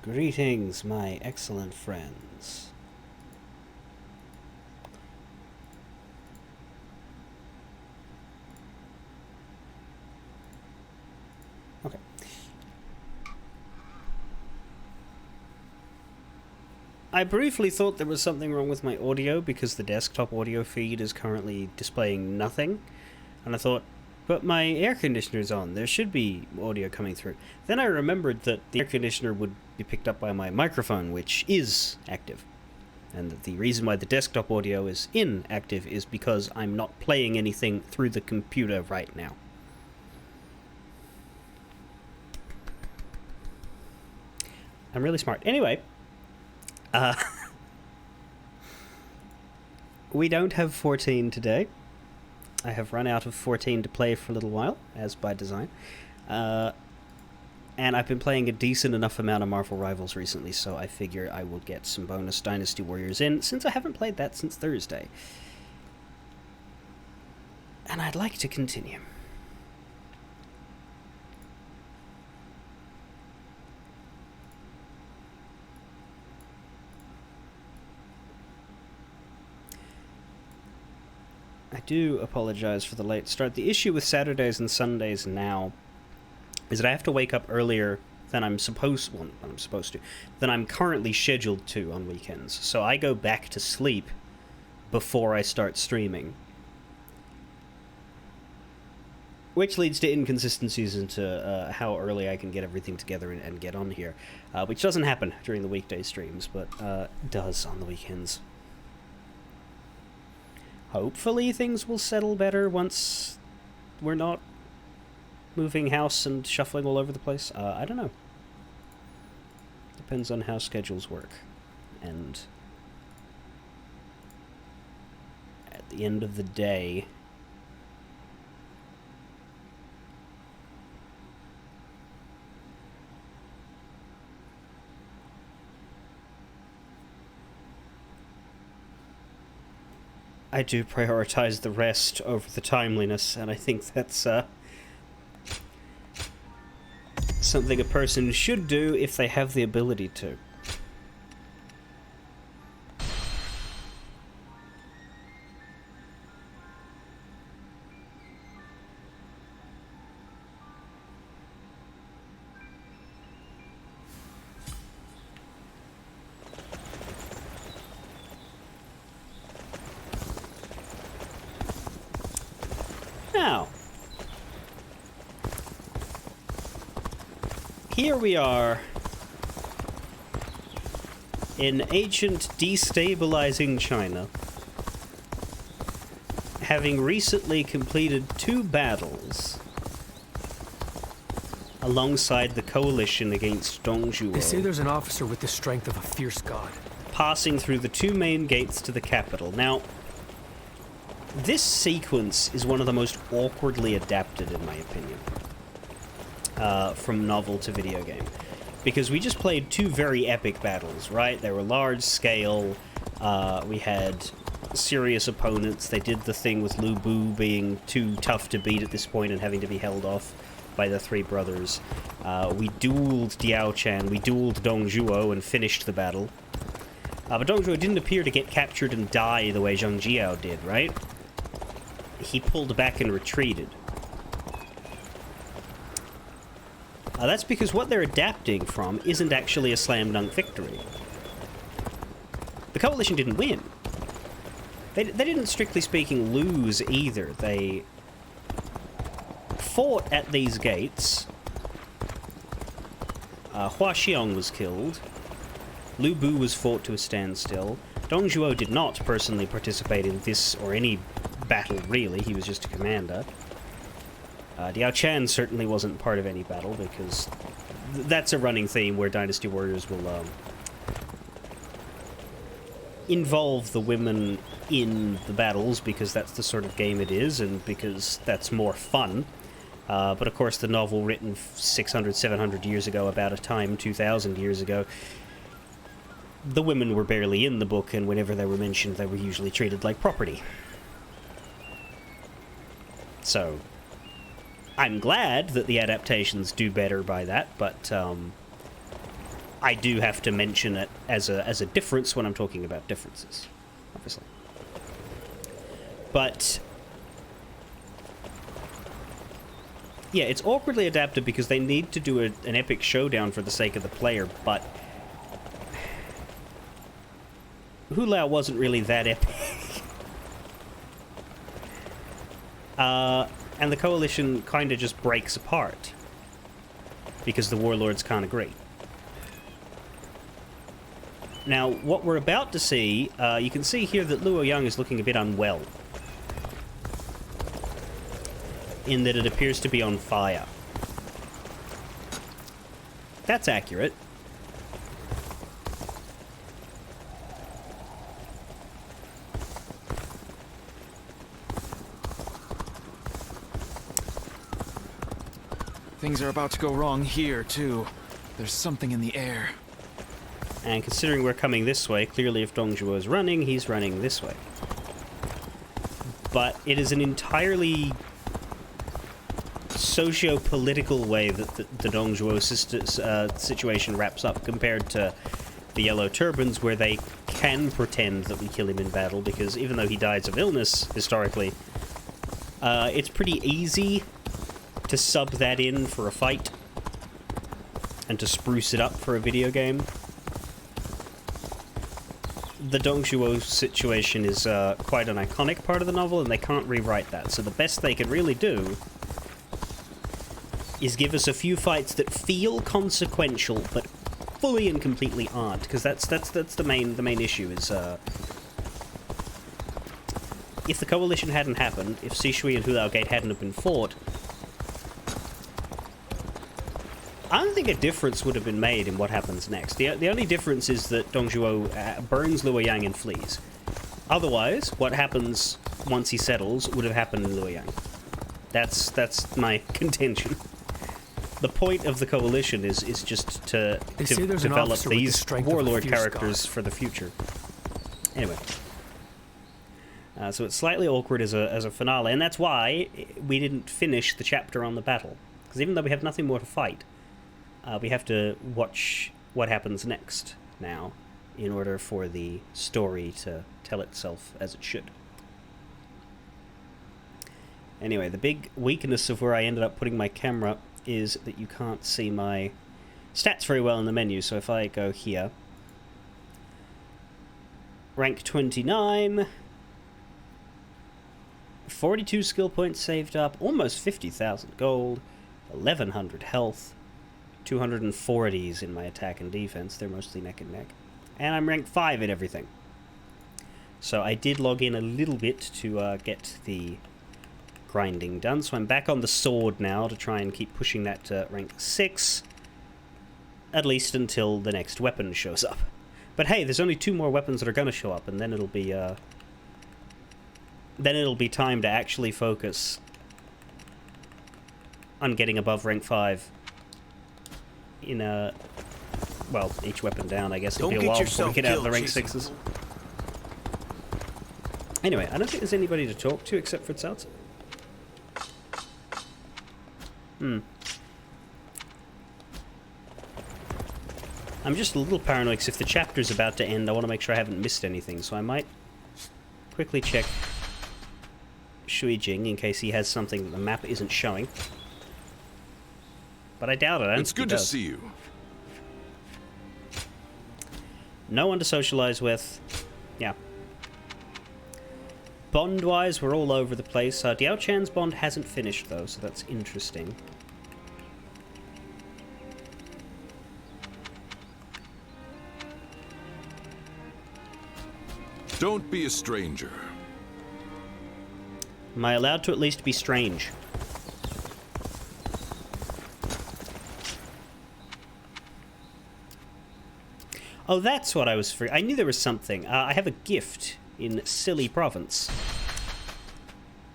Greetings, my excellent friends. Okay. I briefly thought there was something wrong with my audio because the desktop audio feed is currently displaying nothing. And I thought, but my air conditioner's on, there should be audio coming through. Then I remembered that the air conditioner would be picked up by my microphone, which is active. And that the reason why the desktop audio is inactive is because I'm not playing anything through the computer right now. I'm really smart. Anyway, we don't have 14 today. I have run out of 14 to play for a little while, as by design. And I've been playing a decent enough amount of Marvel Rivals recently, so I figure I will get some bonus Dynasty Warriors in, since I haven't played that since Thursday. And I'd like to continue. I do apologize for the late start. The issue with Saturdays and Sundays now is that I have to wake up earlier than I'm supposed to, than I'm currently scheduled to on weekends. So I go back to sleep before I start streaming. Which leads to inconsistencies into how early I can get everything together and get on here. Which doesn't happen during the weekday streams, but does on the weekends. Hopefully things will settle better once we're not moving house and shuffling all over the place. I don't know. Depends on how schedules work. And at the end of the day, I do prioritize the rest over the timeliness, and I think that's something a person should do if they have the ability to. Now, here we are in ancient destabilizing China, having recently completed 2 battles alongside the coalition against Dongzhuo. They say there's an officer with the strength of a fierce god, passing through the 2 main gates to the capital. Now, this sequence is one of the most awkwardly adapted, in my opinion, from novel to video game. Because we just played 2 very epic battles, right? They were large scale, we had serious opponents. They did the thing with Lu Bu being too tough to beat at this point and having to be held off by the 3 brothers. We dueled Diao Chan, we dueled Dongzhuo and finished the battle. But Dongzhuo didn't appear to get captured and die the way Zhang Jiao did, right? He pulled back and retreated. That's because what they're adapting from isn't actually a slam dunk victory. The coalition didn't win. They didn't, strictly speaking, lose either. They fought at these gates. Hua Xiong was killed. Lu Bu was fought to a standstill. Dongzhuo did not personally participate in this or any battle, really. He was just a commander. Diao Chan certainly wasn't part of any battle, because that's a running theme where Dynasty Warriors will involve the women in the battles, because that's the sort of game it is, and because that's more fun. But of course, the novel written 600, 700 years ago about a time 2,000 years ago, the women were barely in the book, and whenever they were mentioned, they were usually treated like property. So, I'm glad that the adaptations do better by that, but I do have to mention it as a difference when I'm talking about differences, obviously. But yeah, it's awkwardly adapted because they need to do an epic showdown for the sake of the player, but Hulao wasn't really that epic. And the Coalition kind of just breaks apart because the warlords can't agree. Now, what we're about to see, you can see here that Luo Yang is looking a bit unwell, in that it appears to be on fire. That's accurate. Things are about to go wrong here, too. There's something in the air. And considering we're coming this way, clearly if Dongzhuo is running, he's running this way. But it is an entirely socio-political way that the Dongzhuo situation wraps up compared to the Yellow Turbans, where they can pretend that we kill him in battle, because even though he dies of illness, historically, it's pretty easy to sub that in for a fight and to spruce it up for a video game. The Dongzhuo situation is quite an iconic part of the novel, and they can't rewrite that. So the best they can really do is give us a few fights that feel consequential, but fully and completely aren't. Because that's the main issue. Is if the Coalition hadn't happened, if Sishui and Hulao Gate hadn't have been fought, I don't think a difference would have been made in what happens next. The only difference is that Dongzhuo burns Luoyang and flees. Otherwise, what happens once he settles would have happened in Luoyang. That's my contention. The point of the Coalition is just to develop these warlord characters for the future. Anyway. So it's slightly awkward as a finale, and that's why we didn't finish the chapter on the battle. Because even though we have nothing more to fight, we have to watch what happens next now in order for the story to tell itself as it should. Anyway, the big weakness of where I ended up putting my camera is that you can't see my stats very well in the menu. So if I go here, rank 29, 42 skill points saved up, almost 50,000 gold, 1,100 health, 240s in my attack and defense. They're mostly neck and neck. And I'm ranked 5 in everything. So I did log in a little bit to get the grinding done. So I'm back on the sword now to try and keep pushing that to rank 6. At least until the next weapon shows up. But hey, there's only 2 more weapons that are going to show up, and then it'll be time to actually focus on getting above rank 5 in well, each weapon down, I guess. It'll be a while before we get out of the rank 6s. Anyway, I don't think there's anybody to talk to except for Tsatsa. I'm just a little paranoid because if the chapter's about to end, I want to make sure I haven't missed anything, so I might quickly check Shui Jing in case he has something that the map isn't showing. But I doubt it. It's good to see you. No one to socialize with. Yeah. Bond-wise, we're all over the place. Diao Chan's bond hasn't finished, though, so that's interesting. Don't be a stranger. Am I allowed to at least be strange? Oh, that's what I was I knew there was something. I have a gift in Silly Province.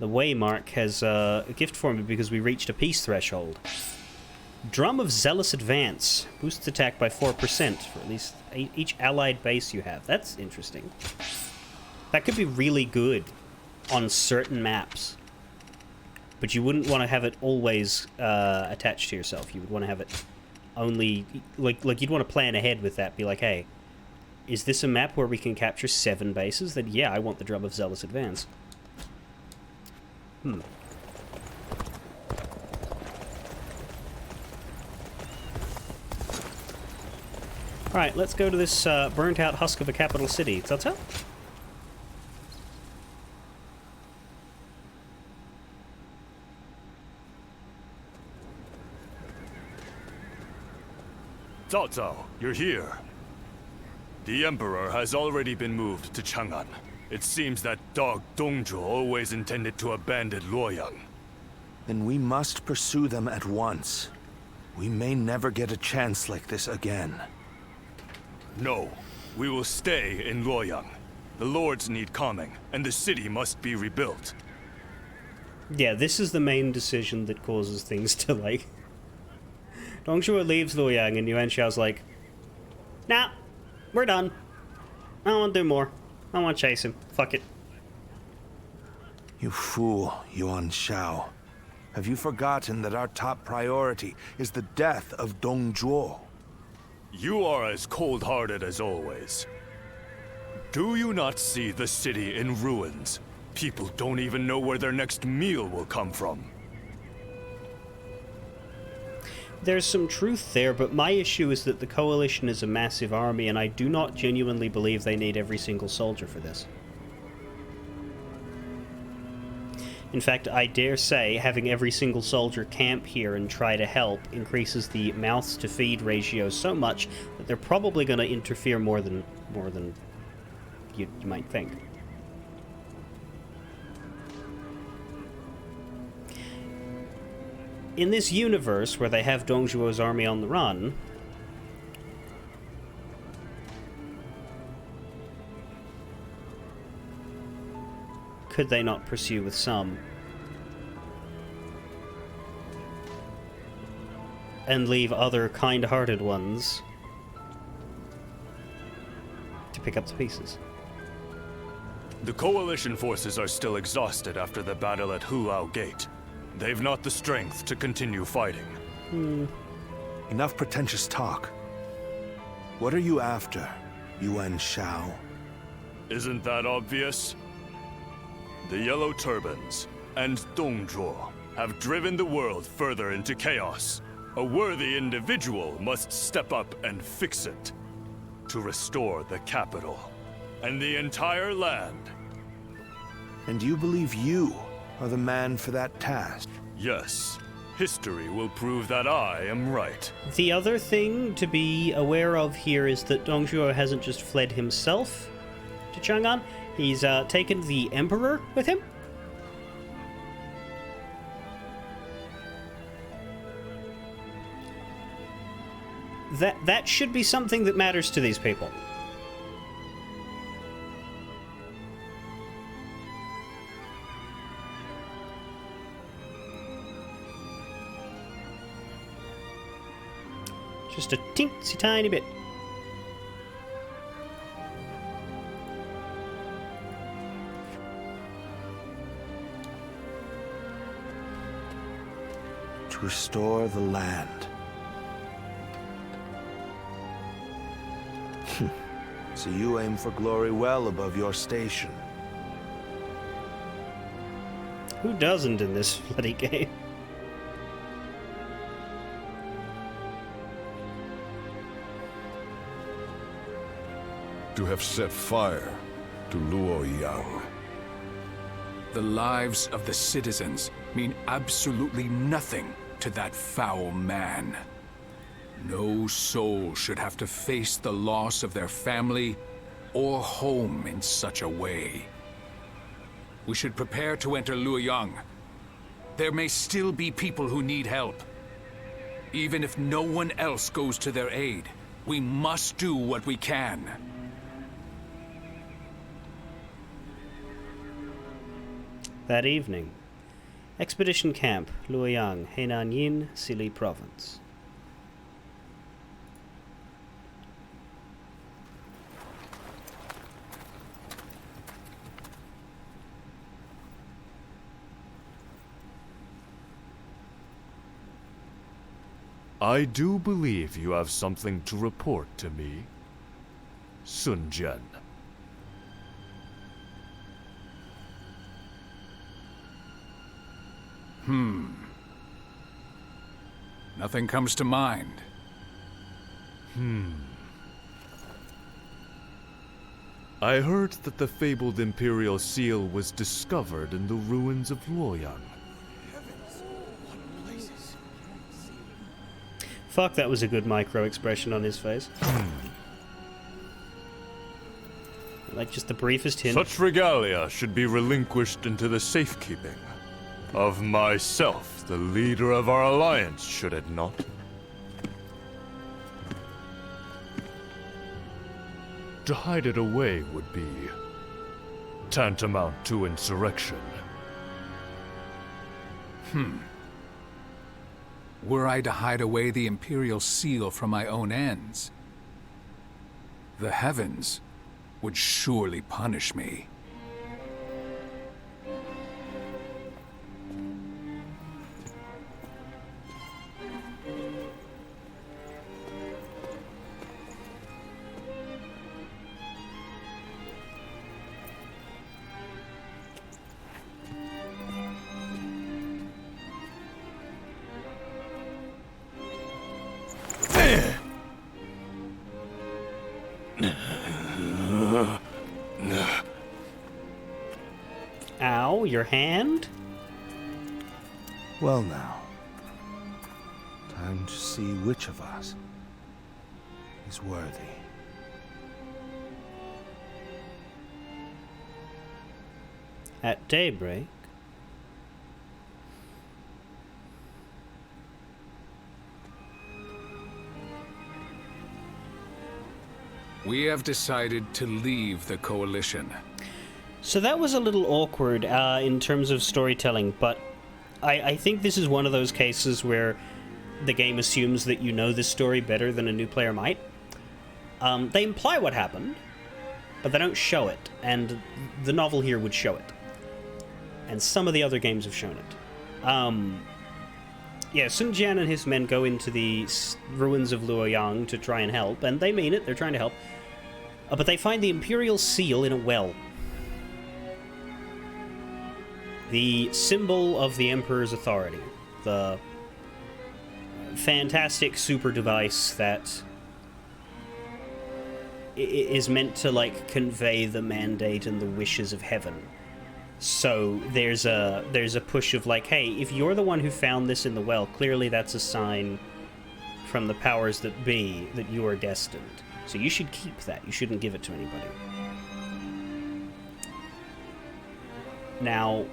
The Waymark has a gift for me because we reached a peace threshold. Drum of Zealous Advance. Boosts attack by 4% for at least each allied base you have. That's interesting. That could be really good on certain maps. But you wouldn't want to have it always attached to yourself. You would want to have it only like you'd want to plan ahead with that. Be like, hey, is this a map where we can capture 7 bases? Then yeah, I want the Drum of Zealous Advance. Alright, let's go to this burnt-out husk of a capital city. Tata? Cao Cao, you're here. The Emperor has already been moved to Chang'an. It seems that dog Dongzhuo always intended to abandon Luoyang. Then we must pursue them at once. We may never get a chance like this again. No, we will stay in Luoyang. The lords need calming, and the city must be rebuilt. Yeah, this is the main decision that causes things to, like... Dongzhuo leaves Luoyang, and Yuan Shao's like, nah, we're done. I don't want to do more. I want to chase him. Fuck it. You fool, Yuan Shao. Have you forgotten that our top priority is the death of Dongzhuo? You are as cold-hearted as always. Do you not see the city in ruins? People don't even know where their next meal will come from. There's some truth there, but my issue is that the Coalition is a massive army, and I do not genuinely believe they need every single soldier for this. In fact, I dare say having every single soldier camp here and try to help increases the mouths to feed ratio so much that they're probably going to interfere more than you might think. In this universe where they have Dongzhuo's army on the run, could they not pursue with some and leave other kind-hearted ones to pick up the pieces? The Coalition forces are still exhausted after the battle at Hulao Gate. They've not the strength to continue fighting. Enough pretentious talk. What are you after, Yuan Shao? Isn't that obvious? The Yellow Turbans and Dongzhuo have driven the world further into chaos. A worthy individual must step up and fix it. To restore the capital and the entire land. And you believe you are the man for that task? Yes. History will prove that I am right. The other thing to be aware of here is that Dongzhuo hasn't just fled himself to Chang'an. He's taken the Emperor with him. That should be something that matters to these people. Just a teensy tiny bit. To restore the land. So you aim for glory well above your station. Who doesn't in this bloody game? To have set fire to Luoyang. The lives of the citizens mean absolutely nothing to that foul man. No soul should have to face the loss of their family or home in such a way. We should prepare to enter Luoyang. There may still be people who need help. Even if no one else goes to their aid, we must do what we can. That evening. Expedition Camp, Luoyang, Henan Yin, Sili Province. I do believe you have something to report to me, Sun Jian. Nothing comes to mind. I heard that the fabled Imperial Seal was discovered in the ruins of Luoyang. Fuck, that was a good micro expression on his face. Like just the briefest hint. Such regalia should be relinquished into the safekeeping of myself, the leader of our alliance, should it not? To hide it away would be tantamount to insurrection. Were I to hide away the Imperial Seal from my own ends, the heavens would surely punish me. Ow, your hand? Well now. Time to see which of us is worthy. At daybreak? We have decided to leave the Coalition. So that was a little awkward in terms of storytelling, but I think this is one of those cases where the game assumes that you know this story better than a new player might. They imply what happened, but they don't show it, and the novel here would show it. And some of the other games have shown it. Yeah, Sun Jian and his men go into the ruins of Luoyang to try and help, and they mean it, they're trying to help. But they find the Imperial Seal in a well. The symbol of the Emperor's authority. The fantastic super device that is meant to, like, convey the mandate and the wishes of heaven. So there's a push of, like, hey, if you're the one who found this in the well, clearly that's a sign from the powers that be that you are destined. So you should keep that. You shouldn't give it to anybody. Now,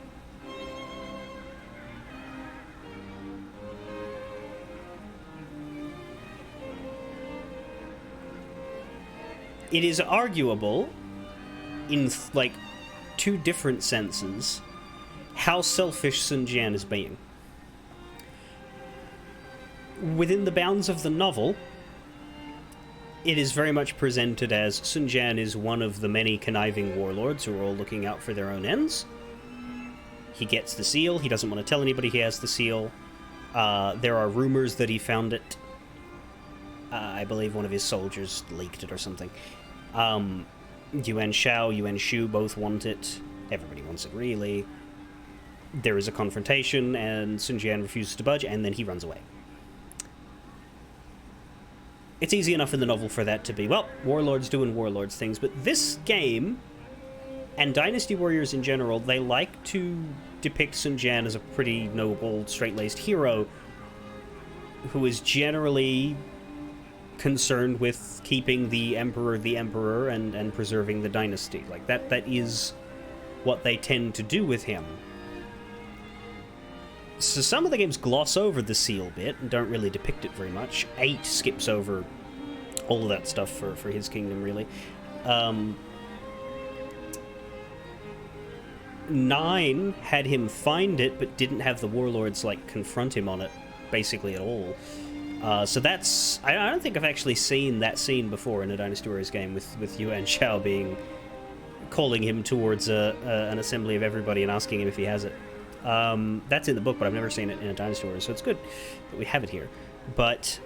it is arguable, in, like, two different senses, how selfish Sun Jian is being. Within the bounds of the novel, it is very much presented as Sun Jian is one of the many conniving warlords who are all looking out for their own ends. He gets the seal. He doesn't want to tell anybody he has the seal. There are rumors that he found it. I believe one of his soldiers leaked it or something. Yuan Shao, Yuan Shu both want it. Everybody wants it, really. There is a confrontation, and Sun Jian refuses to budge, and then he runs away. It's easy enough in the novel for that to be, well, warlords doing warlords things, but this game, and Dynasty Warriors in general, they like to depict Sun Jian as a pretty noble, straight-laced hero who is generally concerned with keeping the emperor and preserving the dynasty. Like, that is what they tend to do with him. So some of the games gloss over the seal bit and don't really depict it very much. 8 skips over all of that stuff for his kingdom, really. 9 had him find it, but didn't have the warlords, like, confront him on it, basically, at all. So that's... I don't think I've actually seen that scene before in a Dynasty Warriors game with Yuan Shao calling him towards an assembly of everybody and asking him if he has it. That's in the book, but I've never seen it in a Dynasty Warriors, so it's good that we have it here. But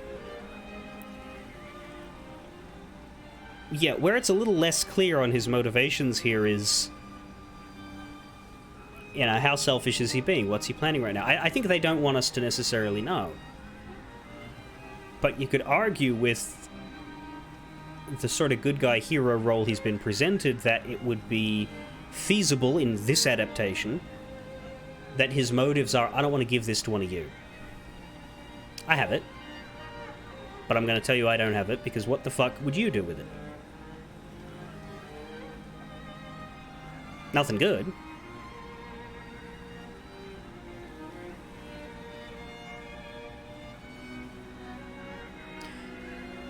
yeah, where it's a little less clear on his motivations here is, you know, how selfish is he being? What's he planning right now? I think they don't want us to necessarily know. But you could argue with the sort of good guy hero role he's been presented that it would be feasible in this adaptation that his motives are, I don't want to give this to one of you. I have it. But I'm going to tell you I don't have it, because what the fuck would you do with it? Nothing good.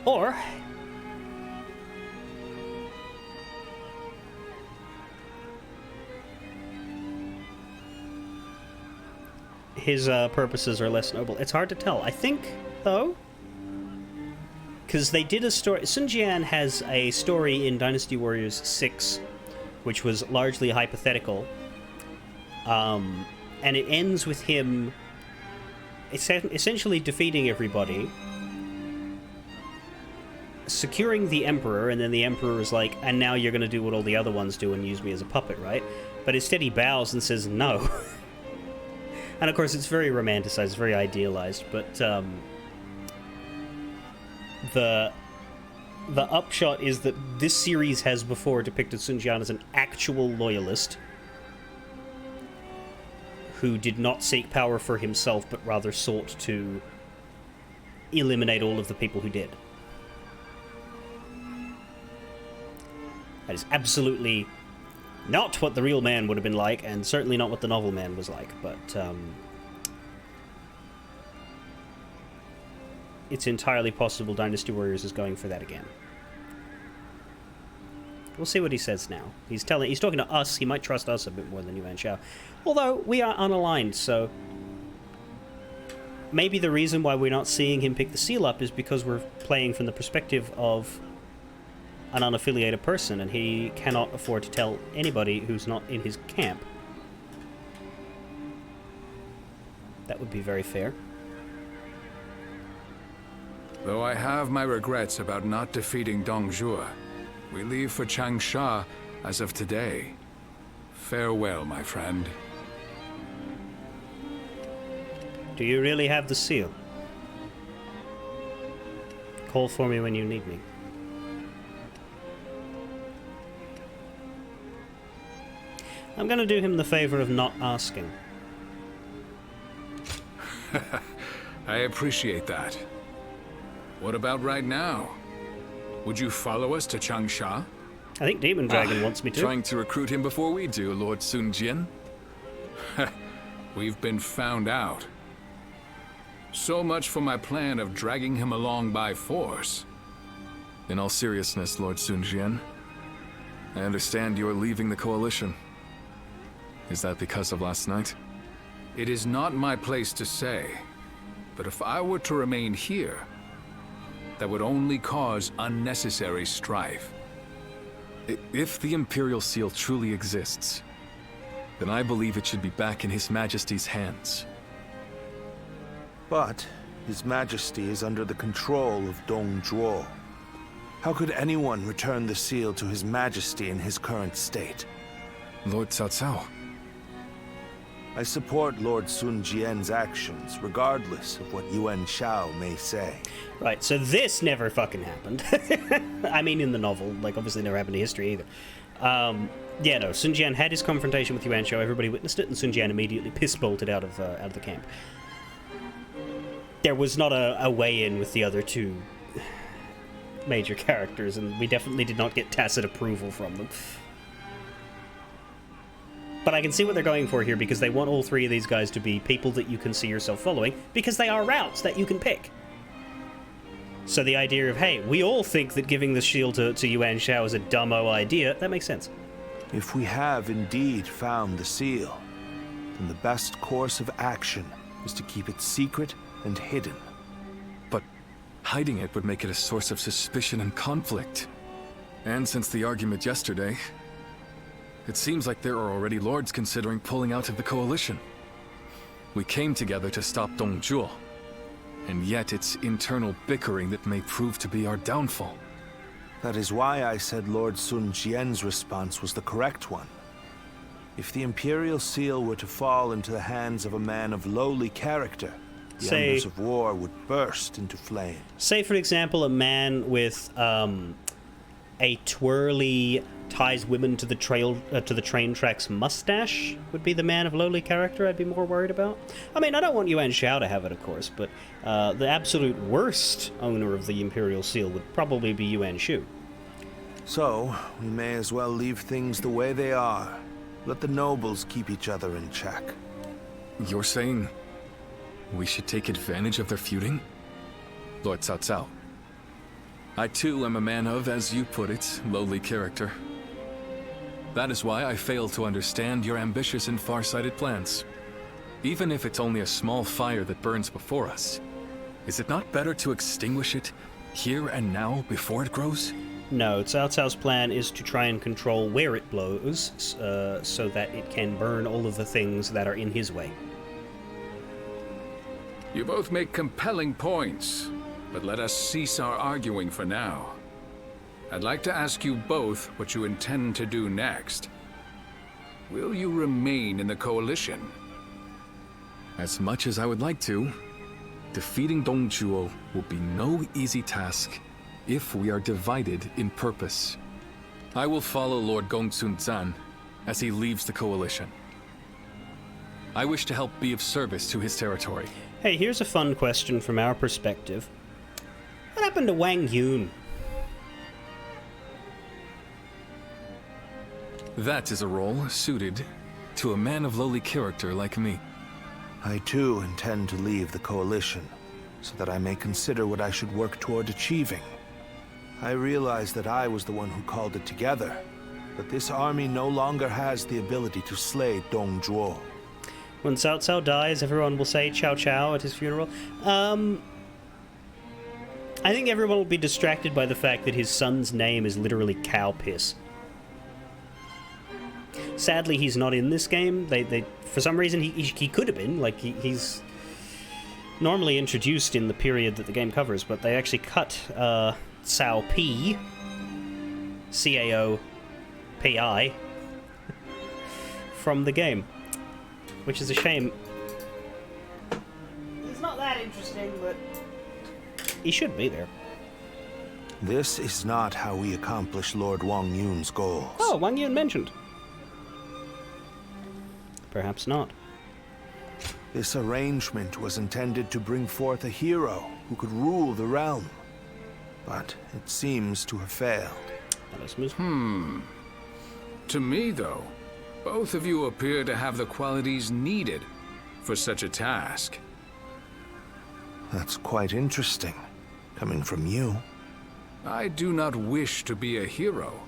Or his purposes are less noble. It's hard to tell. I think, though, because they did a story... Sun Jian has a story in Dynasty Warriors 6, which was largely hypothetical, and it ends with him essentially defeating everybody, securing the Emperor, and then the Emperor is like, and now you're going to do what all the other ones do and use me as a puppet, right? But instead he bows and says no. And of course it's very romanticized, it's very idealized, but the upshot is that this series has before depicted Sun Jian as an actual loyalist who did not seek power for himself, but rather sought to eliminate all of the people who did. That is absolutely not what the real man would have been like, and certainly not what the novel man was like, but it's entirely possible Dynasty Warriors is going for that again. We'll see what he says now. He's talking to us. He might trust us a bit more than Yuan Shao. Although, we are unaligned, so maybe the reason why we're not seeing him pick the seal up is because we're playing from the perspective of an unaffiliated person, and he cannot afford to tell anybody who's not in his camp. That would be very fair. Though I have my regrets about not defeating Dong Zhuo, we leave for Changsha as of today. Farewell, my friend. Do you really have the seal? Call for me when you need me. I'm going to do him the favor of not asking. I appreciate that. What about right now? Would you follow us to Changsha? I think Demon Dragon wants me to. Trying to recruit him before we do, Lord Sun Jian? We've been found out. So much for my plan of dragging him along by force. In all seriousness, Lord Sun Jian, I understand you are leaving the Coalition. Is that because of last night? It is not my place to say, but if I were to remain here, that would only cause unnecessary strife. If the Imperial Seal truly exists, then I believe it should be back in His Majesty's hands. But His Majesty is under the control of Dong Zhuo. How could anyone return the seal to His Majesty in his current state? Lord Cao Cao. I support Lord Sun Jian's actions, regardless of what Yuan Shao may say. Right, so this never fucking happened. I mean, in the novel, like, obviously never happened in history either. Yeah, no, Sun Jian had his confrontation with Yuan Shao, everybody witnessed it, and Sun Jian immediately piss-bolted out of the camp. There was not a way-in with the other two major characters, and we definitely did not get tacit approval from them. But I can see what they're going for here, because they want all three of these guys to be people that you can see yourself following, because they are routes that you can pick. So the idea of, hey, we all think that giving the shield to Yuan Shao is a dumbo idea, that makes sense. If we have indeed found the seal, then the best course of action is to keep it secret and hidden. But hiding it would make it a source of suspicion and conflict. And since the argument yesterday, it seems like there are already lords considering pulling out of the Coalition. We came together to stop Dongzhuo, and yet it's internal bickering that may prove to be our downfall. That is why I said Lord Sun Jian's response was the correct one. If the Imperial Seal were to fall into the hands of a man of lowly character, the embers of war would burst into flame. Say, for example, a man with a twirly ties women to the train tracks mustache would be the man of lowly character I'd be more worried about. I mean, I don't want Yuan Shao to have it, of course, but the absolute worst owner of the Imperial Seal would probably be Yuan Shu. So, we may as well leave things the way they are. Let the nobles keep each other in check. You're saying we should take advantage of their feuding? Lord Cao Cao. I too am a man of, as you put it, lowly character. That is why I fail to understand your ambitious and far-sighted plans. Even if it's only a small fire that burns before us, is it not better to extinguish it here and now before it grows? No, Cao Cao's plan is to try and control where it blows, so that it can burn all of the things that are in his way. You both make compelling points, but let us cease our arguing for now. I'd like to ask you both what you intend to do next. Will you remain in the coalition? As much as I would like to, defeating Dongzhuo will be no easy task if we are divided in purpose. I will follow Lord Gongsun Zan as he leaves the coalition. I wish to help be of service to his territory. Hey, here's a fun question from our perspective. What happened to Wang Yun? That is a role suited to a man of lowly character like me. I too intend to leave the coalition, so that I may consider what I should work toward achieving. I realize that I was the one who called it together, but this army no longer has the ability to slay Dongzhuo. When Cao Cao dies, everyone will say Chow Chow at his funeral. I think everyone will be distracted by the fact that his son's name is literally cow piss. Sadly, he's not in this game. They for some reason, he could have been. Like, he's normally introduced in the period that the game covers, but they actually cut Cao Pi, C-A-O-P-I, from the game, which is a shame. He's not that interesting, but he should be there. This is not how we accomplish Lord Wang Yun's goals. Oh, Wang Yun mentioned. Perhaps not. This arrangement was intended to bring forth a hero who could rule the realm. But it seems to have failed. To me, though, both of you appear to have the qualities needed for such a task. That's quite interesting, coming from you. I do not wish to be a hero.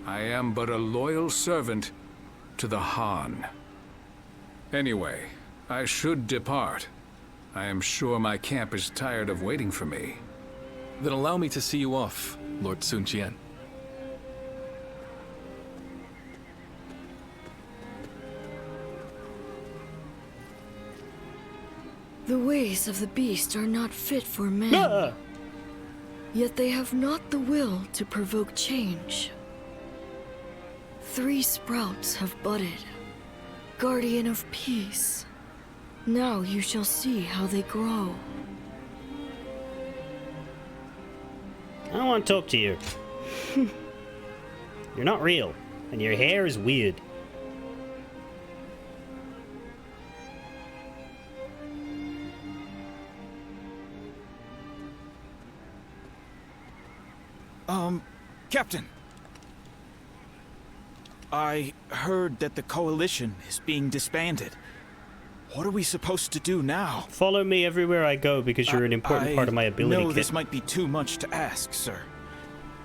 I am but a loyal servant to the Han. Anyway, I should depart. I am sure my camp is tired of waiting for me. Then allow me to see you off, Lord Sun Jian. The ways of the beast are not fit for man. Yet they have not the will to provoke change. 3 sprouts have budded, guardian of peace. Now you shall see how they grow. I don't want to talk to you. You're not real, and your hair is weird. Captain. I heard that the coalition is being disbanded. What are we supposed to do now? Follow me everywhere I go because you're an important part of my ability kit. I know kit. this might be too much to ask, sir.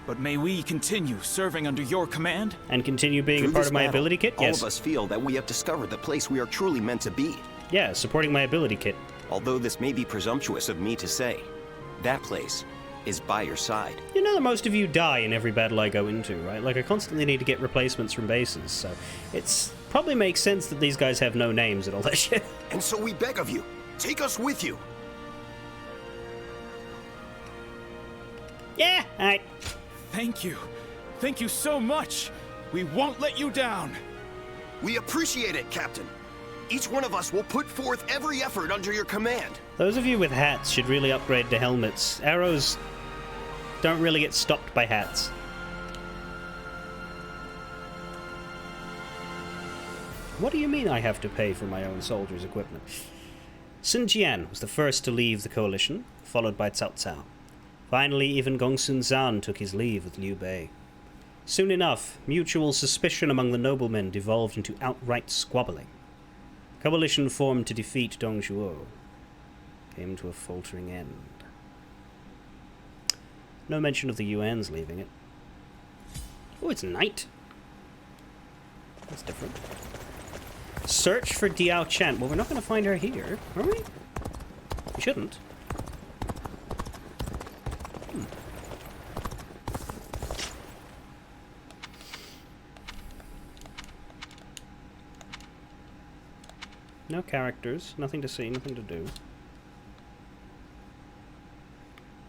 But may we continue serving under your command? And continue being Through a part this of my battle, ability kit? Yes. All of us feel that we have discovered the place we are truly meant to be. Yeah, supporting my ability kit. Although this may be presumptuous of me to say, that place is by your side. You know that most of you die in every battle I go into, right? Like, I constantly need to get replacements from bases, so it's probably makes sense that these guys have no names and all that shit. And so we beg of you, take us with you. Yeah, alright. Thank you. Thank you so much. We won't let you down. We appreciate it, Captain. Each one of us will put forth every effort under your command. Those of you with hats should really upgrade to helmets. Arrows don't really get stopped by hats. What do you mean I have to pay for my own soldiers' equipment? Sun Jian was the first to leave the coalition, followed by Cao Cao. Finally, even Gongsun Zan took his leave with Liu Bei. Soon enough, mutual suspicion among the noblemen devolved into outright squabbling. Coalition formed to defeat Dong Zhuo came to a faltering end. No mention of the Yuan's leaving it. Oh, it's night. That's different. Search for Diao Chan. Well, we're not going to find her here, are we? We shouldn't. No characters, nothing to see, nothing to do.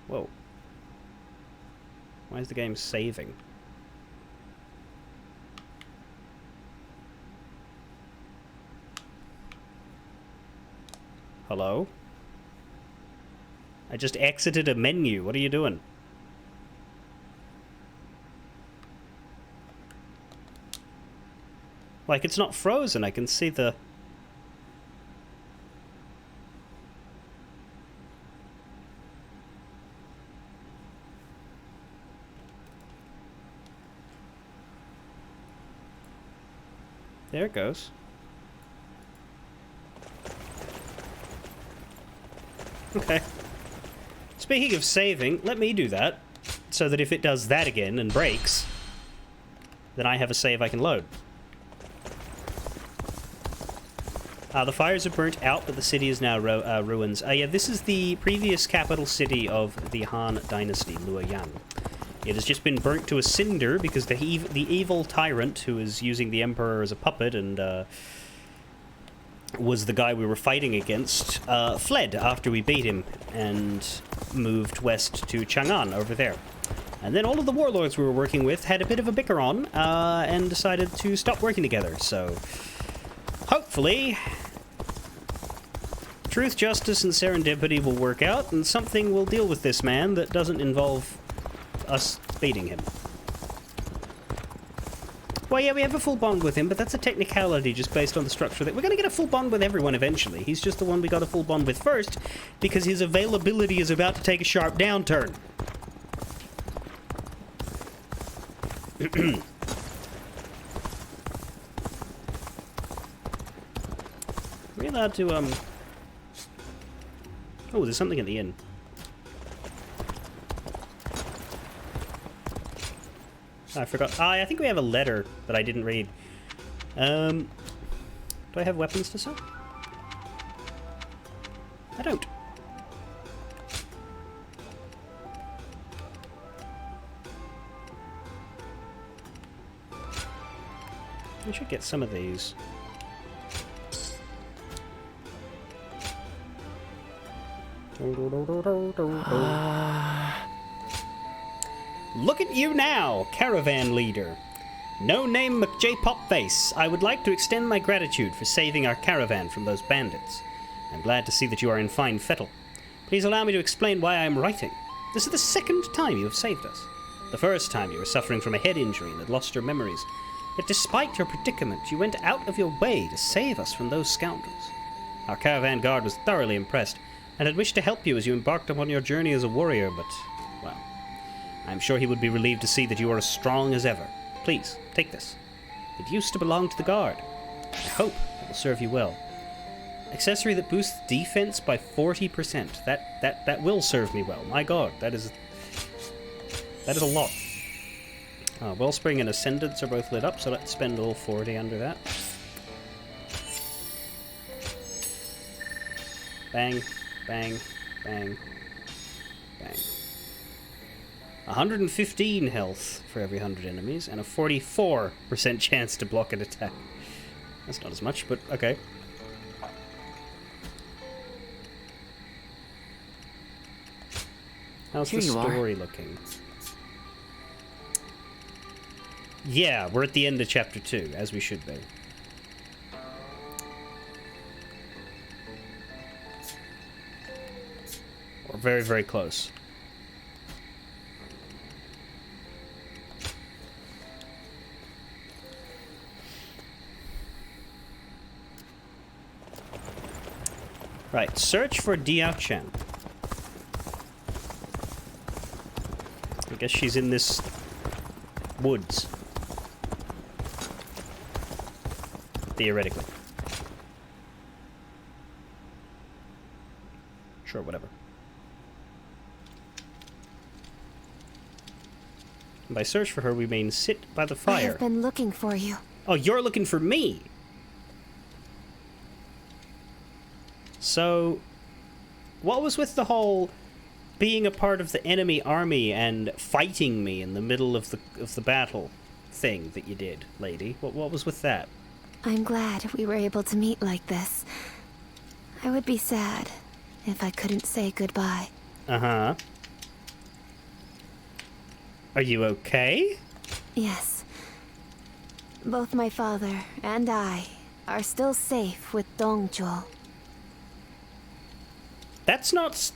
Whoa. Why is the game saving? Hello? I just exited a menu. What are you doing? Like, it's not frozen. I can see the... There it goes. Okay. Speaking of saving, let me do that, so that if it does that again and breaks, then I have a save I can load. The fires are burnt out, but the city is now ruins. Yeah, this is the previous capital city of the Han Dynasty, Luoyang. It has just been burnt to a cinder because the evil tyrant who is using the Emperor as a puppet and was the guy we were fighting against, fled after we beat him and moved west to Chang'an over there. And then all of the warlords we were working with had a bit of a bicker on and decided to stop working together. So hopefully truth, justice, and serendipity will work out and something will deal with this man that doesn't involve us beating him. Well, yeah, we have a full bond with him, but that's a technicality just based on the structure that we're going to get a full bond with everyone eventually. He's just the one we got a full bond with first because his availability is about to take a sharp downturn. Are we allowed to, Oh, there's something at the end. I forgot. I think we have a letter that I didn't read. Do I have weapons to sell? I don't. We should get some of these. Look at you now, caravan leader. No name McJ-Popface. I would like to extend my gratitude for saving our caravan from those bandits. I'm glad to see that you are in fine fettle. Please allow me to explain why I am writing. This is the second time you have saved us. The first time you were suffering from a head injury and had lost your memories. Yet despite your predicament, you went out of your way to save us from those scoundrels. Our caravan guard was thoroughly impressed, and had wished to help you as you embarked upon your journey as a warrior, but, well, I'm sure he would be relieved to see that you are as strong as ever. Please, take this. It used to belong to the guard. I hope it will serve you well. Accessory that boosts defense by 40%. That will serve me well. My god, that is a lot. Wellspring and Ascendance are both lit up, so let's spend all 40 under that. Bang, bang, bang, bang. 115 health for every 100 enemies, and a 44% chance to block an attack. That's not as much, but okay. How's the story looking? Yeah, we're at the end of chapter 2, as we should be. We're very, very close. Right, search for Diao-chan. I guess she's in this woods. Theoretically. Sure, whatever. And by search for her, we mean sit by the fire. I have been looking for you. Oh, you're looking for me? So, what was with the whole being a part of the enemy army and fighting me in the middle of the battle thing that you did, lady? What was with that? I'm glad we were able to meet like this. I would be sad if I couldn't say goodbye. Uh-huh. Are you okay? Yes. Both my father and I are still safe with Dongzhuo. That's not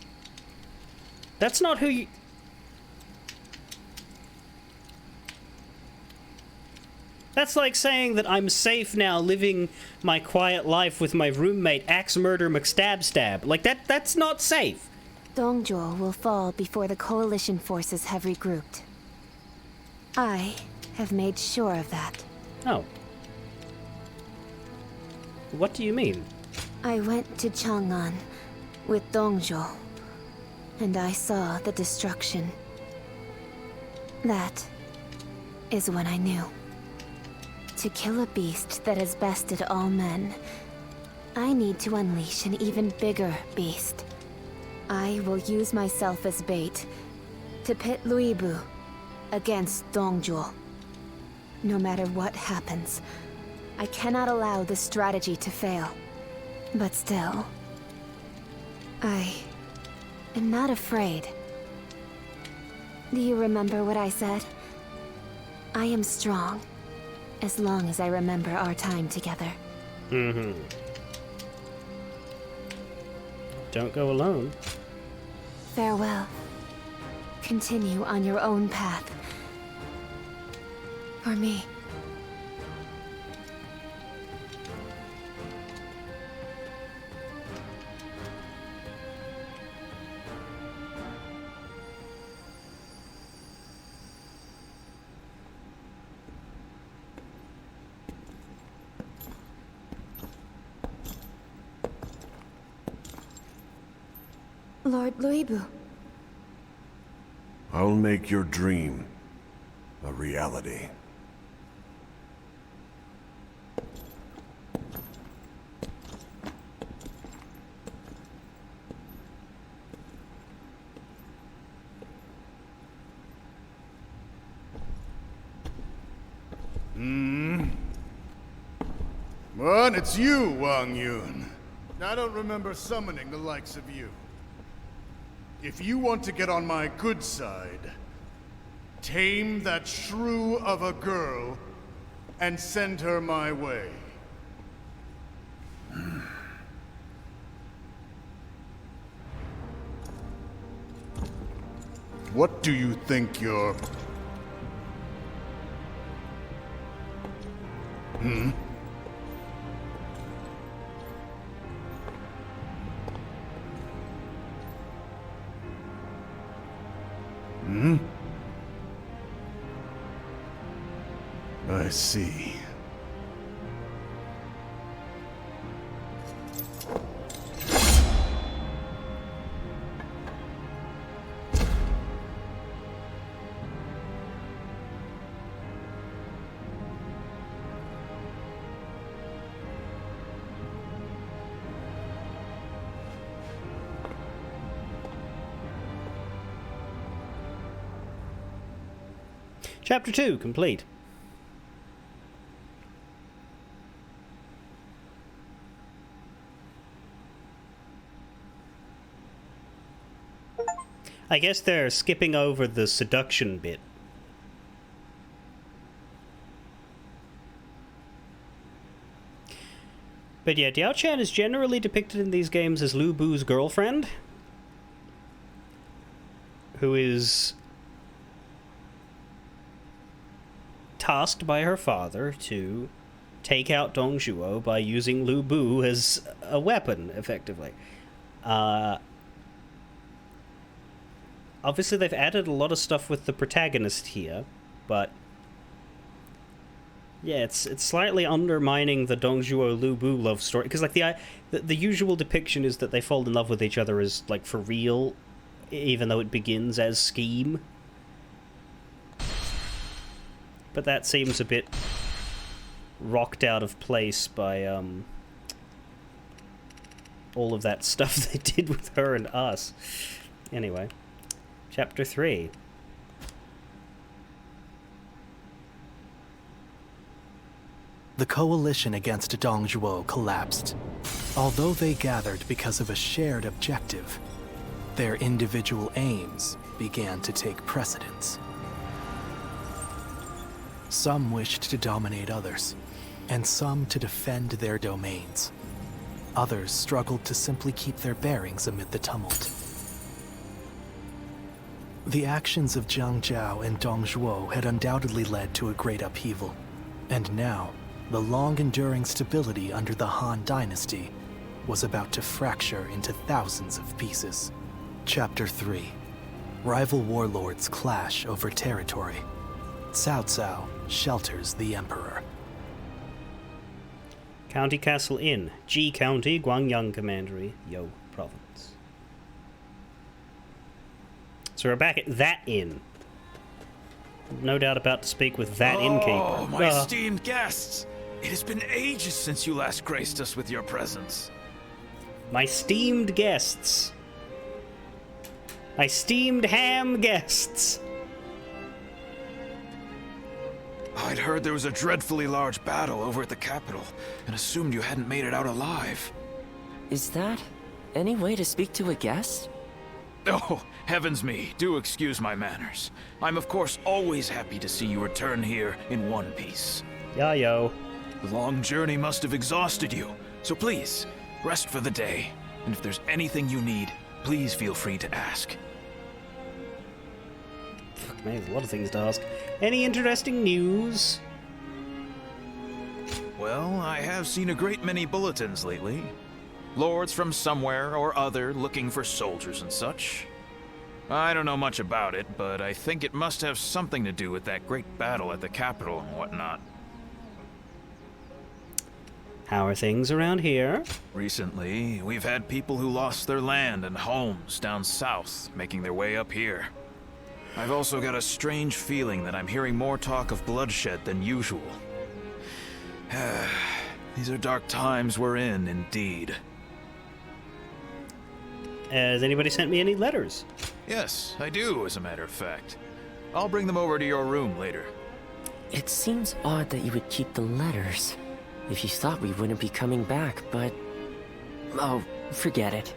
who you... That's like saying that I'm safe now living my quiet life with my roommate Axe Murder McStab. Like, that's not safe. Dongzhuo will fall before the Coalition forces have regrouped. I have made sure of that. Oh. What do you mean? I went to Chang'an with Dongzhuo, and I saw the destruction. That is when I knew. To kill a beast that has bested all men, I need to unleash an even bigger beast. I will use myself as bait to pit Luibu against Dongzhuo. No matter what happens, I cannot allow this strategy to fail. But still, I am not afraid. Do you remember what I said? I am strong, as long as I remember our time together. Mm-hmm. Don't go alone. Farewell. Continue on your own path. For me. Lord Luibu. I'll make your dream a reality. What? It's you, Wang Yun. I don't remember summoning the likes of you. If you want to get on my good side, tame that shrew of a girl and send her my way. What do you think you're... I see. Chapter 2, complete. I guess they're skipping over the seduction bit. But yeah, Diao Chan is generally depicted in these games as Lu Bu's girlfriend, who is tasked by her father to take out Dong Zhuo by using Lu Bu as a weapon, effectively. Obviously, they've added a lot of stuff with the protagonist here, but yeah, it's slightly undermining the Dong Zhuo Lu Bu love story, because like the usual depiction is that they fall in love with each other as like for real, even though it begins as scheme. But that seems a bit rocked out of place by all of that stuff they did with her and us. Anyway, Chapter 3. The coalition against Dong Zhuo collapsed. Although they gathered because of a shared objective, their individual aims began to take precedence. Some wished to dominate others, and some to defend their domains. Others struggled to simply keep their bearings amid the tumult. The actions of Jiang Zhao and Dong Zhuo had undoubtedly led to a great upheaval, and now, the long-enduring stability under the Han Dynasty was about to fracture into thousands of pieces. Chapter 3. Rival warlords clash over territory. Cao Cao shelters the Emperor. County Castle Inn, Ji County, Guangyang Commandery, Yo Province. So we're back at that inn. No doubt about to speak with that innkeeper. Oh, my esteemed guests! It has been ages since you last graced us with your presence. My steamed guests. My steamed ham guests. I'd heard there was a dreadfully large battle over at the capital, and assumed you hadn't made it out alive. Is that any way to speak to a guest? Oh, heavens me, do excuse my manners. I'm of course always happy to see you return here in one piece. Yeah, yo. The long journey must have exhausted you, so please, rest for the day. And if there's anything you need, please feel free to ask. Fuck me, there's a lot of things to ask. Any interesting news? Well, I have seen a great many bulletins lately. Lords from somewhere or other looking for soldiers and such. I don't know much about it, but I think it must have something to do with that great battle at the capital and whatnot. How are things around here? Recently, we've had people who lost their land and homes down south making their way up here. I've also got a strange feeling that I'm hearing more talk of bloodshed than usual. These are dark times we're in, indeed. Has anybody sent me any letters? Yes, I do, as a matter of fact. I'll bring them over to your room later. It seems odd that you would keep the letters. If you thought we wouldn't be coming back, but... oh, forget it.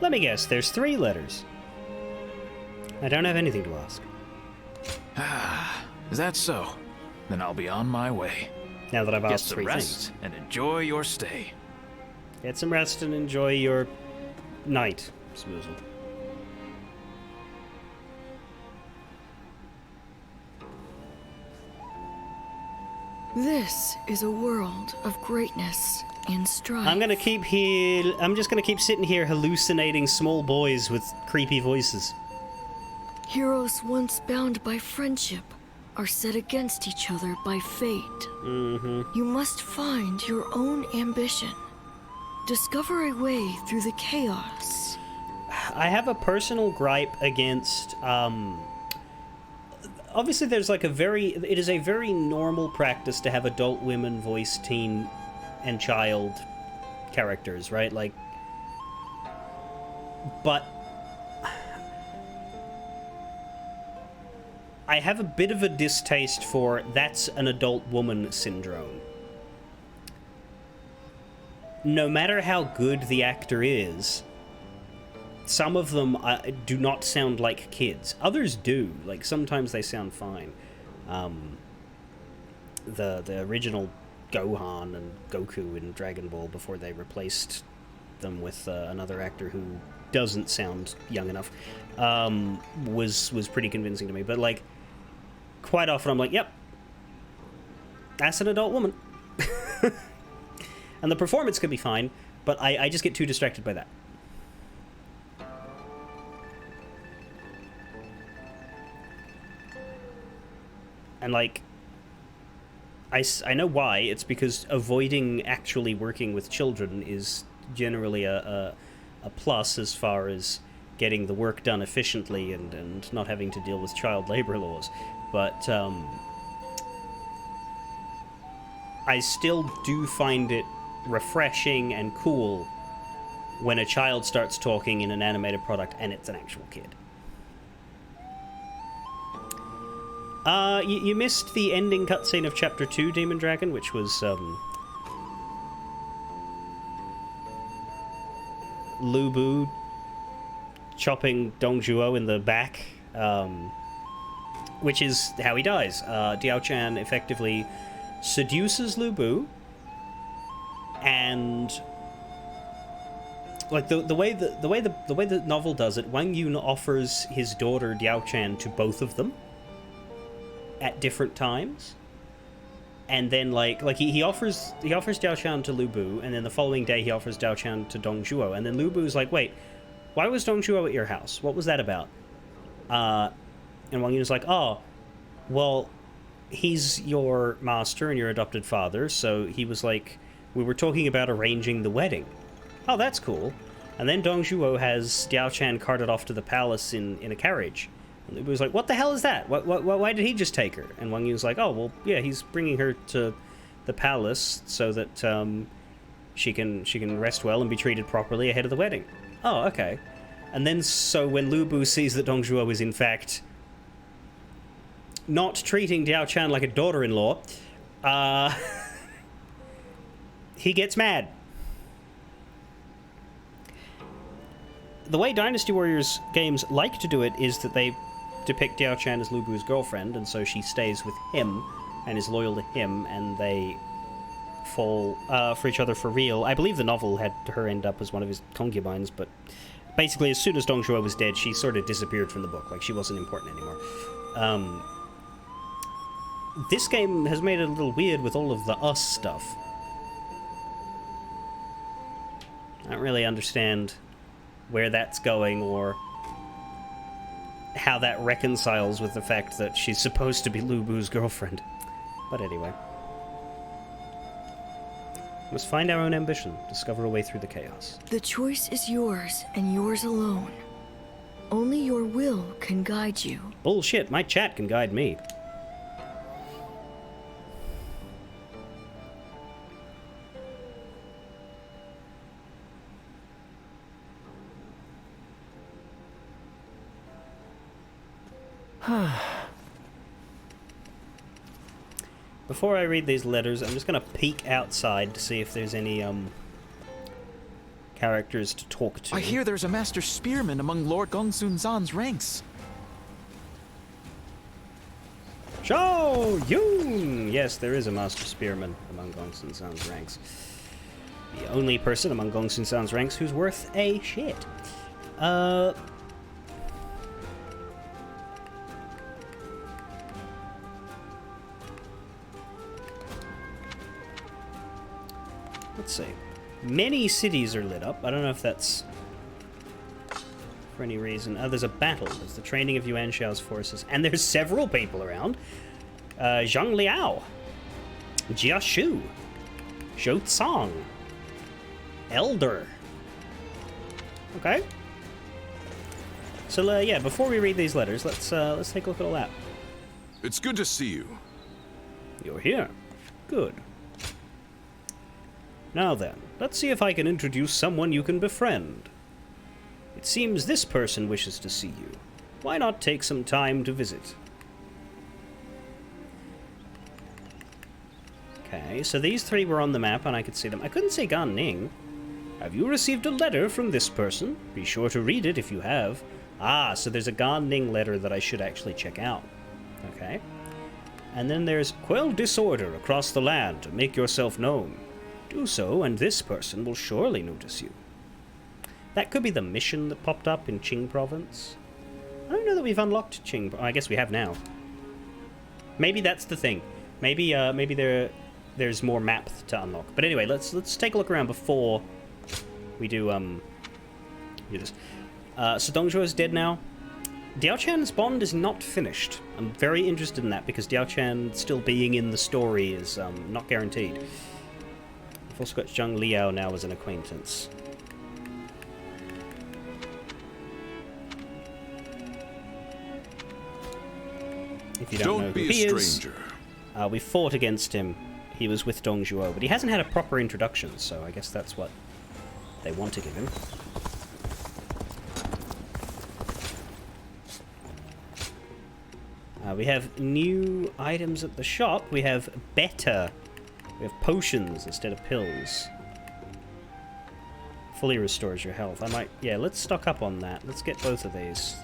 Let me guess, there's 3 letters. I don't have anything to ask. Ah, is that so? Then I'll be on my way. Now that I've Get asked some 3 rest things. and enjoy your stay. Get some rest and enjoy your night, Smoozle. This is a world of greatness and strife. I'm just gonna keep sitting here hallucinating small boys with creepy voices. Heroes once bound by friendship are set against each other by fate. You must find your own ambition. Discover a way through the chaos. I have a personal gripe against, obviously there's like it is a very normal practice to have adult women voice teen and child characters, right? Like, but I have a bit of a distaste for that's an adult woman syndrome. No matter how good the actor is, some of them do not sound like kids. Others do. Like, sometimes they sound fine. The original Gohan and Goku in Dragon Ball, before they replaced them with another actor who doesn't sound young enough, was pretty convincing to me. But, like, quite often I'm like, yep, that's an adult woman. And the performance could be fine, but I just get too distracted by that. And, like, I know why. It's because avoiding actually working with children is generally a plus as far as getting the work done efficiently and not having to deal with child labor laws. But I still do find it refreshing and cool when a child starts talking in an animated product and it's an actual kid. You missed the ending cutscene of Chapter 2, Demon Dragon, which was, Lu Bu chopping Dong Zhuo in the back, which is how he dies. Diao Chan effectively seduces Lu Bu, and like the way the novel does it, Wang Yun offers his daughter Diao Chan to both of them at different times, and then like he offers Diao Chan to Lu Bu, and then the following day he offers Diao Chan to Dong Zhuo, and then Lu Bu's like, wait, why was Dong Zhuo at your house? What was that about? And Wang Yun's like, oh, well, he's your master and your adopted father, so he was like, we were talking about arranging the wedding. Oh, that's cool. And then Dong Zhuo has Diao Chan carted off to the palace in a carriage. And Lu Bu was like, what the hell is that? Why did he just take her? And Wang Yun's like, oh, well, yeah, he's bringing her to the palace so that she can rest well and be treated properly ahead of the wedding. Oh, okay. And then so when Lu Bu sees that Dong Zhuo is in fact not treating Diao Chan like a daughter-in-law, he gets mad. The way Dynasty Warriors games like to do it is that they depict Diao Chan as Lu Bu's girlfriend, and so she stays with him and is loyal to him, and they fall for each other for real. I believe the novel had her end up as one of his concubines, but basically as soon as Dong Zhuo was dead, she sort of disappeared from the book, like she wasn't important anymore. This game has made it a little weird with all of the us stuff. I don't really understand where that's going or how that reconciles with the fact that she's supposed to be Lu Bu's girlfriend. But anyway. We must find our own ambition, discover a way through the chaos. The choice is yours, and yours alone. Only your will can guide you. Bullshit, my chat can guide me. Before I read these letters, I'm just going to peek outside to see if there's any characters to talk to. I hear there's a master spearman among Lord Gongsun Zan's ranks. Shao Yun! Yes, there is a master spearman among Gongsun Zan's ranks. The only person among Gongsun Zan's ranks who's worth a shit. Let's see. Many cities are lit up. I don't know if that's for any reason. Oh, there's a battle. There's the training of Yuan Shao's forces. And there's several people around. Zhang Liao. Jia Shu. Zhou Tsang. Elder. Okay. So, yeah, before we read these letters, let's take a look at all that. It's good to see you. You're here. Good. Now then, let's see if I can introduce someone you can befriend. It seems this person wishes to see you. Why not take some time to visit? Okay, so these three were on the map and I could see them. I couldn't see Gan Ning. Have you received a letter from this person? Be sure to read it if you have. Ah, so there's a Gan Ning letter that I should actually check out. Okay. And then there's quell disorder across the land to make yourself known. Do so, and this person will surely notice you. That could be the mission that popped up in Qing province. I don't know that we've unlocked Qing. I guess we have now. Maybe that's the thing. Maybe there's more map to unlock. But anyway, let's take a look around before we do this. So Dongzhuo is dead now. Diao Chan's bond is not finished. I'm very interested in that because Diao Chan still being in the story is not guaranteed. We've also got Zhang Liao now as an acquaintance. If you don't know who he is, we fought against him. He was with Dongzhuo, but he hasn't had a proper introduction, so I guess that's what they want to give him. We have new items at the shop. We have better. We have potions instead of pills. Fully restores your health. Yeah, let's stock up on that. Let's get both of these.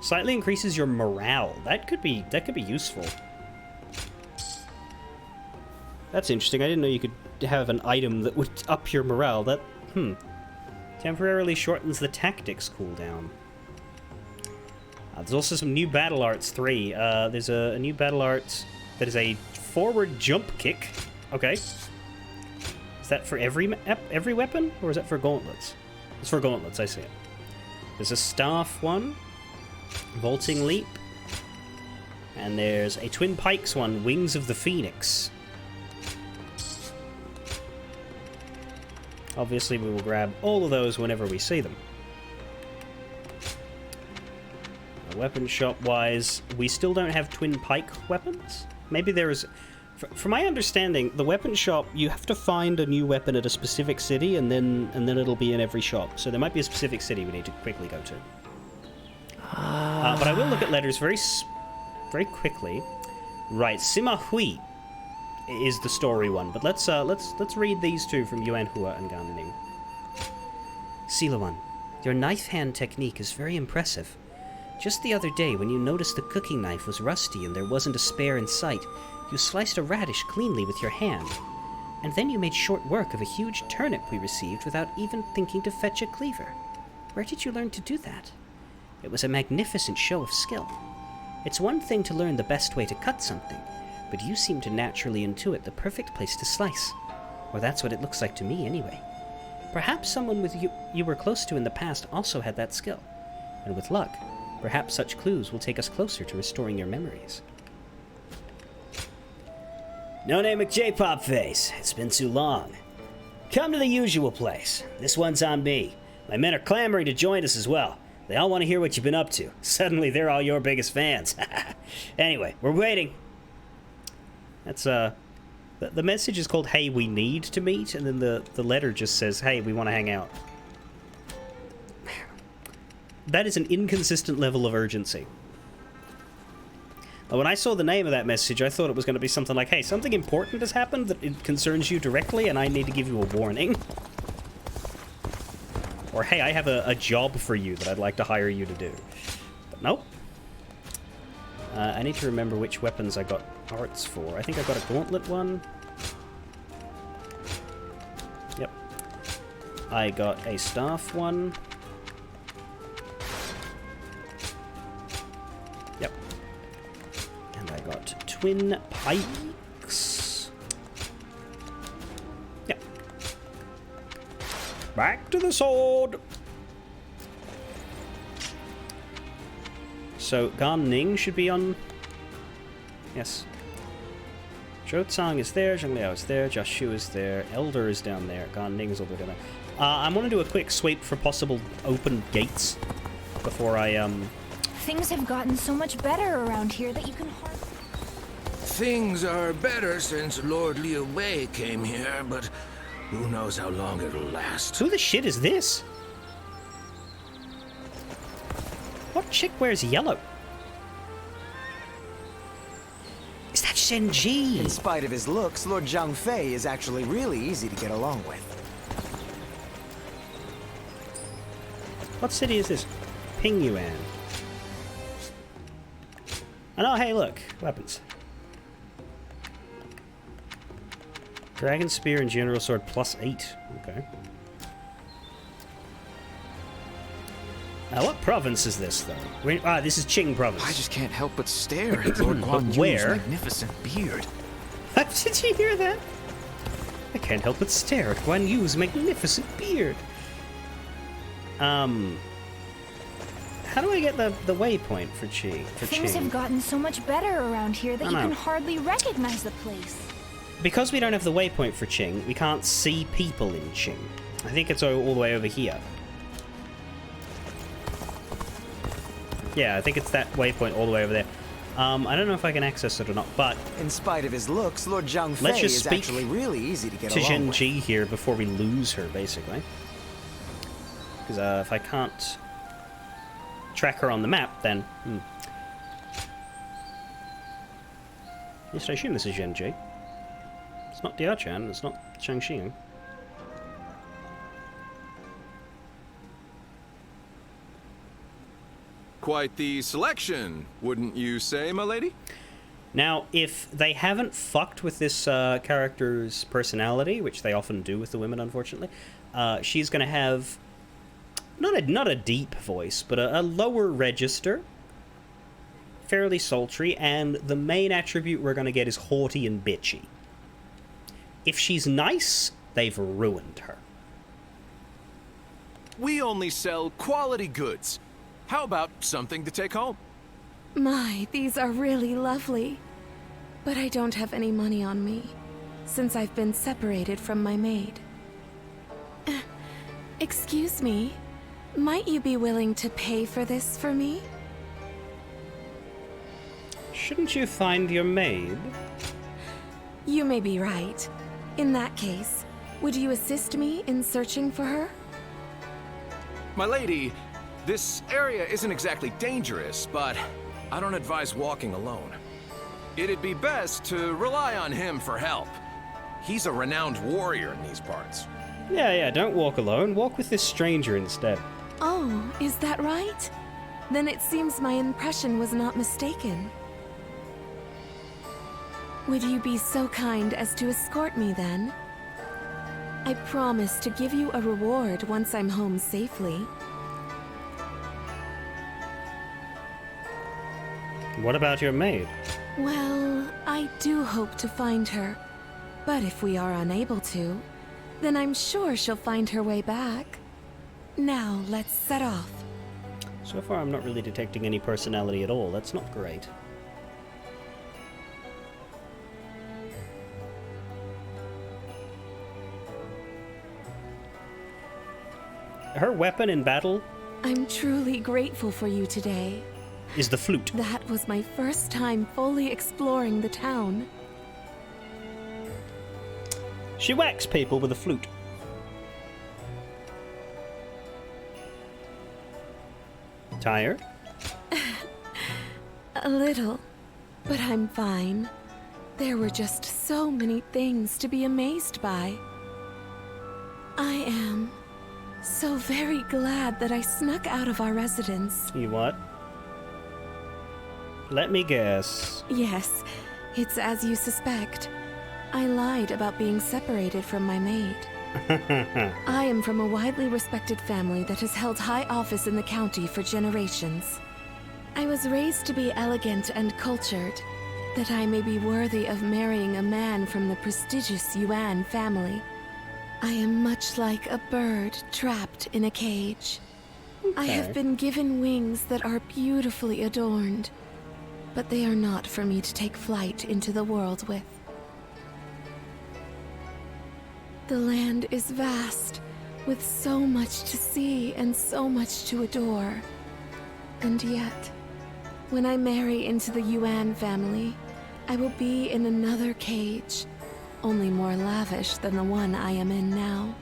Slightly increases your morale. That could be useful. That's interesting. I didn't know you could have an item that would up your morale. Temporarily shortens the tactics cooldown. There's also some new battle arts 3. There's a new battle art that is a forward jump kick. Okay. Is that for every weapon, or is that for gauntlets? It's for gauntlets, I see it. There's a staff one. Vaulting leap. And there's a twin pikes one, Wings of the Phoenix. Obviously, we will grab all of those whenever we see them. Weapon shop-wise, we still don't have twin pike weapons? Maybe there is... From my understanding, the weapon shop, you have to find a new weapon at a specific city, and then it'll be in every shop. So there might be a specific city we need to quickly go to. But I will look at letters very quickly. Right, Sima Hui is the story one, but let's read these two from Yuan Hua and Gan Ning. Silawan, your knife hand technique is very impressive. Just the other day, when you noticed the cooking knife was rusty and there wasn't a spare in sight, you sliced a radish cleanly with your hand. And then you made short work of a huge turnip we received without even thinking to fetch a cleaver. Where did you learn to do that? It was a magnificent show of skill. It's one thing to learn the best way to cut something, but you seem to naturally intuit the perfect place to slice. Or that's what it looks like to me, anyway. Perhaps someone with you were close to in the past also had that skill. And with luck, perhaps such clues will take us closer to restoring your memories. No name McJ-Pop Face. It's been too long. Come to the usual place. This one's on me. My men are clamoring to join us as well. They all want to hear what you've been up to. Suddenly, they're all your biggest fans. Anyway, we're waiting. That's, the message is called, hey, we need to meet, and then the letter just says, hey, we want to hang out. That is an inconsistent level of urgency. When I saw the name of that message, I thought it was going to be something like, hey, something important has happened that it concerns you directly, and I need to give you a warning. Or, hey, I have a job for you that I'd like to hire you to do. But nope. I need to remember which weapons I got arts for. I think I got a gauntlet one. Yep. I got a staff one. Yep. And I got twin pikes. Yep. Back to the sword! So, Gan Ning should be on... Yes. Zhou Tsang is there, Zhang Liao is there, Joshua is there, Elder is down there, Gan Ning is over there. I'm gonna do a quick sweep for possible open gates before I, Things have gotten so much better around here that you can hardly... Things are better since Lord Liu Wei came here, but who knows how long it'll last. Who the shit is this? What chick wears yellow? Is that SNG! In spite of his looks, Lord Zhang Fei is actually really easy to get along with. What city is this? Pingyuan. And oh, hey, look. Weapons. Dragon Spear and General Sword +8. Okay. Now, what province is this, though? This is Qing province. I just can't help but stare at Lord Guan Yu's where? magnificent beard. Did you hear that? I can't help but stare at Guan Yu's magnificent beard. How do I get the waypoint for Qi? Things have gotten so much better around here that I you know. can hardly recognize the place. Because we don't have the waypoint for Qing, we can't see people in Qing. I think it's all the way over here. Yeah, I think it's that waypoint all the way over there. I don't know if I can access it or not, but in spite of his looks, Lord Zhang Fei let's just is speak actually really easy to get to along with. Zhen here before we lose her, basically. Because if I can't track her on the map, then At least I assume this is Zhen. It's not Diachan, it's not Changxing. Quite the selection, wouldn't you say, my lady? Now, if they haven't fucked with this character's personality, which they often do with the women, unfortunately, she's going to have not a deep voice, but a lower register, fairly sultry, and the main attribute we're going to get is haughty and bitchy. If she's nice, they've ruined her. We only sell quality goods. How about something to take home? My, these are really lovely. But I don't have any money on me, since I've been separated from my maid. Excuse me, might you be willing to pay for this for me? Shouldn't you find your maid? You may be right. In that case, would you assist me in searching for her? My lady, this area isn't exactly dangerous, but I don't advise walking alone. It'd be best to rely on him for help. He's a renowned warrior in these parts. Yeah, don't walk alone. Walk with this stranger instead. Oh, is that right? Then it seems my impression was not mistaken. Would you be so kind as to escort me then? I promise to give you a reward once I'm home safely. What about your maid? Well, I do hope to find her. But if we are unable to, then I'm sure she'll find her way back. Now, let's set off. So far, I'm not really detecting any personality at all. That's not great. Her weapon in battle I'm truly grateful for you today. is the flute. That was my first time fully exploring the town. She whacks people with a flute. Tired? A little, but I'm fine. There were just so many things to be amazed by. I am so very glad that I snuck out of our residence. You what? Let me guess. Yes, it's as you suspect. I lied about being separated from my maid. I am from a widely respected family that has held high office in the county for generations. I was raised to be elegant and cultured, that I may be worthy of marrying a man from the prestigious Yuan family. I am much like a bird trapped in a cage. I have been given wings that are beautifully adorned, but they are not for me to take flight into the world with. The land is vast, with so much to see and so much to adore. And yet, when I marry into the Yuan family, I will be in another cage, only more lavish than the one I am in now.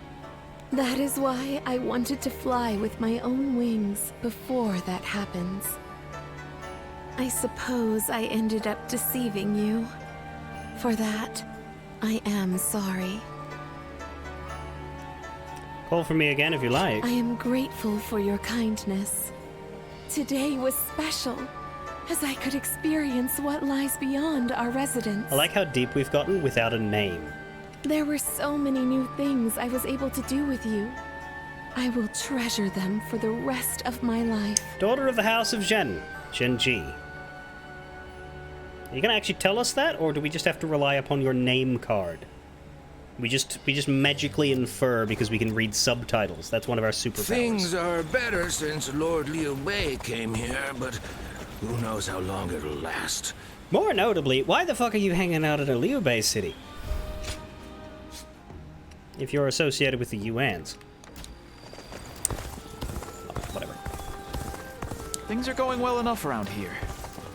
That is why I wanted to fly with my own wings before that happens. I suppose I ended up deceiving you. For that, I am sorry. Call for me again if you like. I am grateful for your kindness. Today was special, as I could experience what lies beyond our residence. I like how deep we've gotten without a name. There were so many new things I was able to do with you. I will treasure them for the rest of my life. Daughter of the House of Zhen. Zhen-Ji. Are you gonna actually tell us that, or do we just have to rely upon your name card? We just magically infer because we can read subtitles. That's one of our superpowers. Things are better since Lord Liu Bei came here, but who knows how long it'll last. More notably, why the fuck are you hanging out in a Liu Bei city? If you're associated with the Yuans. Whatever. Things are going well enough around here.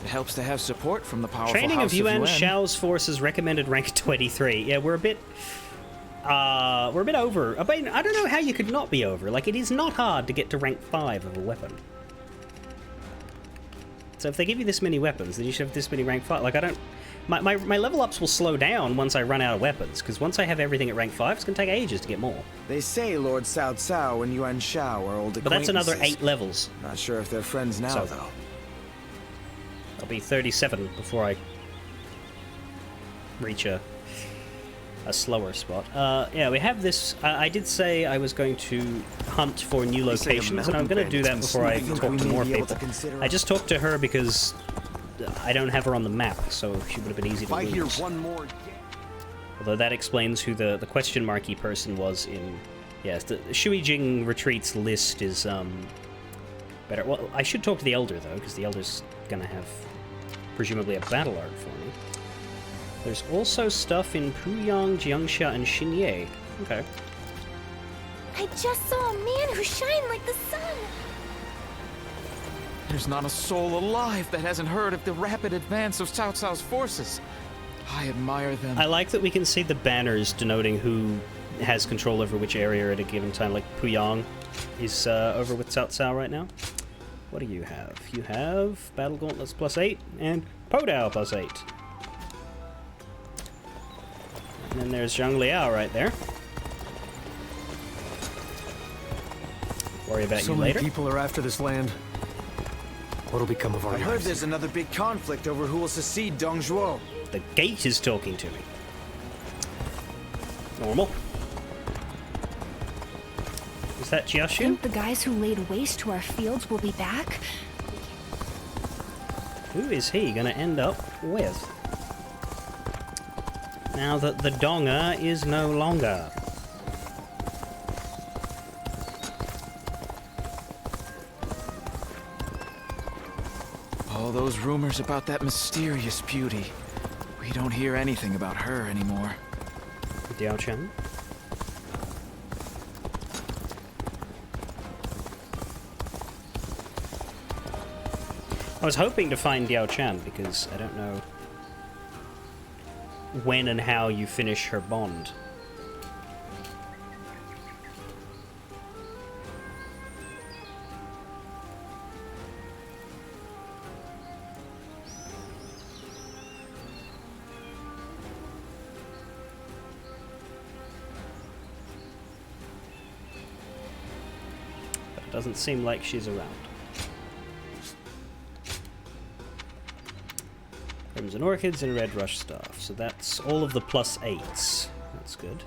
It helps to have support from the powerful Training House of Yuan Yuan. Shao's forces recommended rank 23. Yeah, we're a bit over. I mean, I don't know how you could not be over. Like, it is not hard to get to rank 5 of a weapon. So if they give you this many weapons, then you should have this many rank 5. Like, I don't... My level ups will slow down once I run out of weapons, because once I have everything at rank 5, it's going to take ages to get more. They say Lord Cao Cao and Yuan Shao are old acquaintances. But that's another 8 levels. Not sure if they're friends now, though. I'll be 37 before I reach a slower spot. Yeah, we have this... I did say I was going to hunt for new locations, and I'm going to do that before I talk to more people. I just talked to her because I don't have her on the map, so she would have been easy to lose. If I hear one more... Although that explains who the question marky person was in... Yes, the Shuijing Retreats list is better. Well, I should talk to the Elder, though, because the Elder's going to have presumably a battle art for me. There's also stuff in Puyang, Jiangxia, and Xinye. Okay. I just saw a man who shined like the sun. There's not a soul alive that hasn't heard of the rapid advance of Cao Cao's forces. I admire them. I like that we can see the banners denoting who has control over which area at a given time. Like Puyang is over with Cao Cao right now. What do you have? You have Battle Gauntlets +8 and Podao +8. And then there's Zhang Liao right there. Worry about you later. So many people are after this land. What'll become of our lives? I heard there's another big conflict over who will succeed Dong Zhuo. The gate is talking to me. Normal. Is that Jiaxu? Think the guys who laid waste to our fields will be back? Who is he gonna end up with? Now that the Donga is no longer. All those rumors about that mysterious beauty. We don't hear anything about her anymore. Diao Chen? I was hoping to find Diao Chan because I don't know when and how you finish her bond. But it doesn't seem like she's around. Crimson Orchids and Red Rush Staff. So that's all of the +8s. That's good.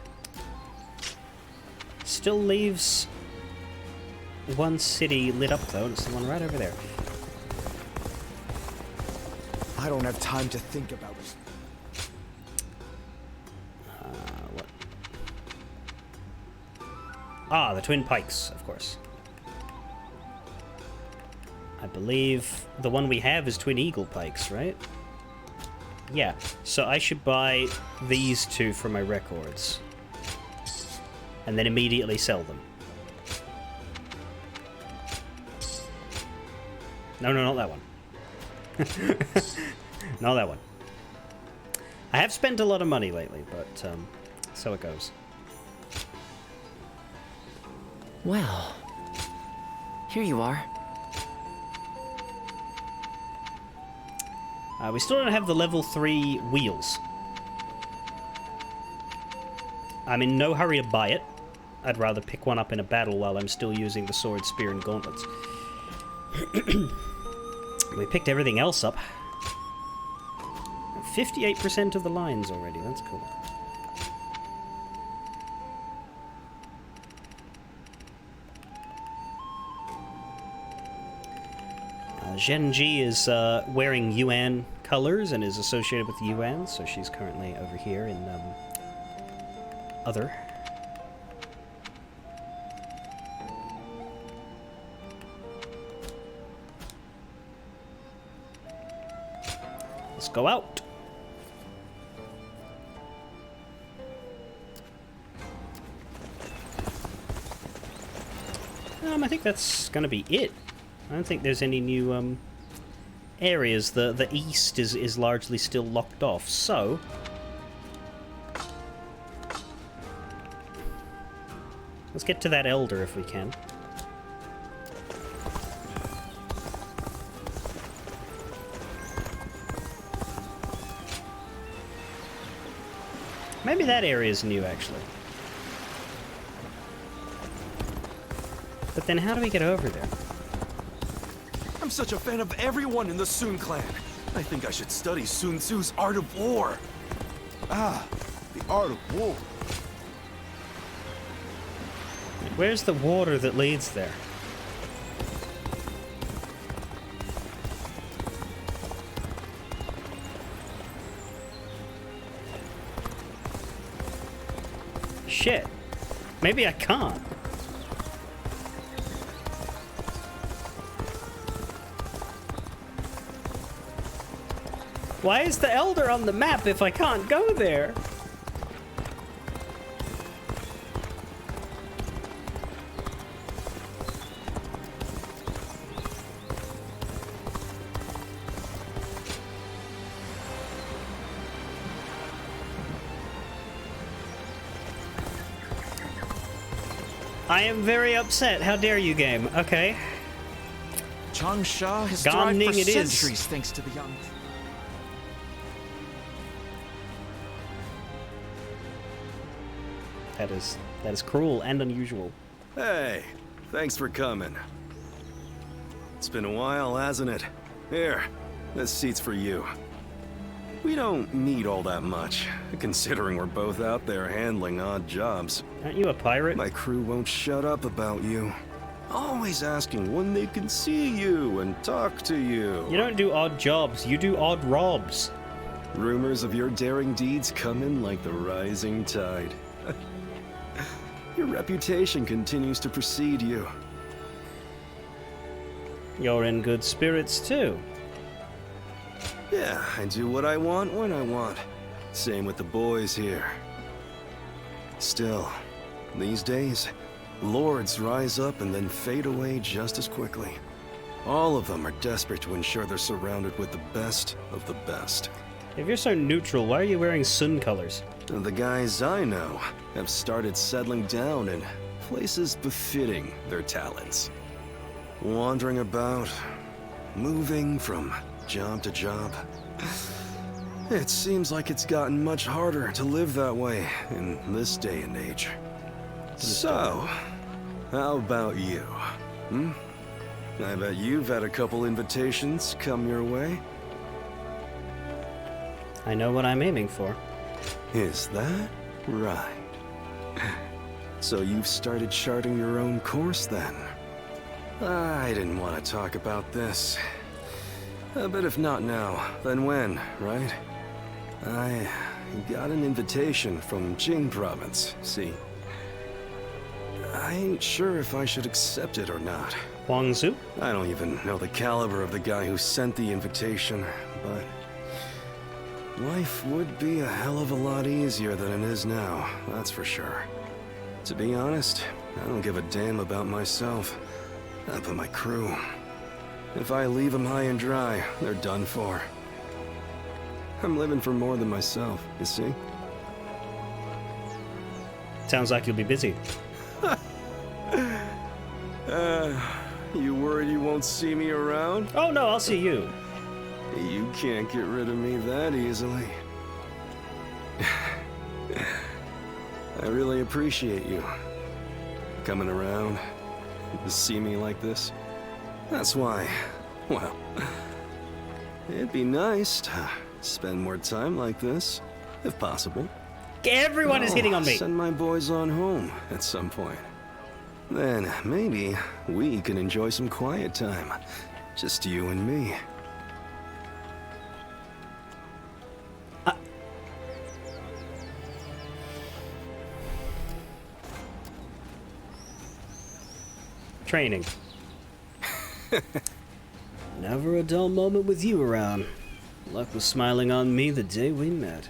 Still leaves one city lit up though, and it's the one right over there. I don't have time to think about it. What? Ah, the Twin Pikes, of course. I believe the one we have is Twin Eagle Pikes, right? Yeah, so I should buy these two for my records. And then immediately sell them. No, not that one. Not that one. I have spent a lot of money lately, but so it goes. Well, here you are. We still don't have the level 3 wheels. I'm in no hurry to buy it. I'd rather pick one up in a battle while I'm still using the sword, spear, and gauntlets. We picked everything else up. 58% of the lines already, that's cool. Zhenji is wearing Yuan colors and is associated with Yuan, so she's currently over here in other. Let's go out. I think that's gonna be it. I don't think there's any new areas. The east is largely still locked off, so let's get to that elder if we can. Maybe that area is new, actually. But then how do we get over there? I'm such a fan of everyone in the Sun clan. I think I should study Sun Tzu's Art of War. Ah, the Art of War. Where's the water that leads there? Shit. Maybe I can't. Why is the Elder on the map if I can't go there? I am very upset. How dare you, game? Okay. Changsha has thrived for it is. centuries thanks to the young. That is cruel and unusual. Hey, thanks for coming. It's been a while, hasn't it? Here, this seat's for you. We don't meet all that much, considering we're both out there handling odd jobs. Aren't you a pirate? My crew won't shut up about you. Always asking when they can see you and talk to you. You don't do odd jobs, you do odd robs. Rumors of your daring deeds come in like the rising tide. Your reputation continues to precede you. You're in good spirits too. Yeah, I do what I want when I want. Same with the boys here. Still, these days, lords rise up and then fade away just as quickly. All of them are desperate to ensure they're surrounded with the best of the best. If you're so neutral, why are you wearing Sun colors? The guys I know have started settling down in places befitting their talents. Wandering about, moving from job to job. It seems like it's gotten much harder to live that way in this day and age. So, how about you? Hmm? I bet you've had a couple invitations come your way. I know what I'm aiming for. Is that right? So you've started charting your own course then? I didn't want to talk about this. But if not now, then when, right? I got an invitation from Jing Province, see? I ain't sure if I should accept it or not. Guangzhou? I don't even know the caliber of the guy who sent the invitation, but life would be a hell of a lot easier than it is now, that's for sure. To be honest, I don't give a damn about myself, but my crew. If I leave them high and dry, they're done for. I'm living for more than myself, you see? Sounds like you'll be busy. You worried you won't see me around? Oh no, I'll see you. You can't get rid of me that easily. I really appreciate you coming around to see me like this. That's why, well, it'd be nice to spend more time like this, if possible. Everyone is hitting on me. Send my boys on home at some point. Then maybe we can enjoy some quiet time. Just you and me. Training. Never a dull moment with you around. Luck was smiling on me the day we met.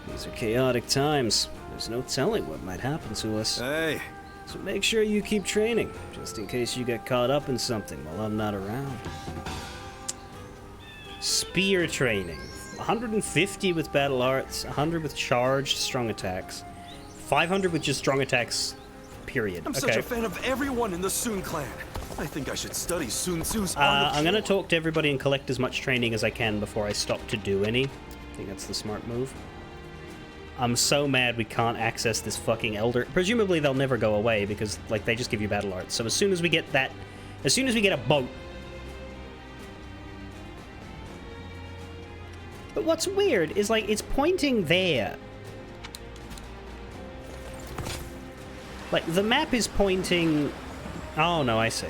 These are chaotic times. There's no telling what might happen to us. Hey! So make sure you keep training, just in case you get caught up in something while I'm not around. Spear training. 150 with battle arts, 100 with charged strong attacks, 500 with just strong attacks, period. I'm such a fan of everyone in the Sun clan. I think I should study Sun Tzu's I'm gonna talk to everybody and collect as much training as I can before I stop to do any. I think that's the smart move. I'm so mad we can't access this fucking Elder. Presumably they'll never go away because, like, they just give you battle arts. So as soon as we get that, as soon as we get a boat. But what's weird is, like, it's pointing there. Like, the map is pointing... Oh, no, I see.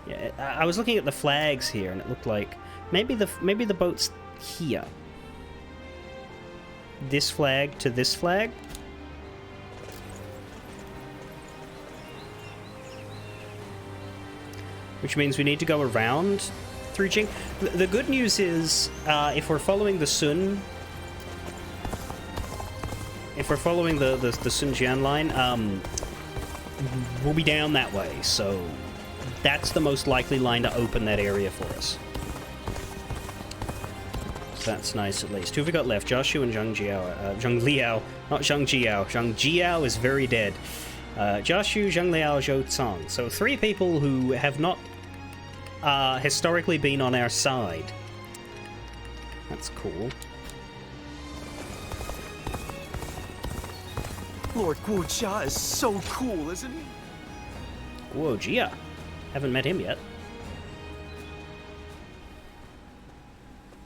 Yeah, I was looking at the flags here, and it looked like... Maybe the boat's here. This flag to this flag? Which means we need to go around through Jing. The good news is, if we're following the Sun... If we're following the Sun Jian line, we'll be down that way, so... That's the most likely line to open that area for us. So that's nice, at least. Who have we got left? Joshua and Zhang Jiao. Zhang Liao. Not Zhang Jiao. Zhang Jiao is very dead. Joshua, Zhang Liao, Zhou Cang. So 3 people who have not historically been on our side. That's cool. Lord Guo Jia is so cool, isn't he? Guo Jia. Haven't met him yet.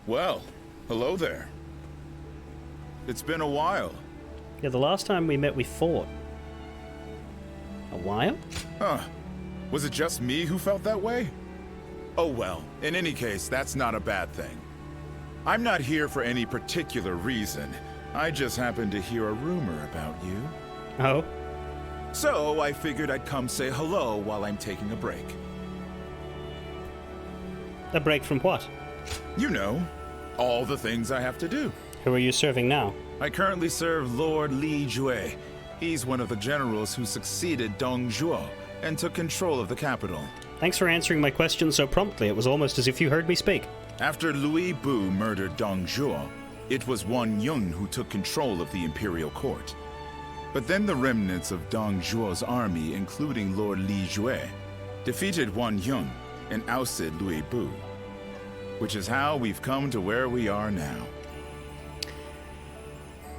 Well, hello there. It's been a while. Yeah, the last time we met, we fought. A while? Huh. Was it just me who felt that way? Oh well, in any case, that's not a bad thing. I'm not here for any particular reason. I just happened to hear a rumor about you. Oh? So I figured I'd come say hello while I'm taking a break. A break from what? You know, all the things I have to do. Who are you serving now? I currently serve Lord Li Jue. He's one of the generals who succeeded Dong Zhuo and took control of the capital. Thanks for answering my question so promptly. It was almost as if you heard me speak. After Louis Bu murdered Dong Zhuo, it was Wang Yun who took control of the imperial court. But then the remnants of Dong Zhuo's army, including Lord Li Jue, defeated Wang Yun and ousted Louis Bu. Which is how we've come to where we are now.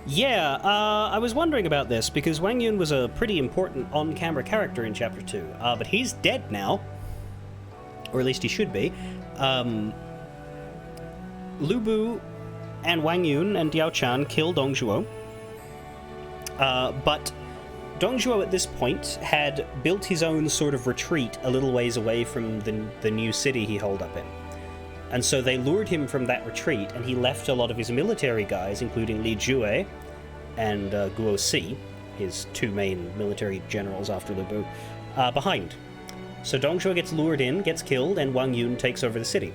Yeah, I was wondering about this, because Wang Yun was a pretty important on-camera character in Chapter 2, but he's dead now. Or at least he should be. Lu Bu and Wang Yun and Diao Chan killed Dong Zhuo. But Dong Zhuo at this point had built his own sort of retreat a little ways away from the new city he holed up in. And so they lured him from that retreat, and he left a lot of his military guys, including Li Jue and Guo Si, his 2 main military generals after Lu Bu, behind. So Dong Zhuo gets lured in, gets killed, and Wang Yun takes over the city.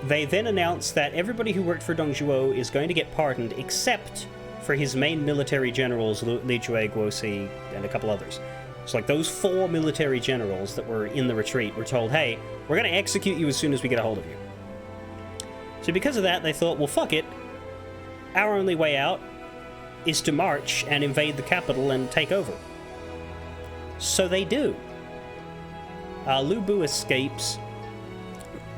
They then announce that everybody who worked for Dong Zhuo is going to get pardoned, except for his main military generals, Li Jue, Guo Si, and a couple others. So like those 4 military generals that were in the retreat were told, hey, we're going to execute you as soon as we get a hold of you. So because of that, they thought, well, fuck it. Our only way out is to march and invade the capital and take over. So they do. Lu Bu escapes.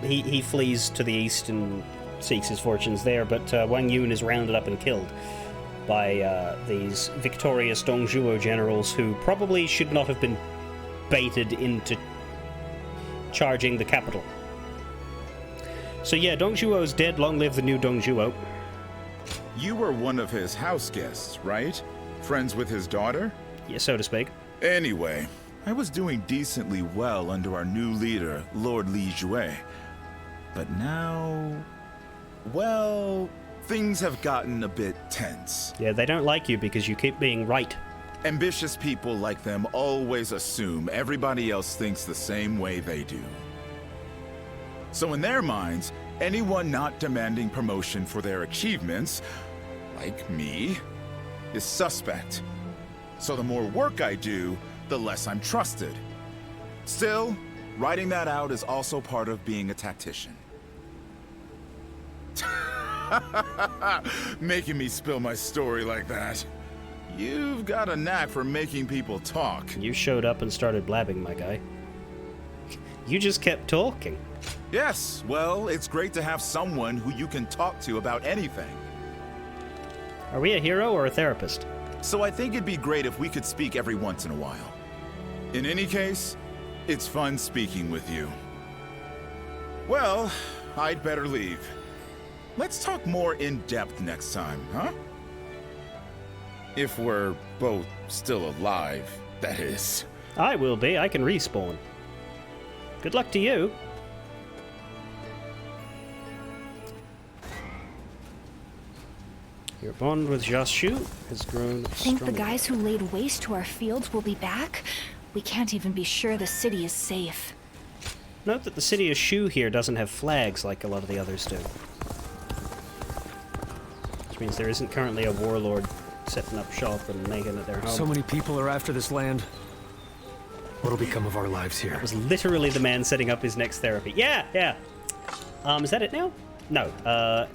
He flees to the east and seeks his fortunes there, but Wang Yun is rounded up and killed by these victorious Dongzhuo generals who probably should not have been baited into charging the capital. So yeah, Dongzhuo is dead. Long live the new Dongzhuo. You were one of his house guests, right? Friends with his daughter? Yeah, so to speak. Anyway, I was doing decently well under our new leader, Lord Li Jue. But now... well, things have gotten a bit tense. Yeah, they don't like you because you keep being right. Ambitious people like them always assume everybody else thinks the same way they do. So in their minds, anyone not demanding promotion for their achievements, like me, is suspect. So the more work I do, the less I'm trusted. Still, writing that out is also part of being a tactician. Making me spill my story like that. You've got a knack for making people talk. You showed up and started blabbing, my guy. You just kept talking. Yes, well, it's great to have someone who you can talk to about anything. Are we a hero or a therapist? So I think it'd be great if we could speak every once in a while. In any case, it's fun speaking with you. Well, I'd better leave. Let's talk more in depth next time, huh? If we're both still alive, that is. I will be. I can respawn. Good luck to you. Your bond with Jashu has grown Think stronger. the guys who laid waste to our fields will be back? We can't even be sure the city is safe. Note that the city of Shu here doesn't have flags like a lot of the others do. Which means there isn't currently a warlord setting up shop and making it their home. So many people are after this land. What'll become of our lives here? That was literally the man setting up his next therapy. Yeah. Is that it now? No.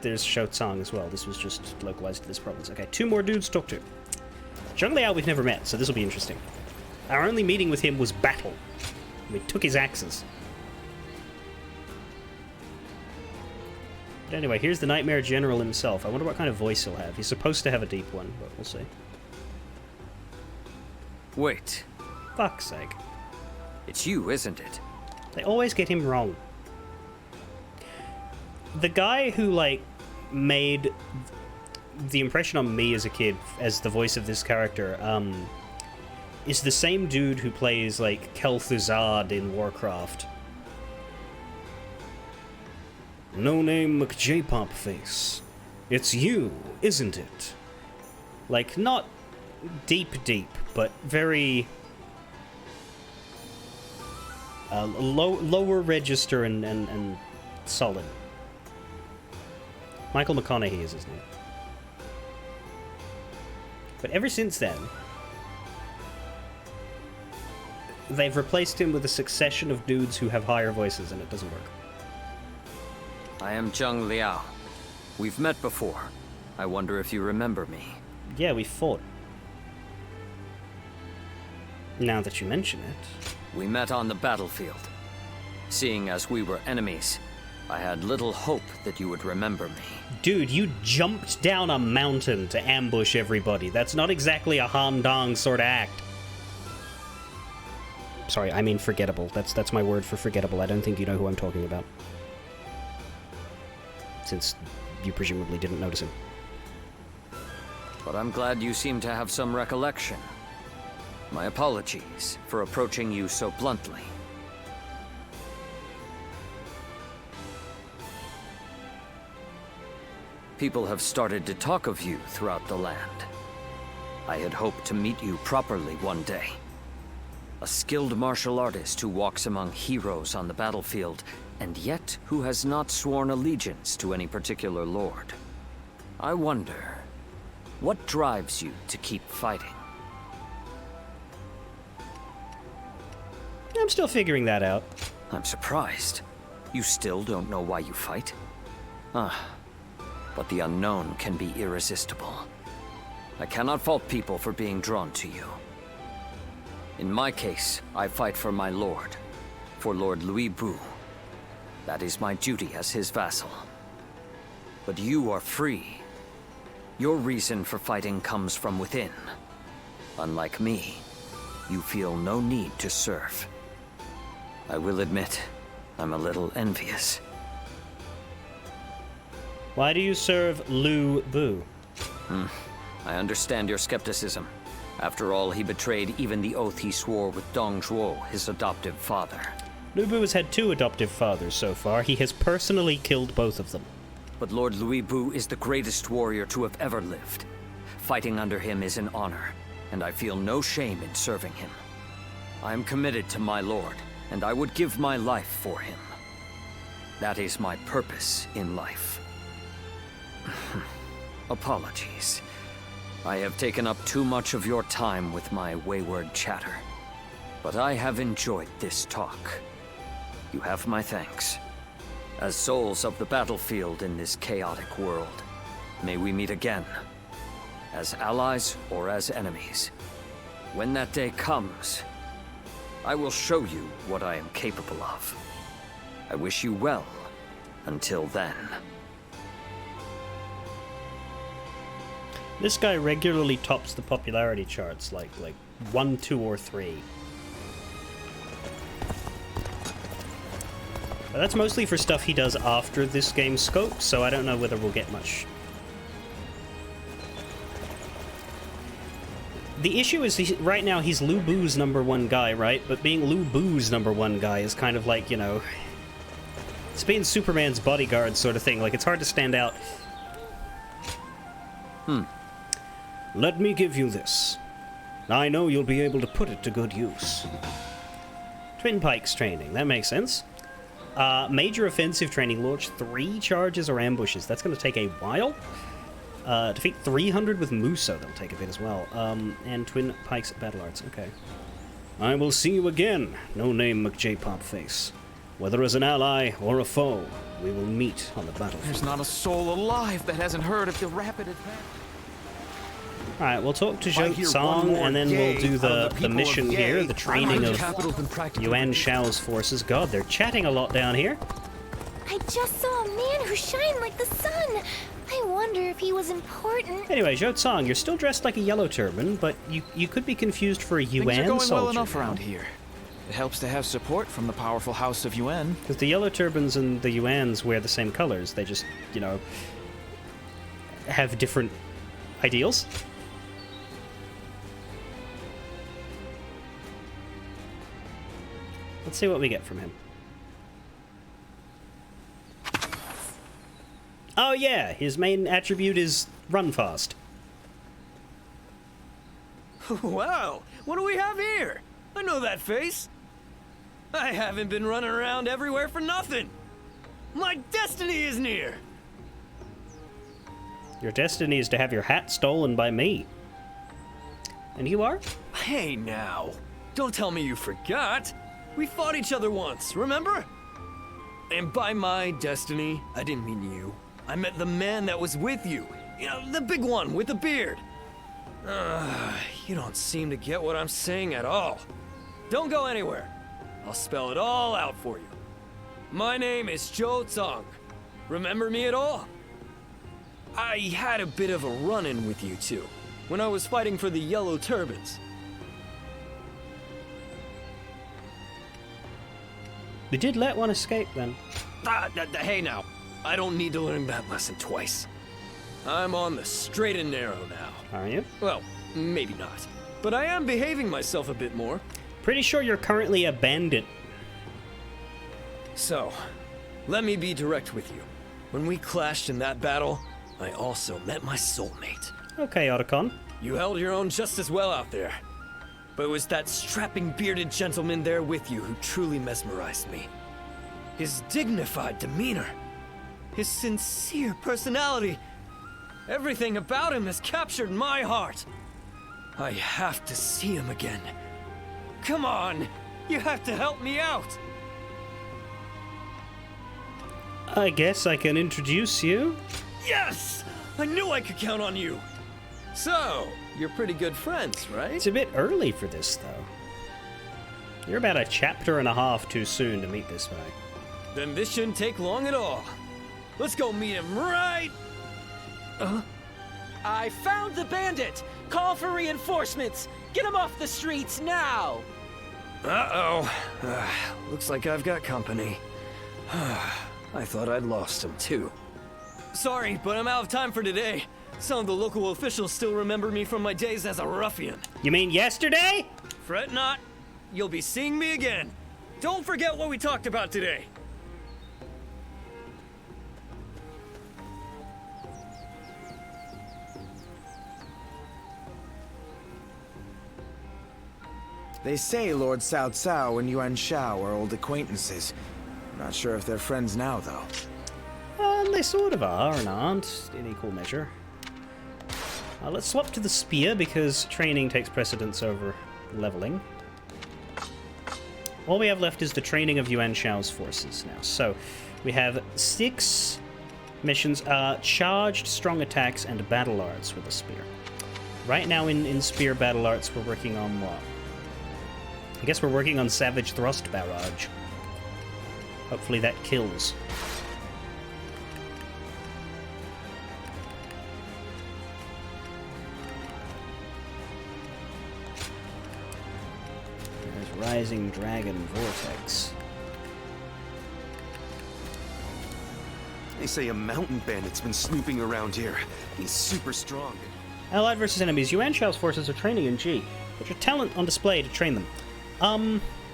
There's Shoutsang as well. This was just localized to this province. Okay, 2 more dudes to talk to. Zheng Liao we've never met, so this will be interesting. Our only meeting with him was battle. We took his axes. But anyway, here's the Nightmare General himself. I wonder what kind of voice he'll have. He's supposed to have a deep one, but we'll see. Wait. Fuck's sake. It's you, isn't it? They always get him wrong. The guy who, like, made the impression on me as a kid as the voice of this character, is the same dude who plays, like, Kel'Thuzad in Warcraft. No-name McJ-Pop face. It's you, isn't it? Like, not deep, but very... lower register and solid. Michael McConaughey is his name. But ever since then, they've replaced him with a succession of dudes who have higher voices, and it doesn't work. I am Zheng Liao. We've met before. I wonder if you remember me. Yeah, we fought. Now that you mention it. We met on the battlefield. Seeing as we were enemies, I had little hope that you would remember me. Dude, you jumped down a mountain to ambush everybody. That's not exactly a Han Dong sort of act. Sorry, I mean forgettable. That's my word for forgettable. I don't think you know who I'm talking about. Since you presumably didn't notice him. But I'm glad you seem to have some recollection. My apologies for approaching you so bluntly. People have started to talk of you throughout the land. I had hoped to meet you properly one day. A skilled martial artist who walks among heroes on the battlefield, and yet who has not sworn allegiance to any particular lord. I wonder, what drives you to keep fighting? I'm still figuring that out. I'm surprised. You still don't know why you fight? But the unknown can be irresistible. I cannot fault people for being drawn to you. In my case, I fight for my lord, for Lord Louis Bu. That is my duty as his vassal. But you are free. Your reason for fighting comes from within. Unlike me, you feel no need to serve. I will admit, I'm a little envious. Why do you serve Lu Bu? I understand your skepticism. After all, he betrayed even the oath he swore with Dong Zhuo, his adoptive father. Lu Bu has had 2 adoptive fathers so far. He has personally killed both of them. But Lord Louis Bu is the greatest warrior to have ever lived. Fighting under him is an honor, and I feel no shame in serving him. I am committed to my lord, and I would give my life for him. That is my purpose in life. Apologies. I have taken up too much of your time with my wayward chatter. But I have enjoyed this talk. You have my thanks. As souls of the battlefield in this chaotic world, may we meet again. As allies or as enemies. When that day comes, I will show you what I am capable of. I wish you well until then. This guy regularly tops the popularity charts, like 1, 2, or 3. But that's mostly for stuff he does after this game's scope, so I don't know whether we'll get much. The issue is, right now he's Lu Bu's #1 guy, right? But being Lu Bu's #1 guy is kind of like, you know, it's being Superman's bodyguard sort of thing. Like, it's hard to stand out. Let me give you this. I know you'll be able to put it to good use. Twin Pikes training, that makes sense. Major offensive training, launch 3 charges or ambushes. That's going to take a while. Defeat 300 with Muso, that'll take a bit as well. And Twin Pikes battle arts, okay. I will see you again, no name McJ-Pop Face. Whether as an ally or a foe, we will meet on the battlefield. There's not a soul alive that hasn't heard of the rapid advance. Alright, we'll talk to Zhou Song, and then we'll do the mission here, the training of Yuan Shao's forces. God, they're chatting a lot down here. I just saw a man who shined like the sun. I wonder if he was important. Anyway, Zhou Song, you're still dressed like a yellow turban, but you could be confused for a Yuan Things are going soldier. well enough around here. It helps to have support from the powerful House of Yuan. Because the yellow turbans and the Yuans wear the same colors. They just, you know, have different ideals. Let's see what we get from him. Oh yeah, his main attribute is run fast. Wow, what do we have here? I know that face. I haven't been running around everywhere for nothing. My destiny is near. Your destiny is to have your hat stolen by me. And you are? Hey now, don't tell me you forgot. We fought each other once, remember? And by my destiny, I didn't mean you. I meant the man that was with you. You know, the big one with the beard. You don't seem to get what I'm saying at all. Don't go anywhere. I'll spell it all out for you. My name is Zhou Zong. Remember me at all? I had a bit of a run-in with you two, when I was fighting for the Yellow Turbans. We did let one escape then. Hey now, I don't need to learn that lesson twice. I'm on the straight and narrow now. Are you? Well, maybe not. But I am behaving myself a bit more. Pretty sure you're currently a bandit. So, let me be direct with you. When we clashed in that battle, I also met my soulmate. Okay, Otacon. You held your own just as well out there. But it was that strapping bearded gentleman there with you who truly mesmerized me. His dignified demeanor. His sincere personality. Everything about him has captured my heart. I have to see him again. Come on, you have to help me out. I guess I can introduce you. Yes! I knew I could count on you. So, you're pretty good friends, right? It's a bit early for this, though. You're about a chapter and a half too soon to meet this guy. Then this shouldn't take long at all. Let's go meet him right... I found the bandit! Call for reinforcements! Get him off the streets now! Uh-oh. Looks like I've got company. I thought I'd lost him, too. Sorry, but I'm out of time for today. Some of the local officials still remember me from my days as a ruffian. You mean yesterday? Fret not. You'll be seeing me again. Don't forget what we talked about today. They say Lord Cao Cao and Yuan Shao are old acquaintances. Not sure if they're friends now, though. They sort of are and aren't, in equal measure. Let's swap to the spear, because training takes precedence over leveling. All we have left is the training of Yuan Shao's forces now. So, we have 6 missions, charged strong attacks and battle arts with a spear. Right now in spear battle arts, we're working on what? I guess we're working on Savage Thrust Barrage. Hopefully that kills. There's Rising Dragon Vortex. They say a mountain bandit's been snooping around here. He's super strong. Allied versus enemies. Yuan Shao's forces are training in G. Put your talent on display to train them.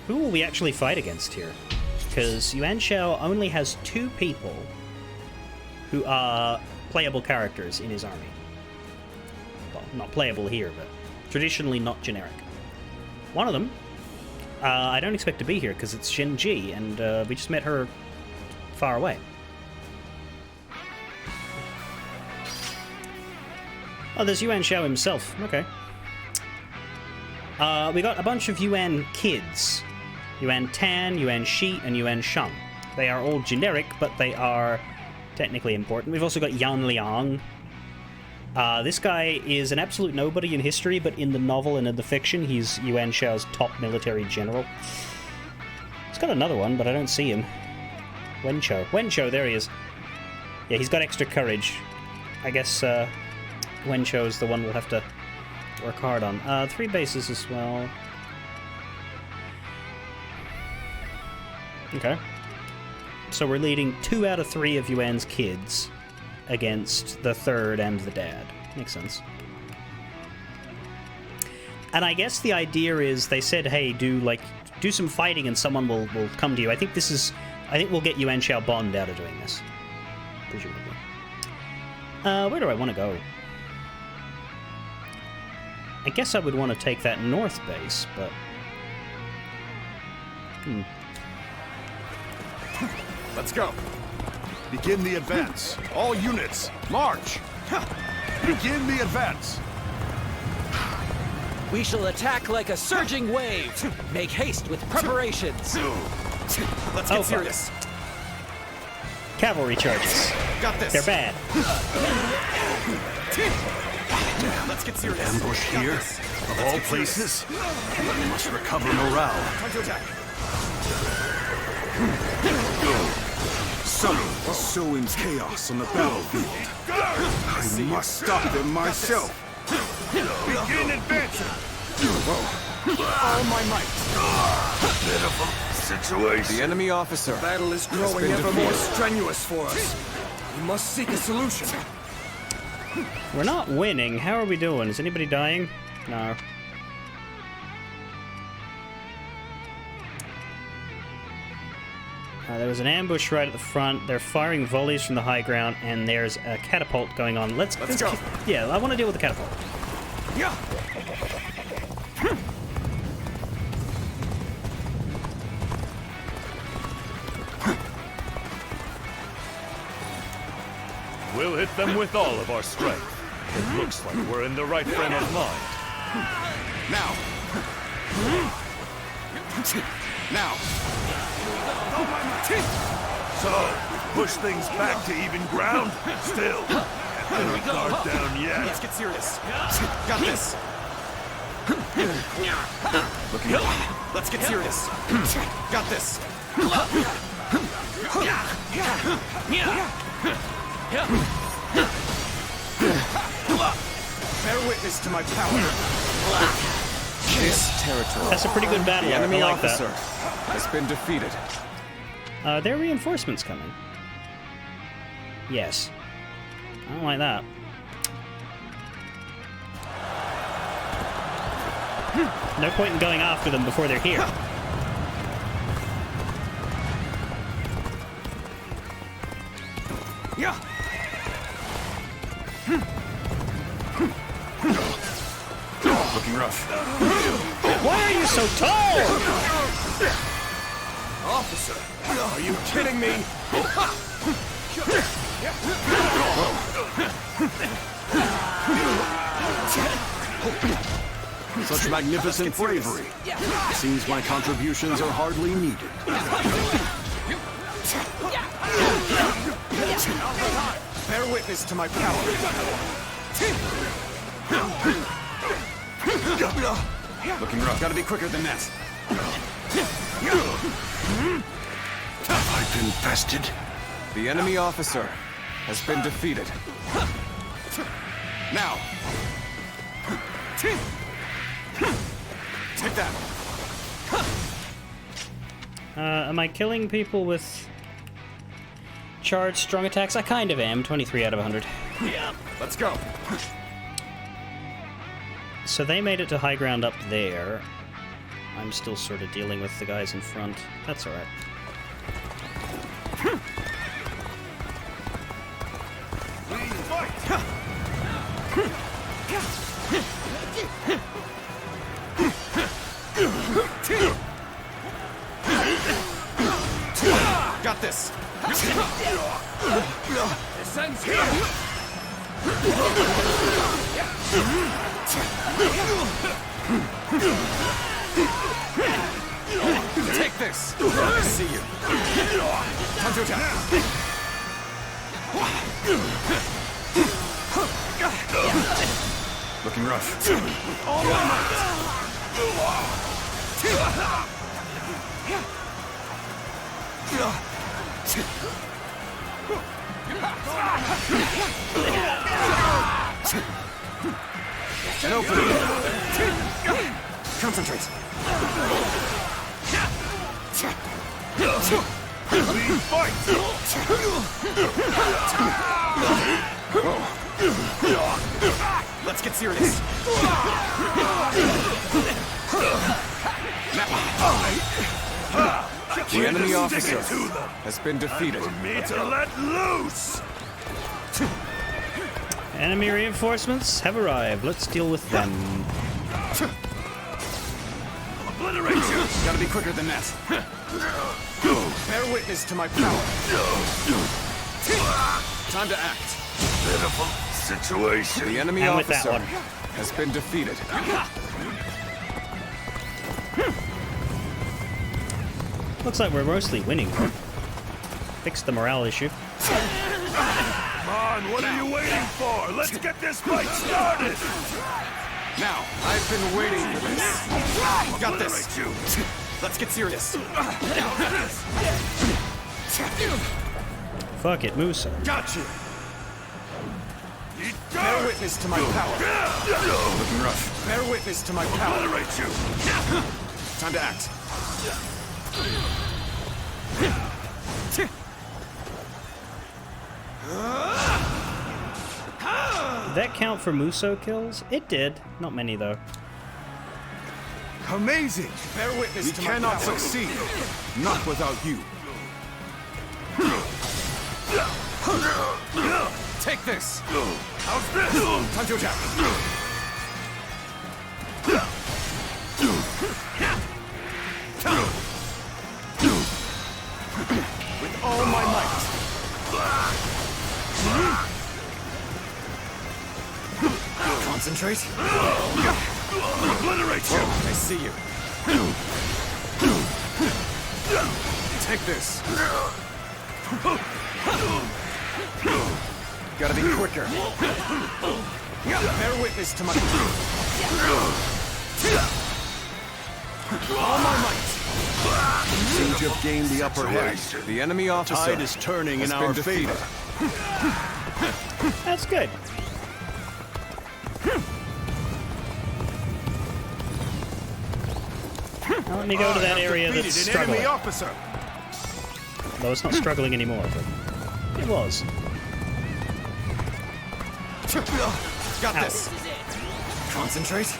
Who will we actually fight against here? Because Yuan Shao only has 2 people who are playable characters in his army. Well, not playable here, but traditionally not generic. One of them, I don't expect to be here because it's Shen Ji, and we just met her far away. Oh, there's Yuan Shao himself. Okay. We got a bunch of Yuan kids. Yuan Tan, Yuan Shi, and Yuan Shang. They are all generic, but they are technically important. We've also got Yan Liang. This guy is an absolute nobody in history, but in the novel and in the fiction, he's Yuan Shao's top military general. He's got another one, but I don't see him. Wenchou. Wenchou, there he is. Yeah, he's got extra courage. I guess Wenchou's the one we'll have to work hard on. 3 bases as well. Okay. So we're leading 2 out of 3 of Yuan's kids against the 3rd and the dad. Makes sense. And I guess the idea is they said, hey, do some fighting and someone will come to you. I think we'll get Yuan Shao Bond out of doing this. Presumably. Where do I want to go? I guess I would want to take that north base, but... Let's go. Begin the advance. All units, march! Begin the advance. We shall attack like a surging wave. Make haste with preparations. Let's get serious. Cavalry charges. Got this. They're bad. Let's get serious. Ambush here? Of all places? We must recover morale. Time to attack. Someone is sowing chaos on the battlefield. I must stop them myself. Begin advancing. All my might. Pitiful situation. The enemy officer. The battle is growing ever more strenuous for us. We must seek a solution. We're not winning. How are we doing? Is anybody dying? No. There was an ambush right at the front. They're firing volleys from the high ground, and there's a catapult going on. Let's go. Yeah, I want to deal with the catapult. Yeah. We'll hit them with all of our strength. It looks like we're in the right frame of mind. Now. Now. So, push things back to even ground? Still, can't let our guard down yet. Let's get serious. Got this. Looking up. Let's get serious. Got this. Bear witness to my power. This territory. That's a pretty good battle. The enemy I like officer that. has been defeated. There are reinforcements coming. Yes. I don't like that. No point in going after them before they're here. Yeah. Looking rough. Why are you so tall? Officer, are you kidding me? Such magnificent bravery. Seems my contributions are hardly needed. Bear witness to my power. Looking rough. Gotta be quicker than that. I've been bested. The enemy officer has been defeated. Now. Take that. Am I killing people with charged strong attacks? I kind of am. 23 out of 100. Let's go. So they made it to high ground up there. I'm still sort of dealing with the guys in front. That's alright. Got this. Take this. I see you. Time to attack. Looking rough. All my An opening. Concentrate. Fight! Let's get serious. The enemy officer has been defeated. Me to let loose. Enemy reinforcements have arrived. Let's deal with them. Obliterate you. Gotta be quicker than that. Bear witness to my power. Time to act. Pitiful situation. The enemy And with that officer one. has been defeated. Looks like we're mostly winning. Fix the morale issue. Come on, what are you waiting for? Let's get this fight started. Now, I've been waiting for this. Got this. Let's get serious. Fuck it, Musa. Got you. Bear witness to my power. Looking rough. Bear witness to my power. Time to act. Did that count for Muso kills? It did. Not many, though. Amazing! Bear witness We to cannot my power. succeed. Not without you. Take this. How's this? Time to attack. With all my might. Concentrate. Obliterate you. I see you. Take this. Gotta be quicker. Bear witness to my... All my might. Seem to have gained the upper hand. The enemy officer Tide is turning has in been our defeated. favor. That's good. Now let me go to that area that's struggling. Though it's not struggling anymore, but it was. Got Ow. this. Concentrate.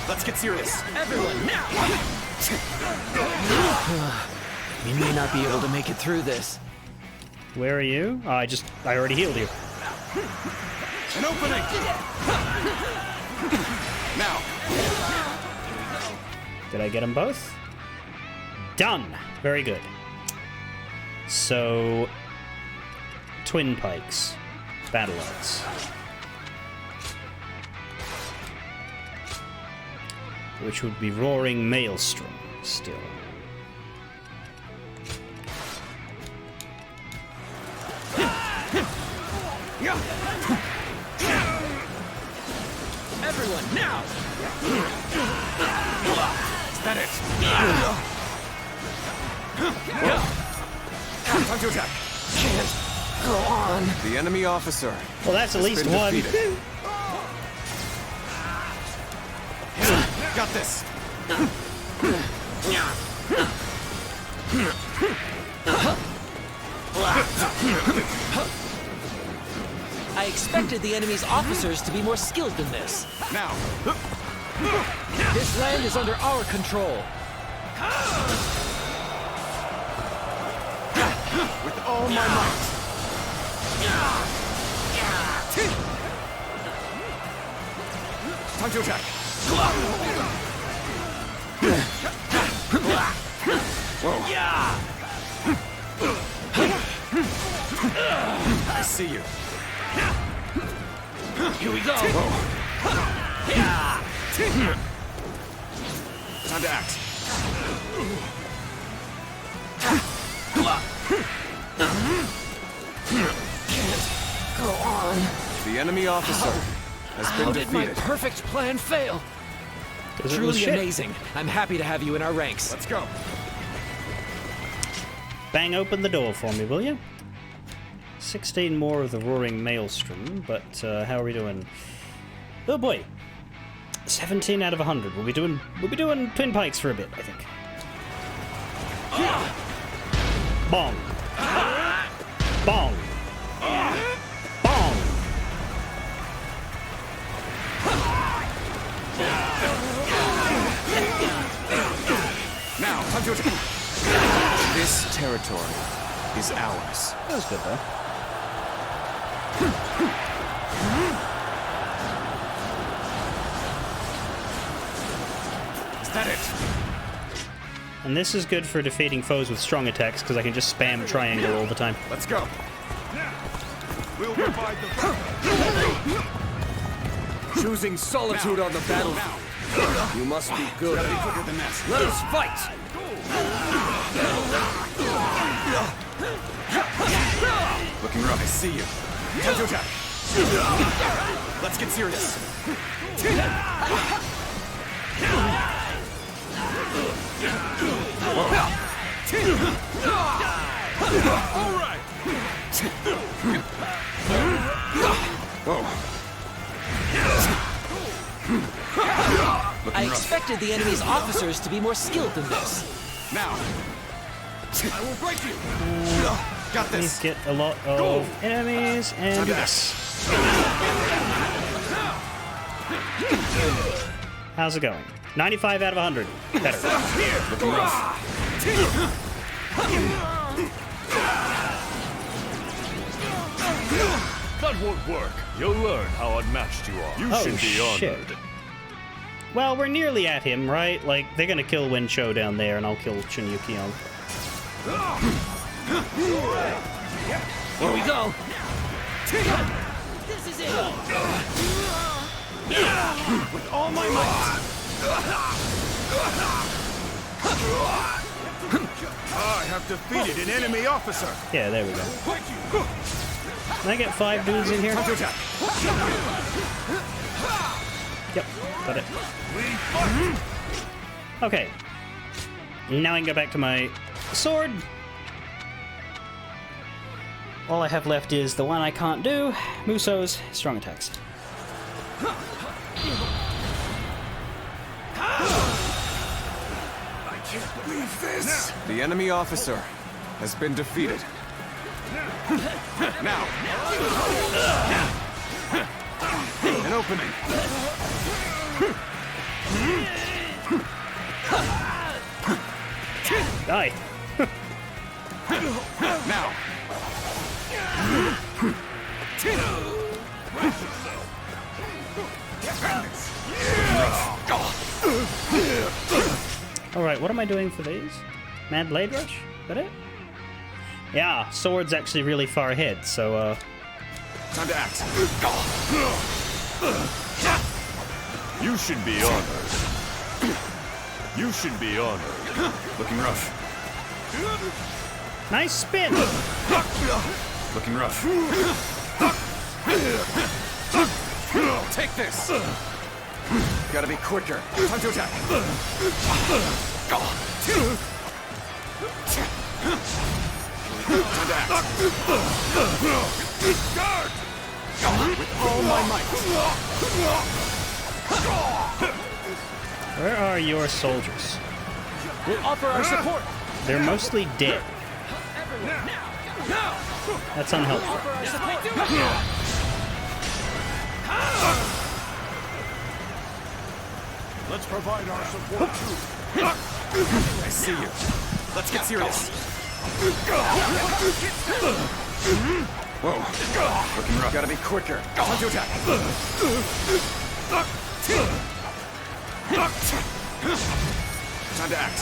Let's get serious. Everyone, now! We may not be able to make it through this. Where are you? Oh, I already healed you. An opening! Now! Did I get them both? Done! Very good. So, twin pikes. Battle axe. Which would be roaring maelstrom still. Everyone, now! Is that it? Time to attack. Can't go on. The enemy officer. Well, that's at least one. Got this. I expected the enemy's officers to be more skilled than this. Now. This land is under our control. With all my might. Time to attack. Whoa. I see you. Here we go. Time to act. Can't go on. The enemy officer has been How did my defeated. perfect plan fail? Truly amazing. I'm happy to have you in our ranks. Let's go. Bang open the door for me, will you? 16 more of the roaring maelstrom, but how are we doing? Oh boy, 17 out of 100. We'll be doing twin pikes for a bit, I think. Bong, bong, bong. Now, time to attack. This territory is ours. That was good though. Is that it? And this is good for defeating foes with strong attacks because I can just spam triangle all the time. Let's go. We'll provide the Choosing solitude on the battlefield. You must be good. Gotta be quicker than that. Let us fight! Looking rough. I see you. Time to attack. Let's get serious. All right. Whoa. I expected the enemy's officers to be more skilled than this. Now. I will break you. Got Please this. get a lot of enemies and do this. How's it going? 95 out of 100. Better. Looking rough. That won't work. You'll learn how unmatched you are. You Oh, should be shit. honored. Well, we're nearly at him, right? Like, they're gonna kill Wencho down there, and I'll kill Chunyuki on. Here we go. This is it. With all my might. I have defeated an enemy officer. Yeah, there we go. Can I get 5 dudes in here? Time to attack. Yep, got it. Okay. Now I can go back to my sword. All I have left is the one I can't do, Muso's strong attacks. I can't believe this. The enemy officer has been defeated. Now! An opening! Die! Now! Alright, what am I doing for these? Mad Blade Rush? Is that it? Yeah, sword's actually really far ahead, so Time to act. You should be honored. You should be honored. Looking rough. Nice spin! Looking rough. Take this! Gotta be quicker. Time to attack. Time to act. Guard! With all my might. Where are your soldiers? We'll offer our support. They're mostly dead. That's unhelpful. Let's provide our support too. I see you. Let's get serious. Whoa. Looking rough. Gotta be quicker. Time to attack. Time to act.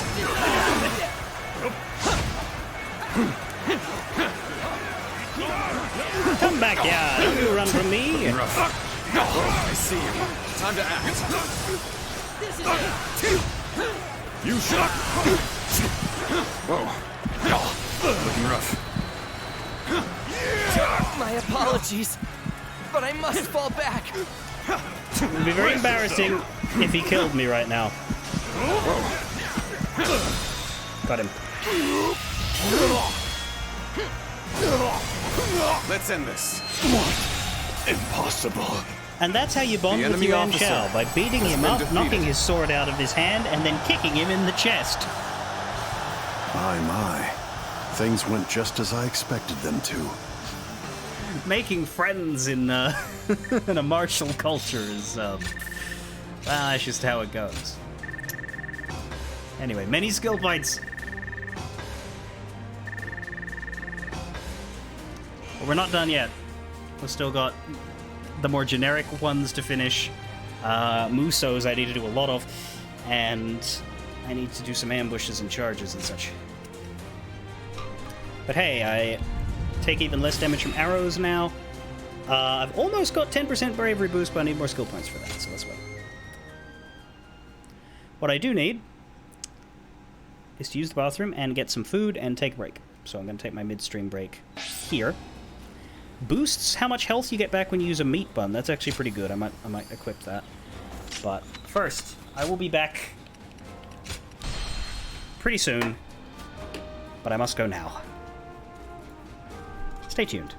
Come back, yeah. Don't you run from me. Rough. I see you. Time to act. You shot. Whoa. Looking rough. My apologies, but I must fall back. It would be very embarrassing if he killed me right now. Got him. Let's end this. Impossible. And that's how you bond with Yuan Shao, by beating him up, knocking his sword out of his hand, and then kicking him in the chest. My. Things went just as I expected them to. Making friends in, in a martial culture is, well, that's just how it goes. Anyway, many skill points. But we're not done yet. We've still got the more generic ones to finish. Musos I need to do a lot of, and I need to do some ambushes and charges and such. But hey, I take even less damage from arrows now. I've almost got 10% bravery boost, but I need more skill points for that, so let's wait. What I do need is to use the bathroom and get some food and take a break. So I'm going to take my midstream break here. Boosts how much health you get back when you use a meat bun. That's actually pretty good. I might equip that. But first, I will be back pretty soon. But I must go now. Stay tuned.